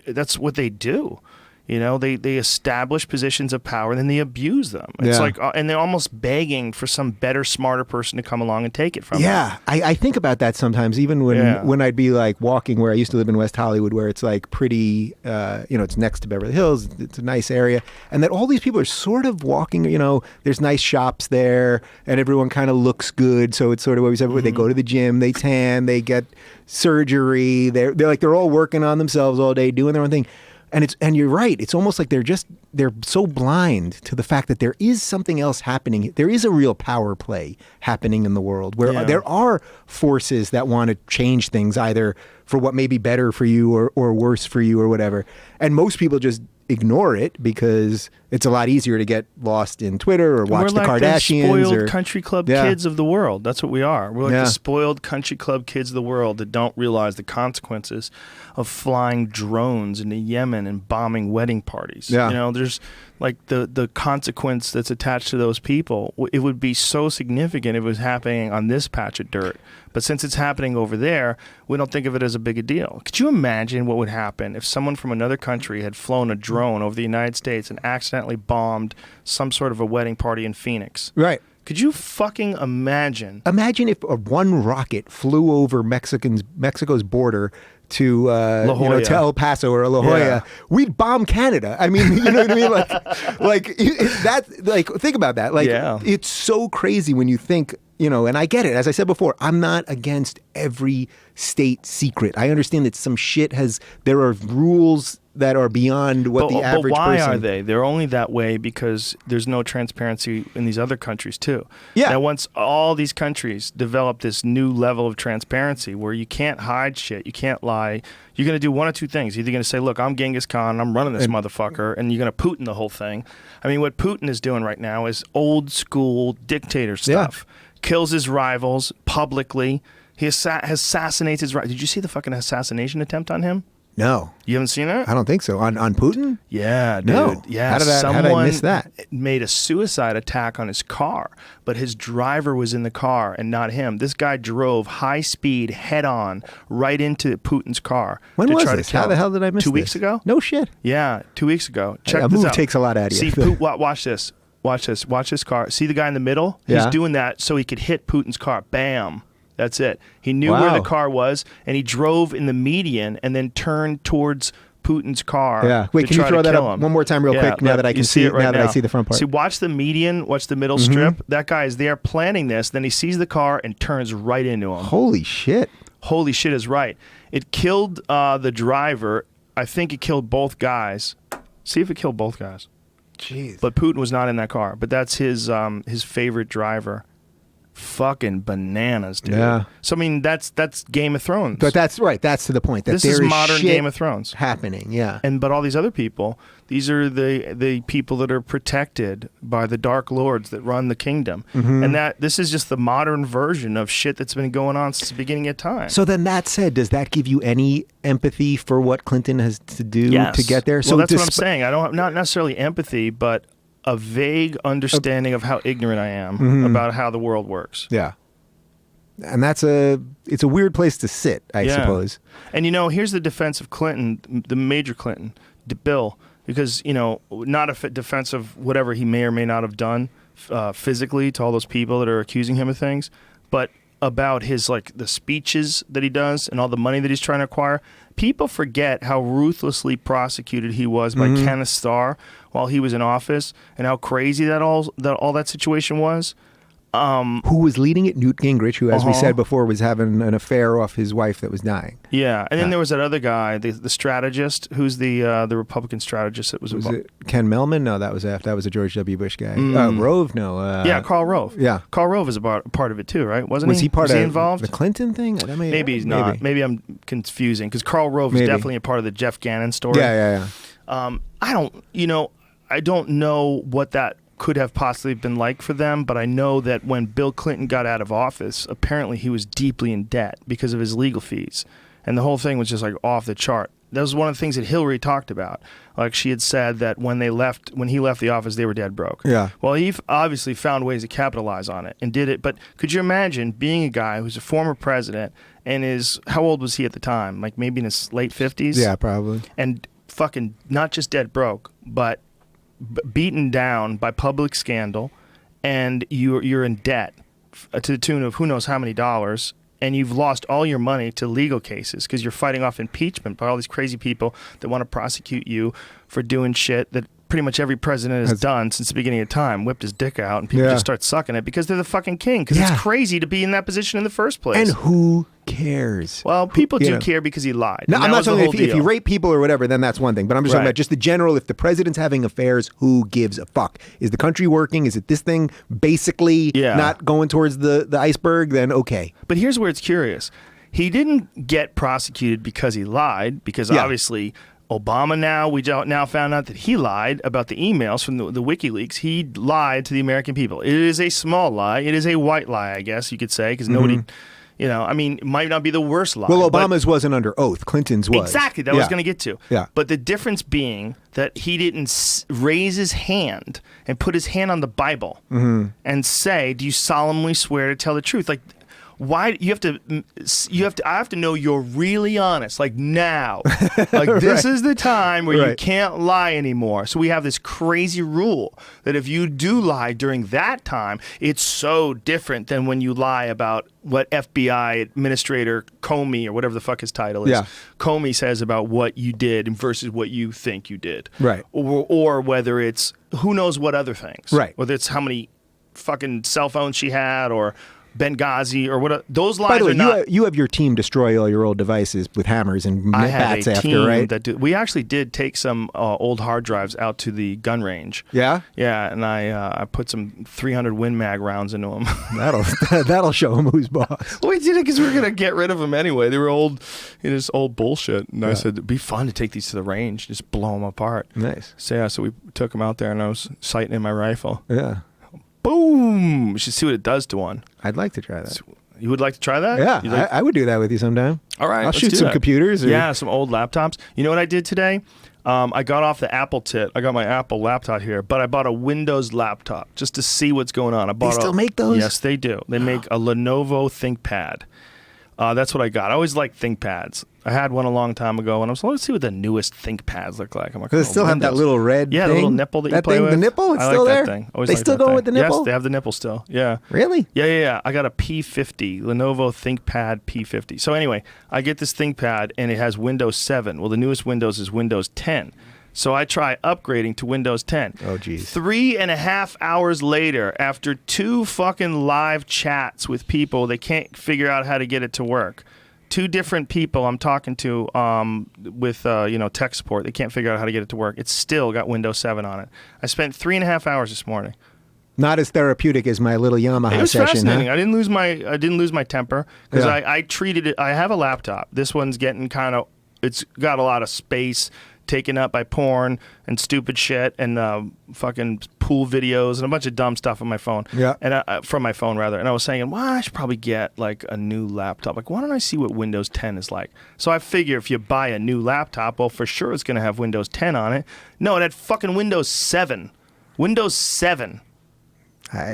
that's what they do. You know, they establish positions of power and then they abuse them. It's like, and they're almost begging for some better, smarter person to come along and take it from them.
Yeah, I think about that sometimes, even when I'd be like walking where I used to live in West Hollywood, where it's like pretty, you know, it's next to Beverly Hills, it's a nice area, and that all these people are sort of walking, you know, there's nice shops there, and everyone kind of looks good, so it's sort of what we said, they go to the gym, they tan, they get surgery, they're all working on themselves all day, doing their own thing. And you're right. It's almost like they're so blind to the fact that there is something else happening. There is a real power play happening in the world where there are forces that want to change things, either for what may be better for you or worse for you or whatever. And most people just ignore it because it's a lot easier to get lost in Twitter or watch the Kardashians.
We're like the spoiled country club kids of the world. That's what we are. We're like the spoiled country club kids of the world that don't realize the consequences of flying drones into Yemen and bombing wedding parties. You know, there's like the consequence that's attached to those people. It would be so significant if it was happening on this patch of dirt. But since it's happening over there, we don't think of it as a big a deal. Could you imagine what would happen if someone from another country had flown a drone over the United States and accidentally bombed some sort of a wedding party in Phoenix?
Right.
Could you fucking imagine?
Imagine if one rocket flew over Mexico's border to you know, to El Paso or La Jolla, we'd bomb Canada. I mean, you know what I mean? Like think about that. Like it's so crazy when you think, you know, and I get it. As I said before, I'm not against every state secret. I understand that some shit there are rules that are beyond what the average person...
But why are they? They're only that way because there's no transparency in these other countries too. Yeah. Now, once all these countries develop this new level of transparency where you can't hide shit, you can't lie, you're going to do one of two things. You're either going to say, look, I'm Genghis Khan, I'm running this motherfucker, and you're going to Putin the whole thing. I mean, what Putin is doing right now is old school dictator stuff. Kills his rivals publicly. He assassinates his rivals. Did you see the fucking assassination attempt on him?
No.
You haven't seen it?
I don't think so. On Putin?
Yeah, dude.
No.
Yeah.
How did I miss that?
Made a suicide attack on his car, but his driver was in the car and not him. This guy drove high speed, head on, right into Putin's car.
When was this? How the hell did I miss this?
2 weeks ago?
No shit.
Yeah, 2 weeks ago. Check
this out. A move takes a lot out of
you. See, watch this. Watch this car. See the guy in the middle? He's doing that so he could hit Putin's car. Bam. That's it. He knew where the car was, and he drove in the median and then turned towards Putin's car.
Yeah. Wait, can you throw that up one more time real quick now that I can see it, now that I see the front part?
See, watch the median, watch the middle strip. That guy is there planning this. Then he sees the car and turns right into him.
Holy shit.
Holy shit is right. It killed the driver. I think it killed both guys. See if it killed both guys.
Jeez.
But Putin was not in that car. But that's his favorite driver. Fucking bananas, dude.
Yeah.
So I mean, that's Game of Thrones.
But that's right. That's to the point. That
this is modern Game of Thrones
happening. Yeah.
But all these other people, these are the people that are protected by the Dark Lords that run the kingdom, and that this is just the modern version of shit that's been going on since the beginning of time.
So then, that said, does that give you any empathy for what Clinton has to do to get there?
So that's what I'm saying. I don't have not necessarily empathy, but a vague understanding of how ignorant I am about how the world works.
Yeah. And it's a weird place to sit, I suppose.
And here's the defense of Clinton, the Major Clinton, Bill, because, not a defense of whatever he may or may not have done physically to all those people that are accusing him of things, but about his, the speeches that he does and all the money that he's trying to acquire. People forget how ruthlessly prosecuted he was by Kenneth Starr while he was in office, and how crazy that all that situation was.
Who was leading it? Newt Gingrich, who, as we said before, was having an affair off his wife that was dying.
Yeah, and then there was that other guy, the strategist, who's the Republican strategist that was involved.
Was it Ken Mellman? No, that was a George W. Bush guy. Rove? No.
Yeah, Karl Rove.
Yeah,
Karl Rove is a part of it too, right? Wasn't he?
Was he part of
involved?
The Clinton thing?
Maybe he's not. Maybe I'm confusing, because Karl Rove is definitely a part of the Jeff Gannon story.
Yeah.
I don't know what that could have possibly been like for them, but I know that when Bill Clinton got out of office, apparently he was deeply in debt because of his legal fees, and the whole thing was just off the chart. That was one of the things that Hillary talked about. She had said that when he left the office, they were dead broke.
Yeah.
Well, he obviously found ways to capitalize on it and did it. But could you imagine being a guy who's a former president and how old was he at the time? Maybe in his late 50s?
Yeah, probably.
And fucking not just dead broke, but beaten down by public scandal, and you're in debt to the tune of who knows how many dollars, and you've lost all your money to legal cases because you're fighting off impeachment by all these crazy people that want to prosecute you for doing shit that pretty much every president has done since the beginning of time, whipped his dick out, and people just start sucking it because they're the fucking king, because it's crazy to be in that position in the first place.
And who cares?
Well, people do care because he lied.
No, I'm not talking if you rape people or whatever, then that's one thing. But I'm just talking about just the general, if the president's having affairs, who gives a fuck? Is the country working? Is it this thing basically not going towards the iceberg? Then okay.
But here's where it's curious. He didn't get prosecuted because he lied, because obviously Obama we now found out that he lied about the emails from the WikiLeaks. He lied to the American people. It is a small lie. It is a white lie, I guess you could say, because nobody... it might not be the worst lie.
Well, Obama's wasn't under oth. Clinton's was.
Exactly. That was going to get to.
Yeah.
But the difference being that he didn't raise his hand and put his hand on the Bible and say, "Do you solemnly swear to tell the truth?" Why I have to know you're really honest, now. This is the time where you can't lie anymore. So we have this crazy rule that if you do lie during that time, it's so different than when you lie about what FBI Administrator Comey, or whatever the fuck his title is, Comey says about what you did versus what you think you did.
Right.
Or whether it's who knows what other things.
Right.
Whether it's how many fucking cell phones she had, or Benghazi, or what. Those lies.
By the way,
are not.
You have your team destroy all your old devices with hammers and bats after, right?
We actually did take some old hard drives out to the gun range.
Yeah,
yeah, and I put some 300 Win Mag rounds into them.
That'll show him who's boss.
Well, we did it because we were gonna get rid of them anyway. They were old, just old bullshit. And I said it'd be fun to take these to the range, just blow them apart.
Nice.
So we took them out there, and I was sighting in my rifle.
Yeah.
Boom! You should see what it does to one.
I'd like to try that.
You would like to try that?
Yeah, I would do that with you sometime.
All right,
I'll shoot some computers.
Yeah, some old laptops. You know what I did today? I got off the Apple tit. I got my Apple laptop here, but I bought a Windows laptop just to see what's going on.
They still make those?
Yes, they do. They make a Lenovo ThinkPad. That's what I got. I always liked ThinkPads. I had one a long time ago, and I was like, let's see what the newest ThinkPads look like. I'm like,
does it still have that little red
the little nipple that you play
thing,
with?
the nipple? It's
I
still
like
there?
That thing.
They still going with the nipple?
Yes, they have the nipple still. Yeah.
Really?
Yeah. I got a P50, Lenovo ThinkPad P50. So anyway, I get this ThinkPad, and it has Windows 7. Well, the newest Windows is Windows 10. So I try upgrading to Windows 10.
Oh, geez.
3.5 hours later, after 2 fucking live chats with people, they can't figure out how to get it to work. 2 different people I'm talking to with tech support. They can't figure out how to get it to work. It's still got Windows 7 on it. I spent 3.5 hours this morning.
Not as therapeutic as my little Yamaha
it was
session.
Fascinating.
Huh?
I didn't lose my temper because I treated it. I have a laptop. This one's getting it's got a lot of space taken up by porn and stupid shit and fucking pool videos and a bunch of dumb stuff on my phone.
Yeah.
And from my phone rather. And I was saying, well, I should probably get like a new laptop. Like, why don't I see what Windows 10 is like? So I figure if you buy a new laptop, well, for sure it's going to have Windows 10 on it. No, it had fucking Windows 7. Windows 7.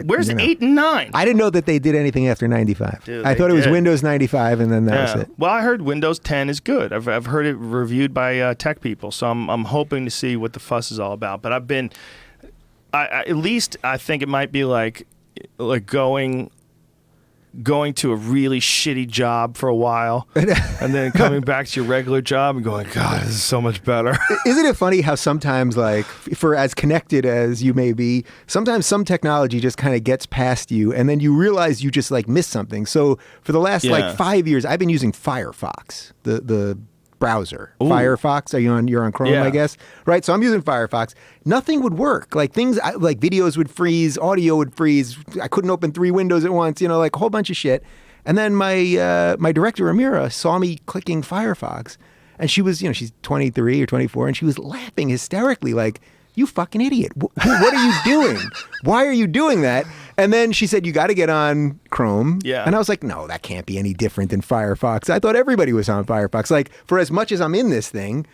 Where's 8 and 9?
I didn't know that they did anything after 95.
Dude,
I thought it was Windows 95, and then that was it.
Well, I heard Windows 10 is good. I've heard it reviewed by tech people, so I'm hoping to see what the fuss is all about. But I've been, at least I think it might be like going to a really shitty job for a while and then coming back to your regular job and going, God, this is so much better.
Isn't it funny how sometimes, like, for as connected as you may be, sometimes some technology just kind of gets past you and then you realize you just like missed something. So for the last like 5 years, I've been using Firefox, the browser. Ooh. Firefox. You're on Chrome, I guess. Right. So I'm using Firefox. Nothing would work. Like like videos would freeze, audio would freeze. I couldn't open 3 windows at once, like a whole bunch of shit. And then my director, Amira, saw me clicking Firefox and she was, she's 23 or 24 and she was laughing hysterically like, you fucking idiot. What are you doing? Why are you doing that? And then she said, you got to get on Chrome.
Yeah.
And I was like, no, that can't be any different than Firefox. I thought everybody was on Firefox. Like, for as much as I'm in this thing,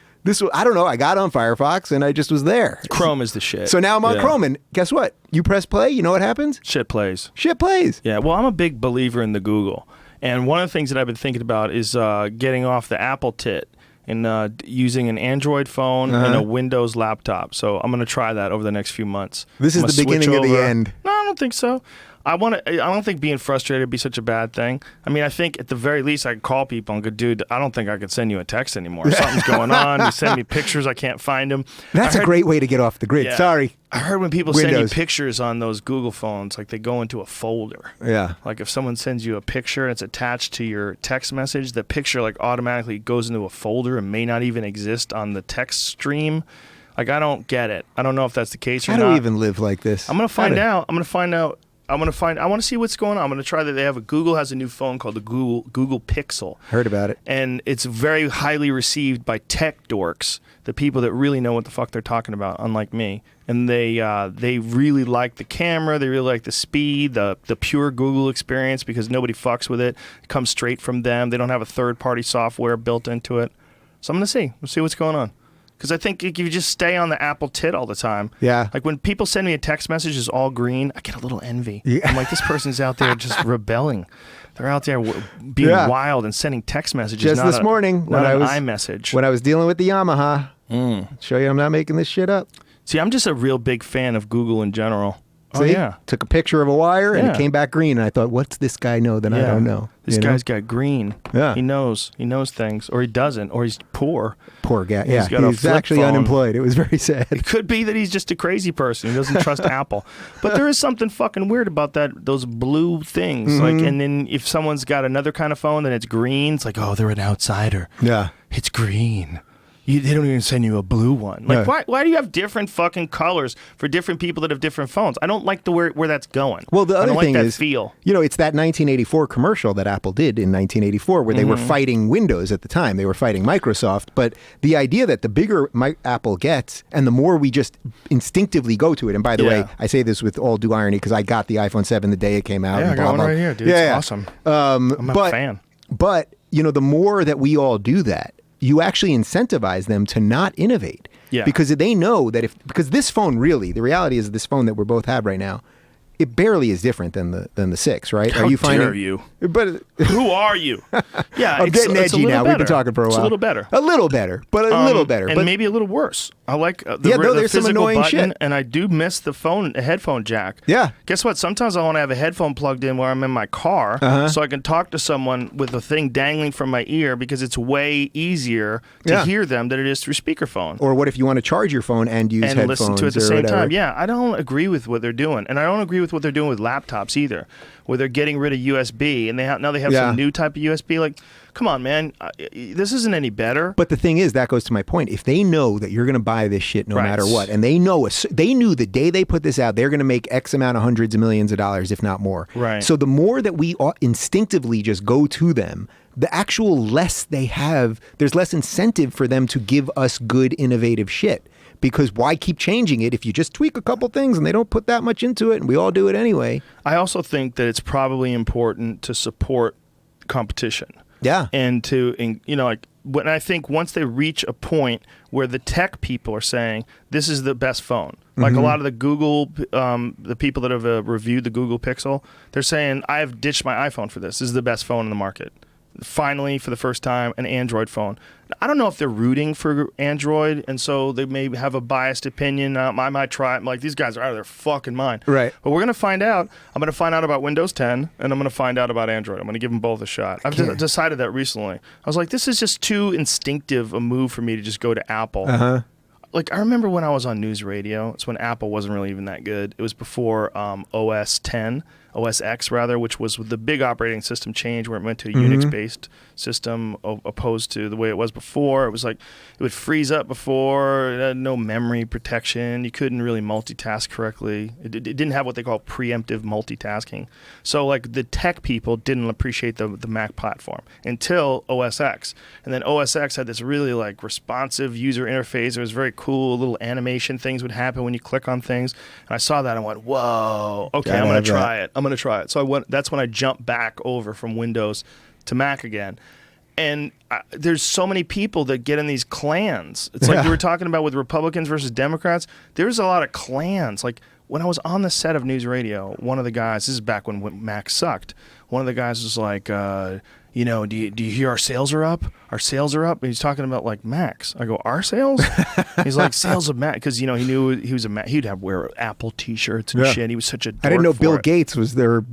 I don't know, I got on Firefox and I just was there.
Chrome is the shit.
So now I'm on Chrome and guess what? You press play, you know what happens?
Shit plays.
Shit plays.
Yeah, well, I'm a big believer in the Google. And one of the things that I've been thinking about is getting off the Apple tit and using an Android phone and a Windows laptop. So I'm going to try that over the next few months.
This is the beginning of the end.
No, I don't think so. I don't think being frustrated would be such a bad thing. I mean, I think at the very least I could call people and go, dude, I don't think I could send you a text anymore. Something's going on. You send me pictures, I can't find them.
That's a great way to get off the grid.
Yeah,
Sorry.
I heard when people send you pictures on those Google phones, like they go into a folder.
Yeah.
Like if someone sends you a picture and it's attached to your text message, the picture like automatically goes into a folder and may not even exist on the text stream. Like I don't get it. I don't know if that's the case or not.
How do we even live like this?
I'm going to find out. I want to see what's going on. I'm going to try that. Google has a new phone called the Google Pixel.
Heard about it.
And it's very highly received by tech dorks, the people that really know what the fuck they're talking about, unlike me. And they really like the camera. They really like the speed, the pure Google experience because nobody fucks with it. It comes straight from them. They don't have a third-party software built into it. So I'm going to see. We'll see what's going on. Because I think if you just stay on the Apple tit all the time, like when people send me a text message is all green, I get a little envy. Yeah. I'm like, this person's out there just rebelling. They're out there being wild and sending text messages.
Just this morning,
when I was iMessage.
When I was dealing with the Yamaha, show you I'm not making this shit up.
See, I'm just a real big fan of Google in general.
See? Took a picture of a wire and it came back green. And I thought, what's this guy know that I don't know?
This guy's got green. Yeah. He knows things. Or he doesn't. Or he's poor.
Poor guy. Yeah. He's actually unemployed. It was very sad.
It could be that he's just a crazy person. He doesn't trust Apple. But there is something fucking weird about those blue things. Mm-hmm. Like, and then if someone's got another kind of phone, then it's green. It's like, oh, they're an outsider.
Yeah.
It's green. They don't even send you a blue one. Like, why do you have different fucking colors for different people that have different phones? I don't like where that's going.
Well, the other thing is,
feel.
It's that 1984 commercial that Apple did in 1984 where they were fighting Windows at the time. They were fighting Microsoft. But the idea that the bigger Apple gets and the more we just instinctively go to it. And by the way, I say this with all due irony because I got the iPhone 7 the day it came out.
Yeah,
and
I got one right here, dude. It's awesome. I'm a fan.
But, the more that we all do that, you actually incentivize them to not innovate. Yeah. Because they know that because this phone really, the reality is this phone that we both have right now, it barely is different than the 6, right?
How
are you
dare
finding
you?
But
who are you? Yeah,
I'm getting edgy now. We've been talking for a while.
It's a little better.
A little better, but a little better.
And
but
maybe a little worse. I like the
there's some
physical
annoying
button,
shit.
and I do miss the headphone jack.
Yeah.
Guess what? Sometimes I want to have a headphone plugged in where I'm in my car so I can talk to someone with a thing dangling from my ear because it's way easier to hear them than it is through speakerphone.
Or what if you want to charge your phone and use headphones
listen to it at the same
whatever.
time? Yeah, I don't agree with what they're doing, and I don't agree with what they're doing with laptops either, where they're getting rid of USB and now they have some new type of USB. Like, come on, man, this isn't any better.
But the thing is, that goes to my point. If they know that you're going to buy this shit no matter what, and they knew the day they put this out, they're going to make X amount of hundreds of millions of dollars, if not more.
Right.
So the more that we instinctively just go to them, the actual less they have, there's less incentive for them to give us good, innovative shit. Because why keep changing it if you just tweak a couple things and they don't put that much into it and we all do it anyway?
I also think that it's probably important to support competition.
Yeah.
And like when I think once they reach a point where the tech people are saying this is the best phone, like a lot of the Google, the people that have reviewed the Google Pixel, they're saying I have ditched my iPhone for this. This is the best phone in the market. Finally, for the first time, an Android phone. I don't know if they're rooting for Android, and so they may have a biased opinion. I might try it. I'm like, these guys are out of their fucking mind.
Right.
But we're going to find out. I'm going to find out about Windows 10, and I'm going to find out about Android. I'm going to give them both a shot. I've decided that recently. I was like, this is just too instinctive a move for me to just go to Apple.
Uh-huh.
Like, I remember when I was on news radio. It's when Apple wasn't really even that good. It was before OS X rather, which was the big operating system change where it went to a Unix-based system opposed to the way it was before. It was like it would freeze up before, it had no memory protection, you couldn't really multitask correctly. It didn't have what they call preemptive multitasking. So like the tech people didn't appreciate the Mac platform until OS X. And then OS X had this really like responsive user interface. It was very cool, little animation things would happen when you click on things. And I saw that and I went, whoa, okay, I'm going to try it. I'm going to try it. So that's when I jumped back over from Windows to Mac again. And there's so many people that get in these clans. It's like you were talking about with Republicans versus Democrats. There's a lot of clans. Like when I was on the set of News Radio, one of the guys, this is back when Mac sucked, one of the guys was like, do you hear our sales are up? Our sales are up. And he's talking about like Macs. I go, our sales? He's like, sales of Mac. Because, he knew he was a Mac. He'd wear Apple T-shirts and shit. He was such a dork.
I didn't know Bill Gates was their,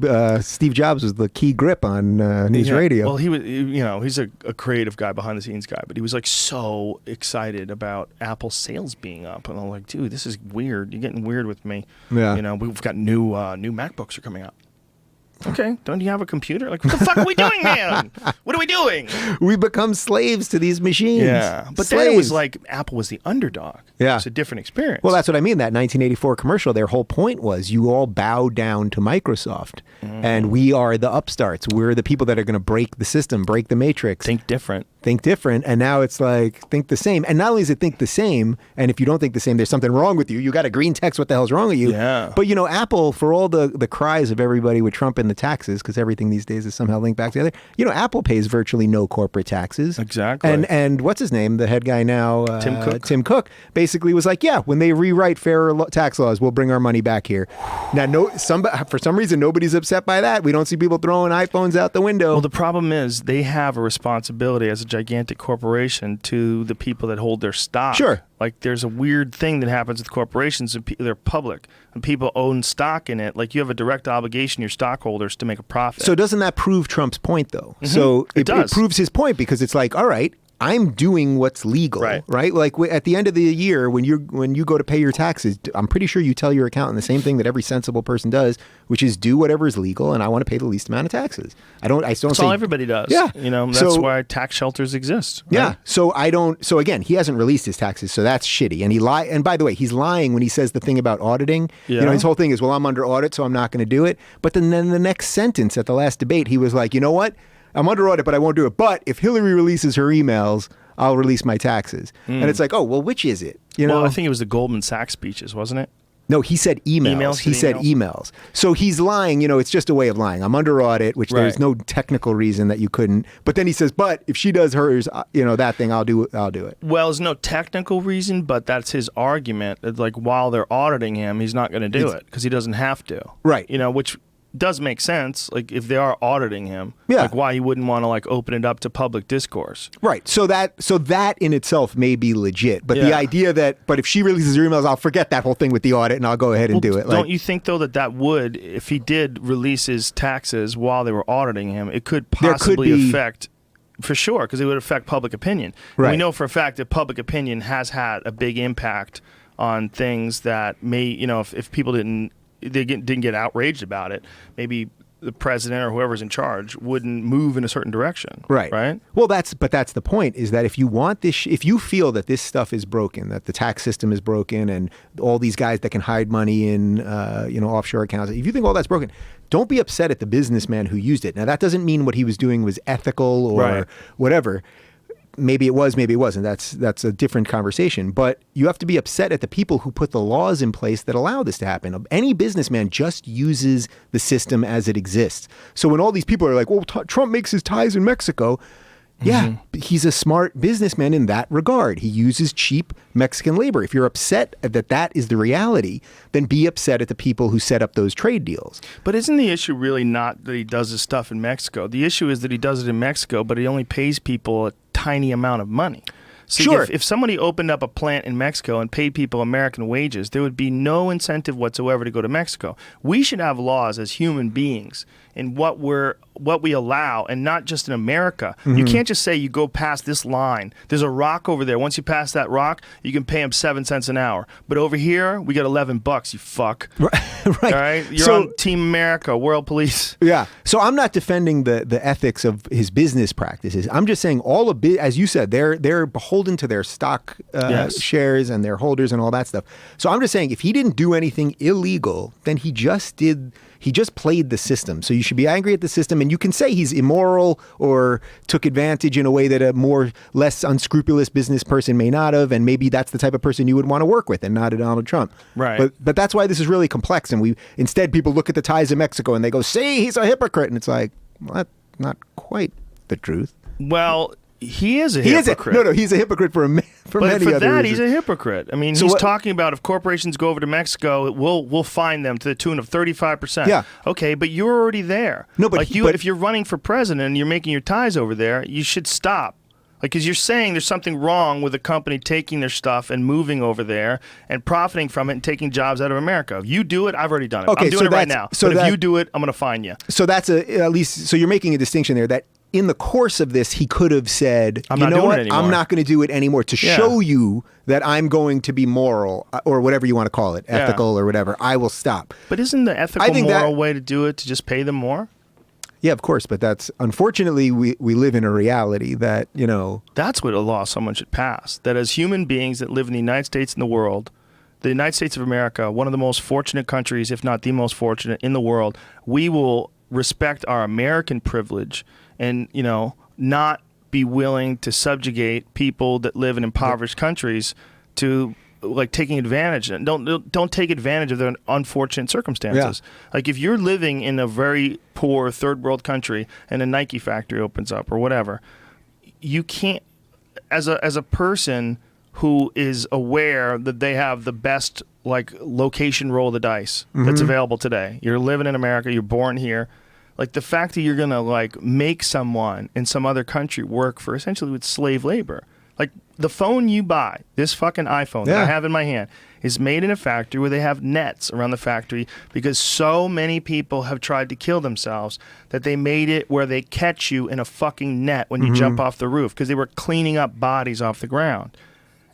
Steve Jobs was the key grip on News Radio.
Well, he was, he's a creative guy, behind the scenes guy. But he was like so excited about Apple sales being up. And I'm like, dude, this is weird. You're getting weird with me.
Yeah.
We've got new MacBooks are coming out. Okay, don't you have a computer? Like, what the fuck are we doing, man? What are we doing?
We become slaves to these machines.
Yeah, but then it was like Apple was the underdog.
Yeah.
It's a different experience.
Well, that's what I mean. That 1984 commercial, their whole point was you all bow down to Microsoft. And we are the upstarts. We're the people that are going to break the system, break the matrix.
Think different.
Think different. And now it's like, think the same. And not only is it think the same, and if you don't think the same, there's something wrong with you. You got a green text, what the hell's wrong with you?
Yeah.
But, Apple, for all the cries of everybody with Trump and the taxes, because everything these days is somehow linked back together, Apple pays virtually no corporate taxes.
Exactly.
And what's his name? The head guy now,
Tim Cook,
basically was like, yeah, when they rewrite fairer tax laws, we'll bring our money back here. Now, for some reason, nobody's upset by that. We don't see people throwing iPhones out the window.
Well, the problem is they have a responsibility as a gigantic corporation to the people that hold their stock.
Sure.
Like there's a weird thing that happens with corporations and they're public and people own stock in it. Like you have a direct obligation, your stockholders, to make a profit.
So doesn't that prove Trump's point though? So it does. It proves his point because it's like, all right, I'm doing what's legal, right? Like at the end of the year, when you go to pay your taxes, I'm pretty sure you tell your accountant the same thing that every sensible person does, which is do whatever is legal, and I want to pay the least amount of taxes. That's
all everybody does.
Yeah,
that's why tax shelters exist. Right?
Yeah. So So again, he hasn't released his taxes, so that's shitty. And And by the way, he's lying when he says the thing about auditing.
Yeah.
His whole thing is, well, I'm under audit, so I'm not going to do it. But then the next sentence at the last debate, he was like, you know what? I'm under audit, but I won't do it. But if Hillary releases her emails, I'll release my taxes. And it's like, oh, well, which is it?
Well, I think it was the Goldman Sachs speeches, wasn't it?
No, he said emails. He said emails. So he's lying. It's just a way of lying. I'm under audit, which there's no technical reason that you couldn't. But then he says, but if she does hers, that thing, I'll do it.
Well, there's no technical reason, but that's his argument. It's like while they're auditing him, he's not going to do it because he doesn't have to.
Right.
Which does make sense. Like if they are auditing him,
yeah.
like why he wouldn't want to like open it up to public discourse.
Right. So that in itself may be legit. But the idea but if she releases her emails, I'll forget that whole thing with the audit and I'll go ahead and do it.
Don't you think though that would, if he did release his taxes while they were auditing him, it could possibly affect, for sure, because it would affect public opinion.
Right.
And we know for a fact that public opinion has had a big impact on things that may, if people didn't get outraged about it, maybe the president or whoever's in charge wouldn't move in a certain direction.
Right.
Right.
Well, that's the point is that if you want this, if you feel that this stuff is broken, that the tax system is broken and all these guys that can hide money in, offshore accounts, if you think all that's broken, don't be upset at the businessman who used it. Now, that doesn't mean what he was doing was ethical or whatever. Maybe it was, maybe it wasn't. That's a different conversation. But you have to be upset at the people who put the laws in place that allow this to happen. Any businessman just uses the system as it exists. So when all these people are like, well, Trump makes his ties in Mexico. Yeah, he's a smart businessman in that regard. He uses cheap Mexican labor. If you're upset that is the reality, then be upset at the people who set up those trade deals.
But isn't the issue really not that he does his stuff in Mexico? The issue is that he does it in Mexico, but he only pays people a tiny amount of money. So
sure.
If somebody opened up a plant in Mexico and paid people American wages, there would be no incentive whatsoever to go to Mexico. We should have laws as human beings in what we allow, and not just in America. You can't just say you go past this line. There's a rock over there. Once you pass that rock, you can pay them 7 cents an hour. But over here, we got $11, you fuck.
Right.
All right? You're on Team America, World Police.
Yeah. So I'm not defending the ethics of his business practices. I'm just saying as you said, they're beholden to their stock shares and their holders and all that stuff. So I'm just saying if he didn't do anything illegal, then he just played the system. So you should be angry at the system, and you can say he's immoral or took advantage in a way that a less unscrupulous business person may not have, and maybe that's the type of person you would want to work with and not a Donald Trump.
Right.
But that's why this is really complex, and instead people look at the ties in Mexico and they go, see, he's a hypocrite. And it's like, well, that's not quite the truth.
Well, he is a hypocrite.
He's a hypocrite for many other reasons.
He's a hypocrite. I mean, he's talking about if corporations go over to Mexico, we'll fine them to the tune of 35%.
Yeah.
Okay, but you're already there.
No, but
if you're running for president and you're making your ties over there, you should stop. Like, because you're saying there's something wrong with a company taking their stuff and moving over there and profiting from it and taking jobs out of America. If you do it, I've already done it.
Okay,
I'm doing it right now. But if you do it, I'm going to fine you.
So that's at least. So you're making a distinction there that in the course of this, he could have said,
I'm not going
to do it anymore to show you that I'm going to be moral or whatever you want to call it, ethical or whatever. I will stop.
But isn't the ethical, moral way to do it to just pay them more?
Yeah, of course. But that's unfortunately, we live in a reality that,
That's what a law someone should pass. That as human beings that live in the United States and the world, the United States of America, one of the most fortunate countries, if not the most fortunate in the world, we will respect our American privilege and, not be willing to subjugate people that live in impoverished countries to like taking advantage. Don't take advantage of their unfortunate circumstances. Yeah. Like if you're living in a very poor third world country and a Nike factory opens up or whatever, you can't, as a person who is aware that they have the best like location roll of the dice that's available today. You're living in America, you're born here. Like the fact that you're going to like make someone in some other country work for essentially with slave labor. Like the phone you buy, this fucking iPhone that I have in my hand, is made in a factory where they have nets around the factory because so many people have tried to kill themselves that they made it where they catch you in a fucking net when you jump off the roof because they were cleaning up bodies off the ground.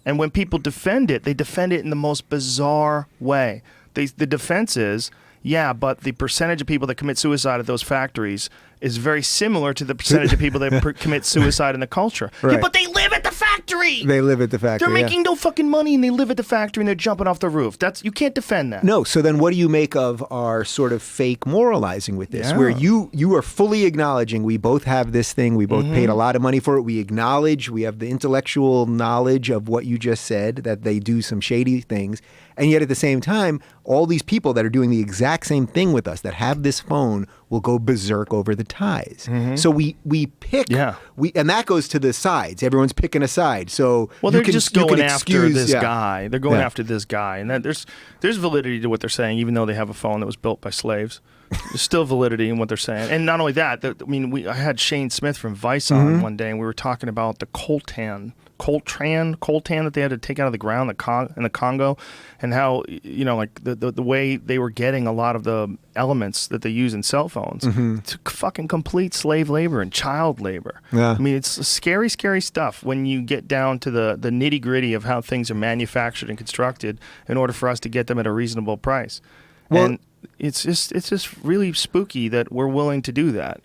And when people defend it, they defend it in the most bizarre way. The defense is, yeah, but the percentage of people that commit suicide at those factories is very similar to the percentage of people that commit suicide in the culture.
Right.
Yeah, but they live at the factory. factory.
They live at the factory.
They're making no fucking money, and they live at the factory, and they're jumping off the roof. You can't defend that.
No. So then, what do you make of our sort of fake moralizing with this, where you are fully acknowledging we both have this thing, we both paid a lot of money for it, we acknowledge we have the intellectual knowledge of what you just said, that they do some shady things, and yet at the same time, all these people that are doing the exact same thing with us that have this phone will go berserk over the ties. So we pick, and that goes to the sides. Everyone's picking a side. So
they're just going after this guy. They're going after this guy, and there's validity to what they're saying, even though they have a phone that was built by slaves. There's still validity in what they're saying, and not only that. I had Shane Smith from Vice on one day, and we were talking about the coltan that they had to take out of the ground in the Congo, and how the way they were getting a lot of the elements that they use in cell phones to fucking complete slave labor and child labor. I mean, it's scary stuff when you get down to the nitty gritty of how things are manufactured and constructed in order for us to get them at a reasonable price. Well, and it's just really spooky that we're willing to do that.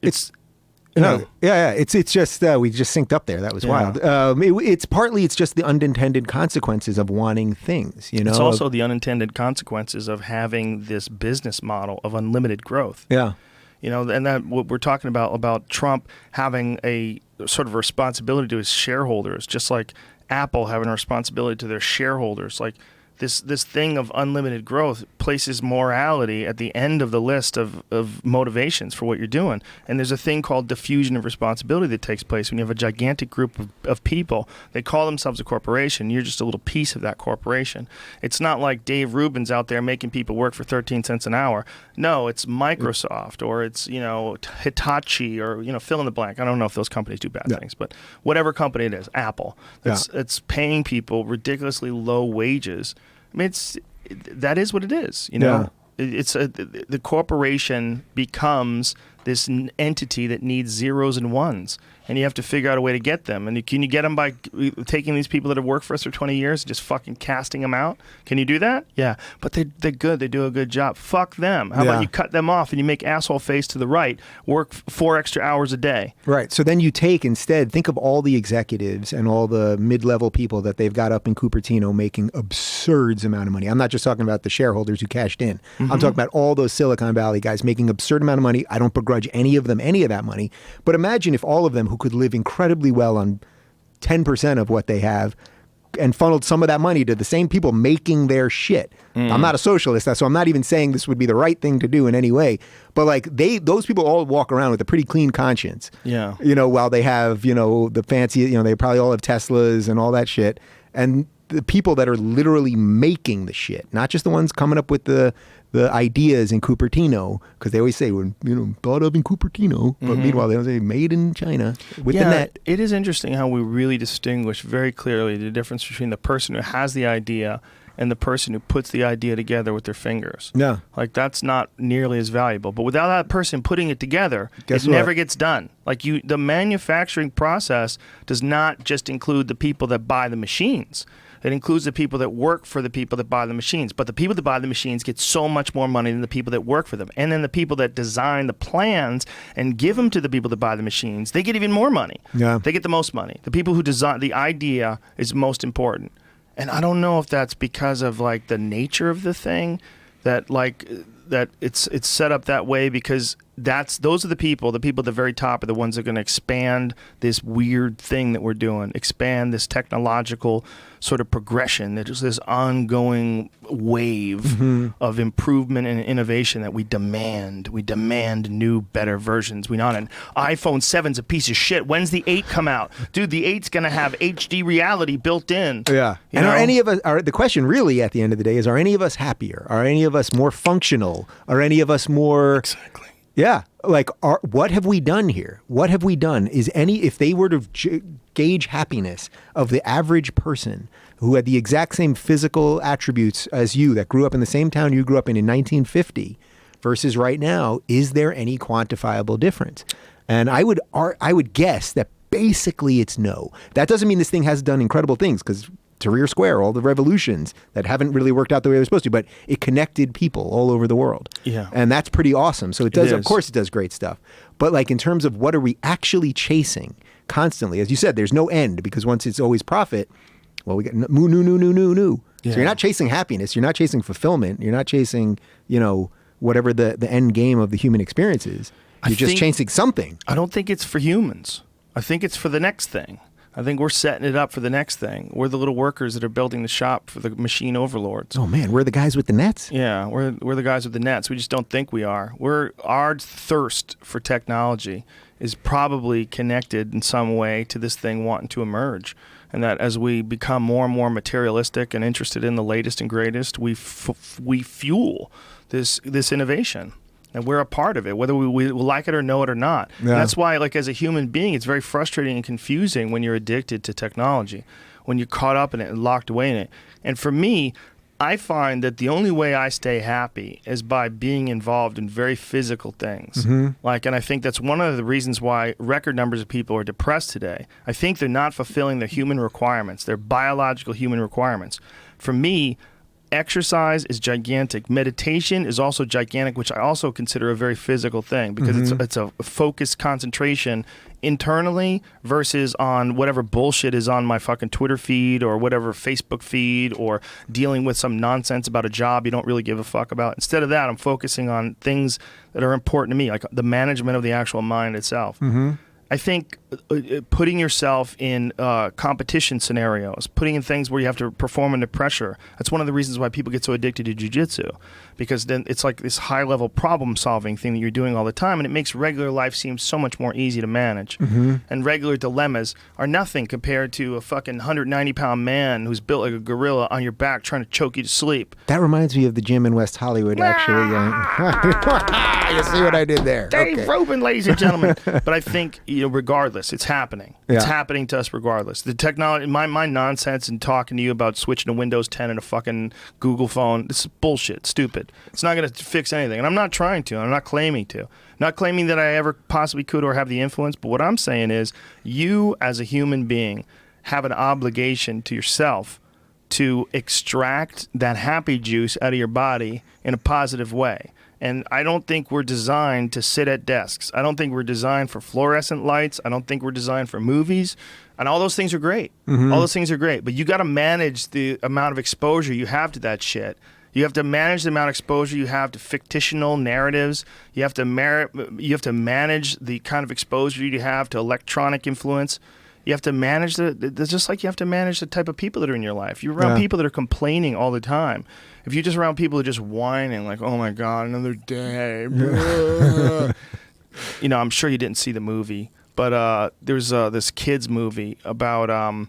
It's just we just synced up there. That was wild. It's just the unintended consequences of wanting things. It's also the unintended consequences of having this business model of unlimited growth. Yeah, and that what we're talking about Trump having a sort of responsibility to his shareholders, just like Apple having a responsibility to their shareholders, like. This thing of unlimited growth places morality at the end of the list of motivations for what you're doing. And there's a thing called diffusion of responsibility that takes place when you have a gigantic group of people. They call themselves a corporation. You're just a little piece of that corporation. It's not like Dave Rubin's out there making people work for 13 cents an hour. No, it's Microsoft or it's Hitachi or fill in the blank. I don't know if those companies do bad things, but whatever company it is, Apple. It's paying people ridiculously low wages. I mean, that is what it is. It's the corporation becomes this entity that needs zeros and ones, and you have to figure out a way to get them. And can you get them by taking these people that have worked for us for 20 years and just fucking casting them out? Can you do that? Yeah, but they're good. They do a good job. Fuck them. How about you cut them off and you make asshole face to the right, work 4 extra hours a day?
Right. So then you think of all the executives and all the mid-level people that they've got up in Cupertino making absurd amount of money. I'm not just talking about the shareholders who cashed in. I'm talking about all those Silicon Valley guys making absurd amount of money. I don't begrudge any of them any of that money. But imagine if all of them who could live incredibly well on 10% of what they have and funneled some of that money to the same people making their shit. I'm not a socialist, so I'm not even saying this would be the right thing to do in any way. But those people all walk around with a pretty clean conscience. Yeah. While they have, the fancy, they probably all have Teslas and all that shit. And the people that are literally making the shit, not just the ones coming up with the ideas in Cupertino, because they always say, thought of in Cupertino, but meanwhile they don't say made in China with the net.
It is interesting how we really distinguish very clearly the difference between the person who has the idea and the person who puts the idea together with their fingers. Yeah. That's not nearly as valuable. But without that person putting it together, never gets done. The manufacturing process does not just include the people that buy the machines. It includes the people that work for the people that buy the machines. But the people that buy the machines get so much more money than the people that work for them. And then the people that design the plans and give them to the people that buy the machines, they get even more money. Yeah. They get the most money. The people who design the idea is most important. And I don't know if that's because of the nature of the thing that it's set up that way, because those are the people at the very top are the ones that are going to expand this weird thing that we're doing, expand this technological sort of progression, that is this ongoing wave of improvement and innovation that we demand. We demand new, better versions. We not an iPhone 7's a piece of shit. When's the 8 come out? Dude, the 8's going to have HD reality built in. Yeah.
And are any of us, the question really at the end of the day is, are any of us happier? Are any of us more functional? Are any of us more...
Exactly.
Yeah. What have we done here? What have we done? If they were to gauge happiness of the average person who had the exact same physical attributes as you, that grew up in the same town you grew up in 1950 versus right now, is there any quantifiable difference? And I would guess that basically it's no. That doesn't mean this thing has done incredible things, because Tahrir Square, all the revolutions that haven't really worked out the way they were supposed to, but it connected people all over the world. Yeah. And that's pretty awesome. So it does, of course it does great stuff. But like in terms of what are we actually chasing constantly, as you said, there's no end because once it's always profit, well, we get new. Yeah. So you're not chasing happiness. You're not chasing fulfillment. You're not chasing, whatever the end game of the human experience is. You're just chasing something.
I don't think it's for humans. I think it's for the next thing. I think we're setting it up for the next thing. We're the little workers that are building the shop for the machine overlords.
Oh man, we're the guys with the nets?
Yeah, we're the guys with the nets. We just don't think we are. Our thirst for technology is probably connected in some way to this thing wanting to emerge. And that as we become more and more materialistic and interested in the latest and greatest, we fuel this innovation. And we're a part of it, whether we like it or know it or not. Yeah. And that's why, like, as a human being, it's very frustrating and confusing when you're addicted to technology, when you're caught up in it and locked away in it. And for me, I find that the only way I stay happy is by being involved in very physical things. Mm-hmm. And I think that's one of the reasons why record numbers of people are depressed today. I think they're not fulfilling their human requirements, their biological human requirements. For me, exercise is gigantic. Meditation is also gigantic, which I also consider a very physical thing because it's a focused concentration internally versus on whatever bullshit is on my fucking Twitter feed or whatever Facebook feed or dealing with some nonsense about a job you don't really give a fuck about. Instead of that, I'm focusing on things that are important to me, like the management of the actual mind itself. Mm-hmm. I think putting yourself in competition scenarios, putting in things where you have to perform under pressure, that's one of the reasons why people get so addicted to jiu-jitsu, because then it's like this high-level problem-solving thing that you're doing all the time, and it makes regular life seem so much more easy to manage. Mm-hmm. And regular dilemmas are nothing compared to a fucking 190-pound man who's built like a gorilla on your back trying to choke you to sleep.
That reminds me of the gym in West Hollywood, actually. You see what I did there?
Dave Rubin, ladies and gentlemen. But I think, regardless, it's happening. Yeah. It's happening to us regardless. The technology, my nonsense and talking to you about switching to Windows 10 and a fucking Google phone, this is bullshit, stupid. It's not going to fix anything. And I'm not trying to. I'm not claiming to. Not claiming that I ever possibly could or have the influence. But what I'm saying is you as a human being have an obligation to yourself to extract that happy juice out of your body in a positive way. And I don't think we're designed to sit at desks. I don't think we're designed for fluorescent lights. I don't think we're designed for movies. And all those things are great. Mm-hmm. All those things are great. But you got to manage the amount of exposure you have to that shit. You have to manage the amount of exposure you have to fictional narratives. You have to manage the kind of exposure you have to electronic influence. You have to manage just like you have to manage the type of people that are in your life. You're around people that are complaining all the time. If you're just around people that are just whining, like, oh my God, another day. I'm sure you didn't see the movie, but there's this kid's movie about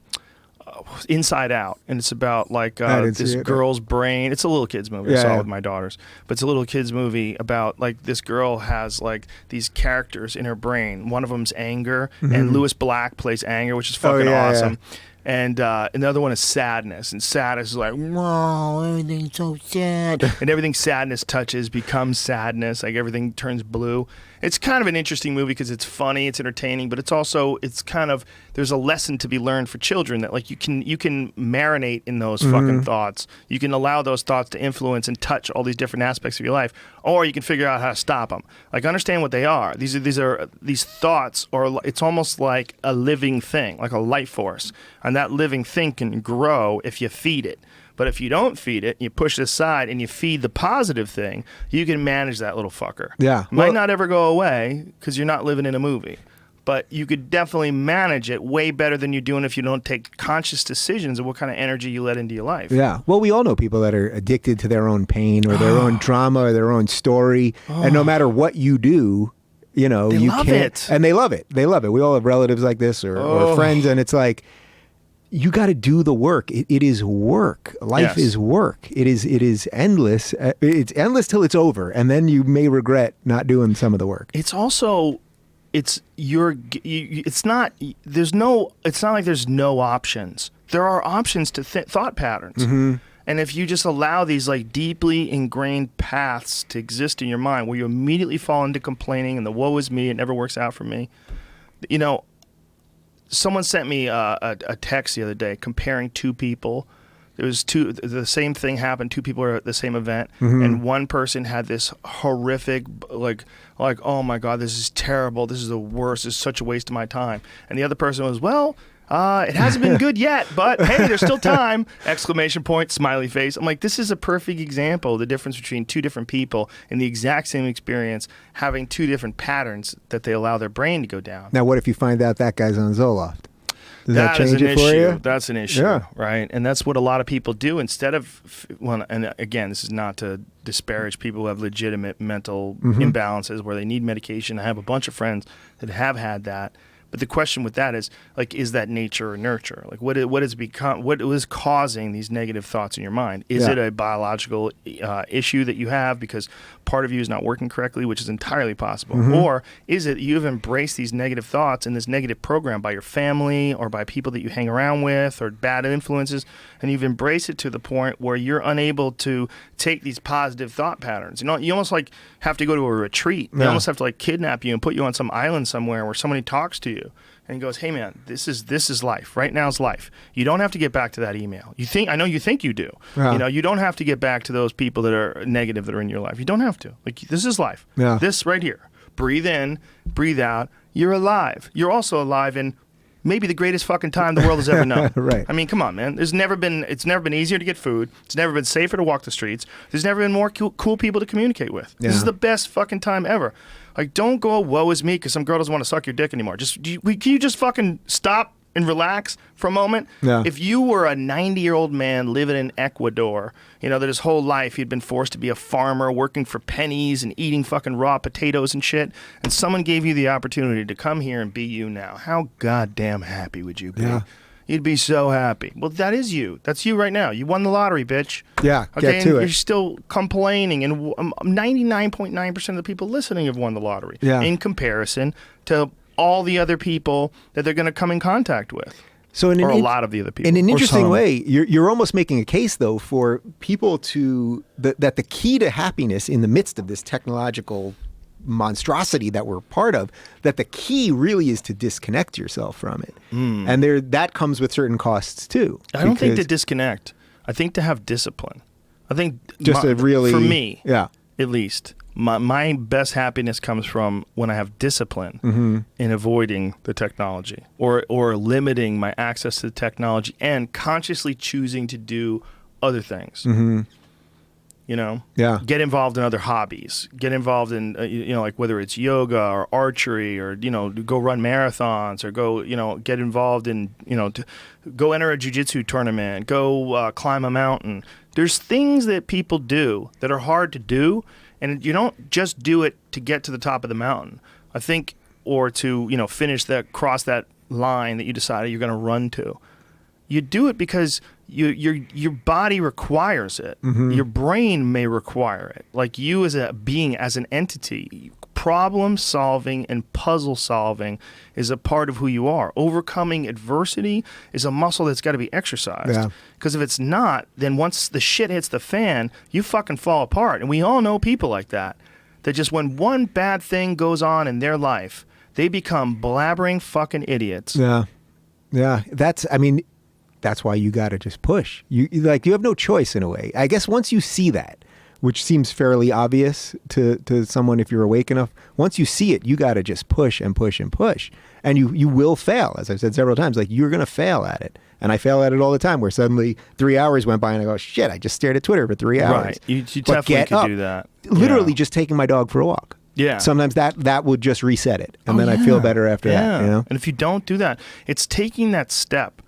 Inside Out, and it's about like this girl's brain. It's a little kid's movie. I saw it with my daughters, but it's a little kid's movie about like this girl has like these characters in her brain. One of them's anger, and Louis Black plays anger, which is fucking awesome. Yeah. And another one is sadness, and sadness is like, whoa, everything's so sad. And everything sadness touches becomes sadness, like everything turns blue. It's kind of an interesting movie because it's funny, it's entertaining, but it's kind of, there's a lesson to be learned for children that like you can marinate in those fucking thoughts. You can allow those thoughts to influence and touch all these different aspects of your life, or you can figure out how to stop them. Like understand what they are. These thoughts, or it's almost like a living thing, like a life force. And that living thing can grow if you feed it. But if you don't feed it, you push it aside and you feed the positive thing, you can manage that little fucker. Yeah. It might not ever go away because you're not living in a movie. But you could definitely manage it way better than you're doing if you don't take conscious decisions of what kind of energy you let into your life.
Yeah. Well, we all know people that are addicted to their own pain or their own drama or their own story. And no matter what you do, you
love
can't.
It.
And they love it. They love it. We all have relatives like this or friends, and it's like, you got to do the work. It is work. Life is work. It is endless. It's endless till it's over, and then you may regret not doing some of the work.
It's also, it's not like there's no options. There are options to thought patterns. Mm-hmm. And if you just allow these like deeply ingrained paths to exist in your mind, where you immediately fall into complaining and the woe is me, it never works out for me. Someone sent me a text the other day comparing two people It was the same thing happened. Two people were at the same event, and one person had this horrific, like, oh my God, this is terrible. This is the worst. It's such a waste of my time. And the other person was, well, it hasn't been good yet, but hey, there's still time! Exclamation point, smiley face. I'm like, this is a perfect example of the difference between two different people in the exact same experience having two different patterns that they allow their brain to go down.
Now, what if you find out that guy's on Zoloft? Does that change it
issue.
for you?
That's an issue, right? And that's what a lot of people do instead of, well, and again, this is not to disparage people who have legitimate mental imbalances where they need medication. I have a bunch of friends that have had that. But the question with that is, like, is that nature or nurture? Like, what is causing these negative thoughts in your mind? Is it a biological issue that you have because part of you is not working correctly, which is entirely possible? Or is it you've embraced these negative thoughts and this negative program by your family or by people that you hang around with or bad influences, and you've embraced it to the point where you're unable to take these positive thought patterns? You know, you almost like have to go to a retreat. They almost have to like kidnap you and put you on some island somewhere where somebody talks to you and goes, hey man, this is life. Right now is life. You don't have to get back to that email. I know you think you do. You know, you don't have to get back to those people that are negative that are in your life. You don't have to. Like, this is life. This right here. Breathe in, breathe out. You're alive. You're also alive in maybe the greatest fucking time the world has ever known.
Right.
I mean, come on, man. It's never been easier to get food. It's never been safer to walk the streets. There's never been more cool people to communicate with. This is the best fucking time ever. Like, don't go, woe is me, because some girl doesn't want to suck your dick anymore. Can you just fucking stop and relax for a moment? If you were a 90-year-old man living in Ecuador, you know, that his whole life he'd been forced to be a farmer, working for pennies and eating fucking raw potatoes and shit, and someone gave you the opportunity to come here and be you now, how goddamn happy would you be? You'd be so happy. Well, that is you. That's you right now. You won the lottery, bitch.
Yeah,
okay,
get to
and
it.
You're still complaining, and 99.9% of the people listening have won the lottery in comparison to all the other people that they're going to come in contact with.
So
or a lot of the other people.
In an interesting way, you're almost making a case, though, for people that the key to happiness in the midst of this technological monstrosity that we're part of, that the key really is to disconnect yourself from it. And that comes with certain costs too.
I don't think to disconnect. I think to have discipline. I think
for me,
at least, my best happiness comes from when I have discipline in avoiding the technology or limiting my access to the technology and consciously choosing to do other things. You know, get involved in other hobbies, get involved in, like whether it's yoga or archery or, go run marathons or go, get involved in, to go enter a jiu-jitsu tournament, go climb a mountain. There's things that people do that are hard to do, and you don't just do it to get to the top of the mountain, I think, or to, cross that line that you decided you're going to run to. You do it because your body requires it. Your brain may require it. Like you as a being, as an entity, problem solving and puzzle solving is a part of who you are. Overcoming adversity is a muscle that's got to be exercised. Because if it's not, then once the shit hits the fan, you fucking fall apart. And we all know people like that. That just when one bad thing goes on in their life, they become blabbering fucking idiots.
That's why you got to just push. You have no choice in a way. I guess once you see that, which seems fairly obvious to someone if you're awake enough, once you see it, you got to just push and push and push. And you will fail, as I've said several times. Like, you're going to fail at it. And I fail at it all the time, where suddenly 3 hours went by and I go, shit, I just stared at Twitter for 3 hours.
Right. You definitely could do that.
Literally just taking my dog for a walk. Sometimes that would just reset it. And then I feel better after that. You know?
And if you don't do that, it's taking that step.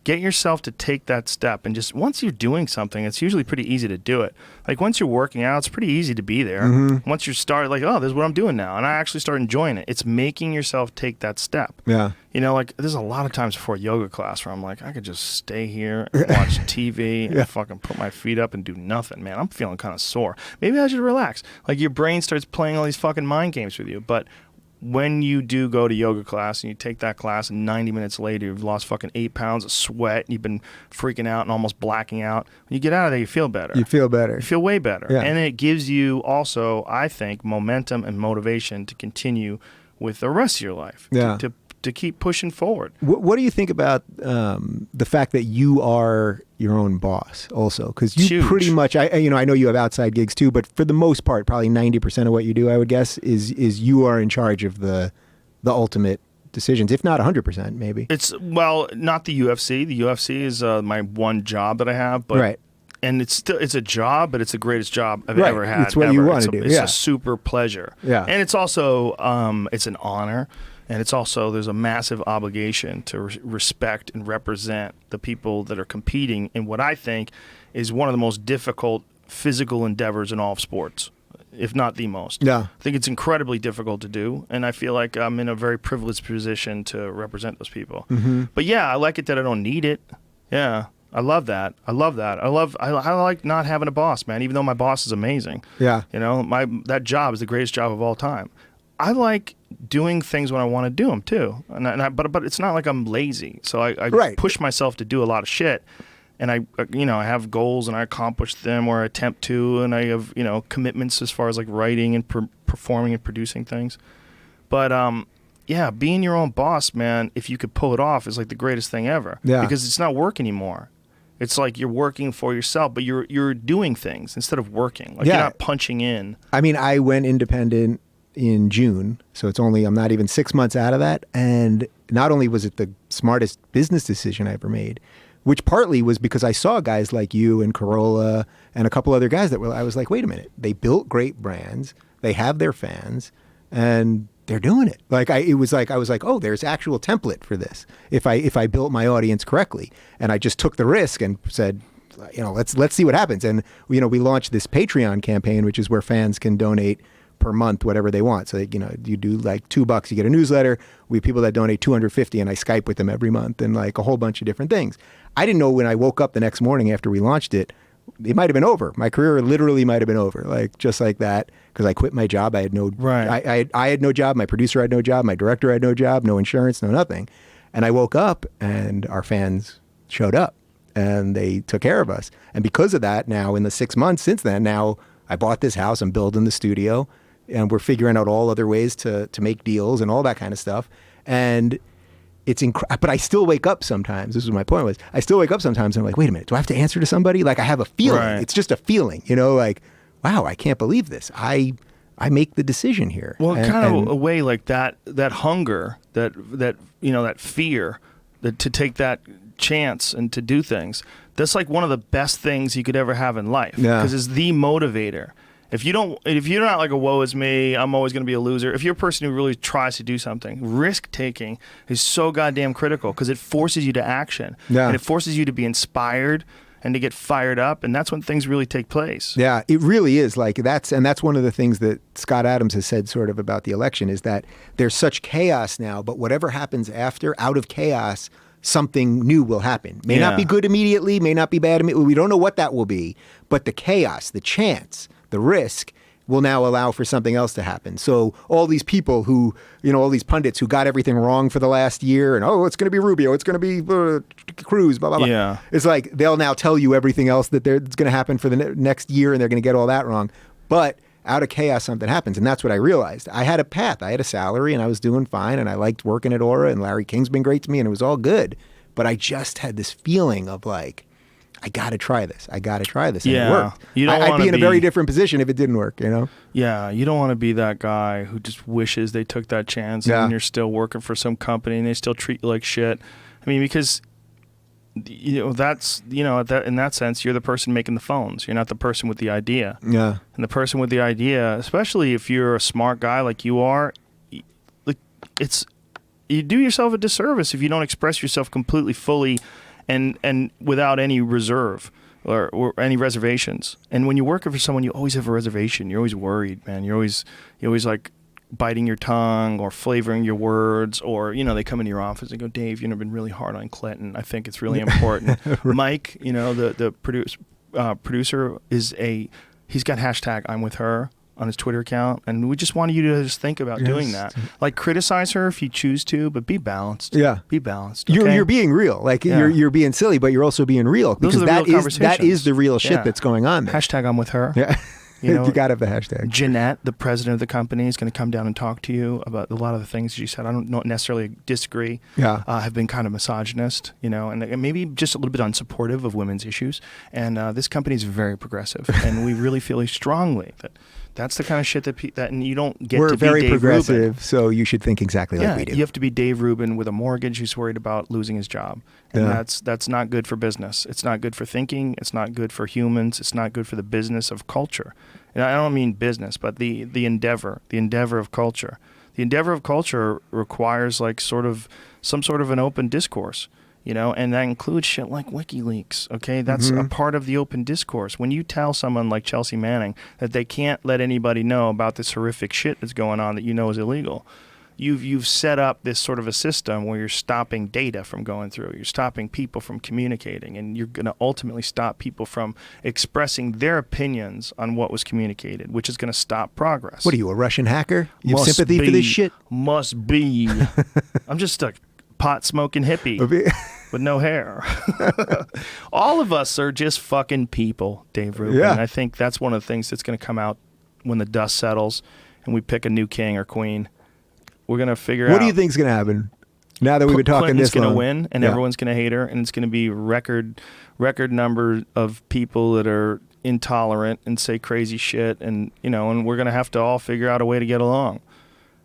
Get yourself to take that step, and just once you're doing something, it's usually pretty easy to do it. Like once you're working out, it's pretty easy to be there. Once you start, like, oh, this is what I'm doing now, and I actually start enjoying it. It's making yourself take that step. Like there's a lot of times before yoga class where I'm like, I could just stay here and watch TV and fucking put my feet up and do nothing, man. I'm feeling kind of sore. Maybe I should relax. Like your brain starts playing all these fucking mind games with you, but when you do go to yoga class and you take that class and 90 minutes later you've lost fucking 8 pounds of sweat and you've been freaking out and almost blacking out, when you get out of there you feel better. You feel way better. And it gives you also, I think, momentum and motivation to continue with the rest of your life. To keep pushing forward.
What do you think about the fact that you are your own boss also? Because you pretty much, I know you have outside gigs too, but for the most part, probably 90% of what you do, I would guess, is you are in charge of the ultimate decisions, if not 100%, maybe.
It's not the UFC. The UFC is my one job that I have, but
right.
And it's a job, but it's the greatest job I've ever had.
It's what you want to do.
It's a super pleasure.
Yeah.
And it's also it's an honor, and it's also there's a massive obligation to respect and represent the people that are competing in what I think is one of the most difficult physical endeavors in all of sports, if not the most.
Yeah.
I think it's incredibly difficult to do, and I feel like I'm in a very privileged position to represent those people.
Mm-hmm.
But yeah, I like it that I don't need it. Yeah. I love that. I like not having a boss, man, even though my boss is amazing.
Yeah.
That job is the greatest job of all time. I like doing things when I want to do them too. But it's not like I'm lazy. So I push myself to do a lot of shit. And I have goals and I accomplish them or I attempt to, and I have, commitments as far as like writing and performing and producing things. But, yeah, being your own boss, man, if you could pull it off is like the greatest thing ever.
Yeah.
Because it's not work anymore. It's like you're working for yourself, but you're doing things instead of working. Like you're not punching in.
I mean, I went independent in June, so I'm not even 6 months out of that. And not only was it the smartest business decision I ever made, which partly was because I saw guys like you and Corolla and a couple other guys I was like, wait a minute, they built great brands, they have their fans, and they're doing it. I was like, oh, there's actual template for this. If I built my audience correctly, and I just took the risk and said, let's see what happens. And we launched this Patreon campaign, which is where fans can donate per month whatever they want. So you do like $2, you get a newsletter. We have people that donate $250, and I Skype with them every month, and like a whole bunch of different things. I didn't know when I woke up the next morning after we launched it, it might have been over. My career literally might have been over, like just like that, because I quit my job. I had no, I had no job. My producer had no job. My director had no job. No insurance. No nothing. And I woke up, and our fans showed up, and they took care of us. And because of that, now in the 6 months since then, now I bought this house. I'm building the studio, and we're figuring out all other ways to make deals and all that kind of stuff. And it's but I still wake up sometimes. This is my point was I still wake up sometimes and I'm like, wait a minute, do I have to answer to somebody? Like I have a feeling. Right. It's just a feeling, like, wow, I can't believe this. I make the decision here.
Well, kind of a way like that hunger, that fear, that to take that chance and to do things. That's like one of the best things you could ever have in life. Because it's the motivator. If you're not like a woe is me, I'm always going to be a loser. If you're a person who really tries to do something, risk taking is so goddamn critical because it forces you to action. Yeah. And it forces you to be inspired and to get fired up, and that's when things really take place.
Yeah, it really is. That's one of the things that Scott Adams has said sort of about the election is that there's such chaos now, but whatever happens after, out of chaos, something new will happen. May not be good immediately, may not be bad immediately. We don't know what that will be, but the chaos, the chance, the risk will now allow for something else to happen. So all these people who, all these pundits who got everything wrong for the last year and, it's going to be Rubio, it's going to be Cruz, blah, blah, blah.
Yeah.
It's like they'll now tell you everything else that's going to happen for the next year and they're going to get all that wrong. But out of chaos, something happens. And that's what I realized. I had a path. I had a salary and I was doing fine and I liked working at Aura and Larry King's been great to me and it was all good. But I just had this feeling of like, I got to try this. And it worked. I'd be in a very different position if it didn't work,
Yeah, you don't want to be that guy who just wishes they took that chance and you're still working for some company and they still treat you like shit. I mean, because, that's, in that sense, you're the person making the phones. You're not the person with the idea.
Yeah.
And the person with the idea, especially if you're a smart guy like you are, you do yourself a disservice if you don't express yourself completely, fully, and without any reserve or any reservations. And when you're working for someone, you always have a reservation. You're always worried, man. You're always like biting your tongue or flavoring your words, or they come into your office and go, Dave, you've been really hard on Clinton. I think it's really important. Right. Mike, the producer he's got hashtag I'm with her on his Twitter account, and we just wanted you to just think about doing that. Like, criticize her if you choose to, but be balanced.
Yeah,
be balanced. Okay?
You're being real. Like you're being silly, but you're also being real because that is the real shit that's going on there.
Hashtag I'm with her.
Yeah. You got to have the hashtag.
Jeanette, the president of the company, is going to come down and talk to you about a lot of the things you said. I don't necessarily disagree.
Yeah.
Have been kind of misogynist, and maybe just a little bit unsupportive of women's issues. And this company is very progressive, and we really feel strongly that that's the kind of shit that you don't get
We're
to be
very
Dave
progressive,
Rubin.
So you should think exactly like we do.
You have to be Dave Rubin with a mortgage who's worried about losing his job. And that's not good for business. It's not good for thinking. It's not good for humans. It's not good for the business of culture. And I don't mean business, but the endeavor of culture. The endeavor of culture requires like some sort of an open discourse. And that includes shit like WikiLeaks, okay? That's a part of the open discourse. When you tell someone like Chelsea Manning that they can't let anybody know about this horrific shit that's going on that is illegal, you've set up this sort of a system where you're stopping data from going through. You're stopping people from communicating, and you're going to ultimately stop people from expressing their opinions on what was communicated, which is going to stop progress.
What are you, a Russian hacker? You have sympathy for this shit?
Must be. I'm just a pot-smoking hippie with no hair. All of us are just fucking people, Dave Rubin.
Yeah.
And I think that's one of the things that's going to come out when the dust settles and we pick a new king or queen. We're going to figure out.
What do you think is going to happen now that we've been talking
Clinton's
this long?
going to win, and everyone's going to hate her, and it's going to be record number of people that are intolerant and say crazy shit, and and we're going to have to all figure out a way to get along.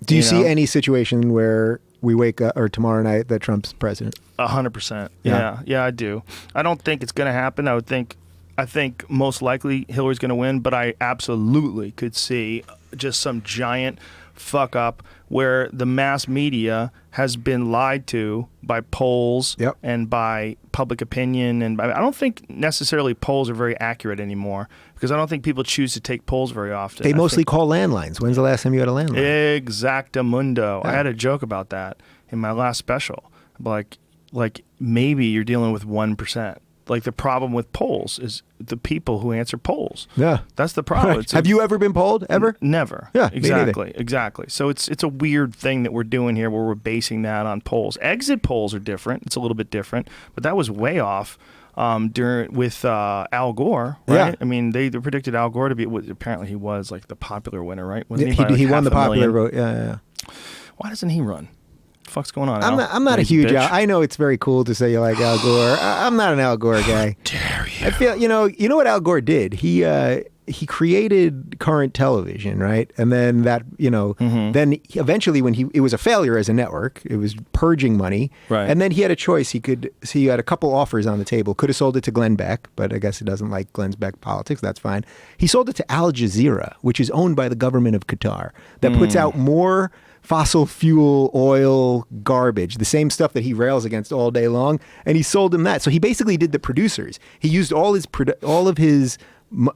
Do you see any situation where we wake up, or tomorrow night, that Trump's president?
100%. Yeah, I do. I don't think it's going to happen. I think most likely Hillary's going to win, but I absolutely could see just some giant fuck up where the mass media has been lied to by polls and by public opinion. And I don't think necessarily polls are very accurate anymore, because I don't think people choose to take polls very often.
They mostly call landlines. When's the last time you had a landline?
Exactamundo. Yeah. I had a joke about that in my last special. Like maybe you're dealing with 1%. Like the problem with polls is the people who answer polls.
Yeah,
that's the problem.
Right. Have you ever been polled ever?
Never.
Yeah,
exactly. So it's a weird thing that we're doing here, where we're basing that on polls. Exit polls are different. It's a little bit different, but that was way off with Al Gore, right?
Yeah.
I mean, they predicted Al Gore to be. Apparently, he was like the popular winner, right? Wasn't
he won the popular vote. Yeah.
Why doesn't he run? What the fuck's going on?
I'm not a huge Al. I know it's very cool to say you like Al Gore. I'm not an Al Gore guy.
How dare you?
I feel you know what Al Gore did. He created current television, right? And then that then eventually when it was a failure as a network, it was purging money,
right?
And then he had a choice. He had a couple offers on the table. Could have sold it to Glenn Beck, but I guess he doesn't like Glenn Beck politics. That's fine. He sold it to Al Jazeera, which is owned by the government of Qatar, that puts out more fossil fuel, oil, garbage, the same stuff that he rails against all day long, and he sold him that. So he basically did the producers. He used all of his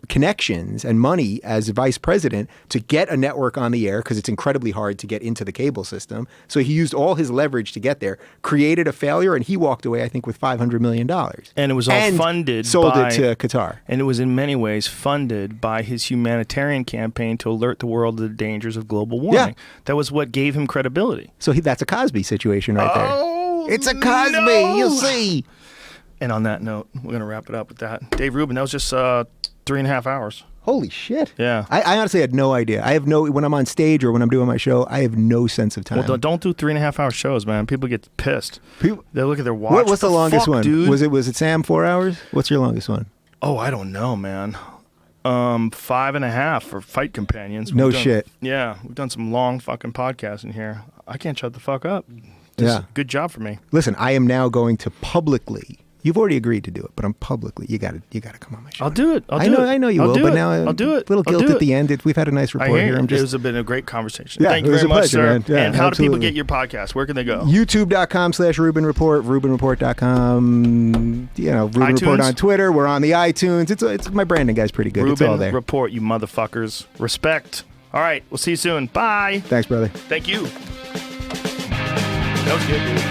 connections and money as vice president to get a network on the air, because it's incredibly hard to get into the cable system. So he used all his leverage to get there, created a failure, and he walked away, I think, with $500 million.
And it was all funded
sold it to Qatar.
And it was in many ways funded by his humanitarian campaign to alert the world of the dangers of global warming. Yeah. That was what gave him credibility.
So that's a Cosby situation right there. It's a Cosby, you'll see.
And on that note, we're going to wrap it up with that. Dave Rubin, that was just 3.5 hours.
Holy shit.
Yeah.
I honestly had no idea. When I'm on stage or when I'm doing my show, I have no sense of time.
Well, don't do 3.5 hour shows, man. People get pissed. They look at their watch.
What's the longest one?
Dude?
Was it Sam 4 hours? What's your longest one?
Oh, I don't know, man. 5.5 for Fight Companions.
Shit.
Yeah. We've done some long fucking podcasts in here. I can't shut the fuck up. Good job for me.
Listen, I am now going to publicly. You've already agreed to do it, but I'm publicly. You got to come on my show.
I'll do it.
I know you will, but now
I'll do it.
A little guilt at the end. We've had a nice rapport here.
It has been a great conversation.
Yeah,
Thank you very much,
pleasure,
sir.
man. Yeah,
and how
absolutely.
do people get your podcast? Where can they go?
YouTube.com/Rubin Report, RubinReport.com. Rubin Report on Twitter. We're on the iTunes. It's my branding guy's pretty good. It's all there.
Rubin Report, you motherfuckers. Respect. All right, we'll see you soon. Bye.
Thanks, brother.
Thank you. That was good, dude.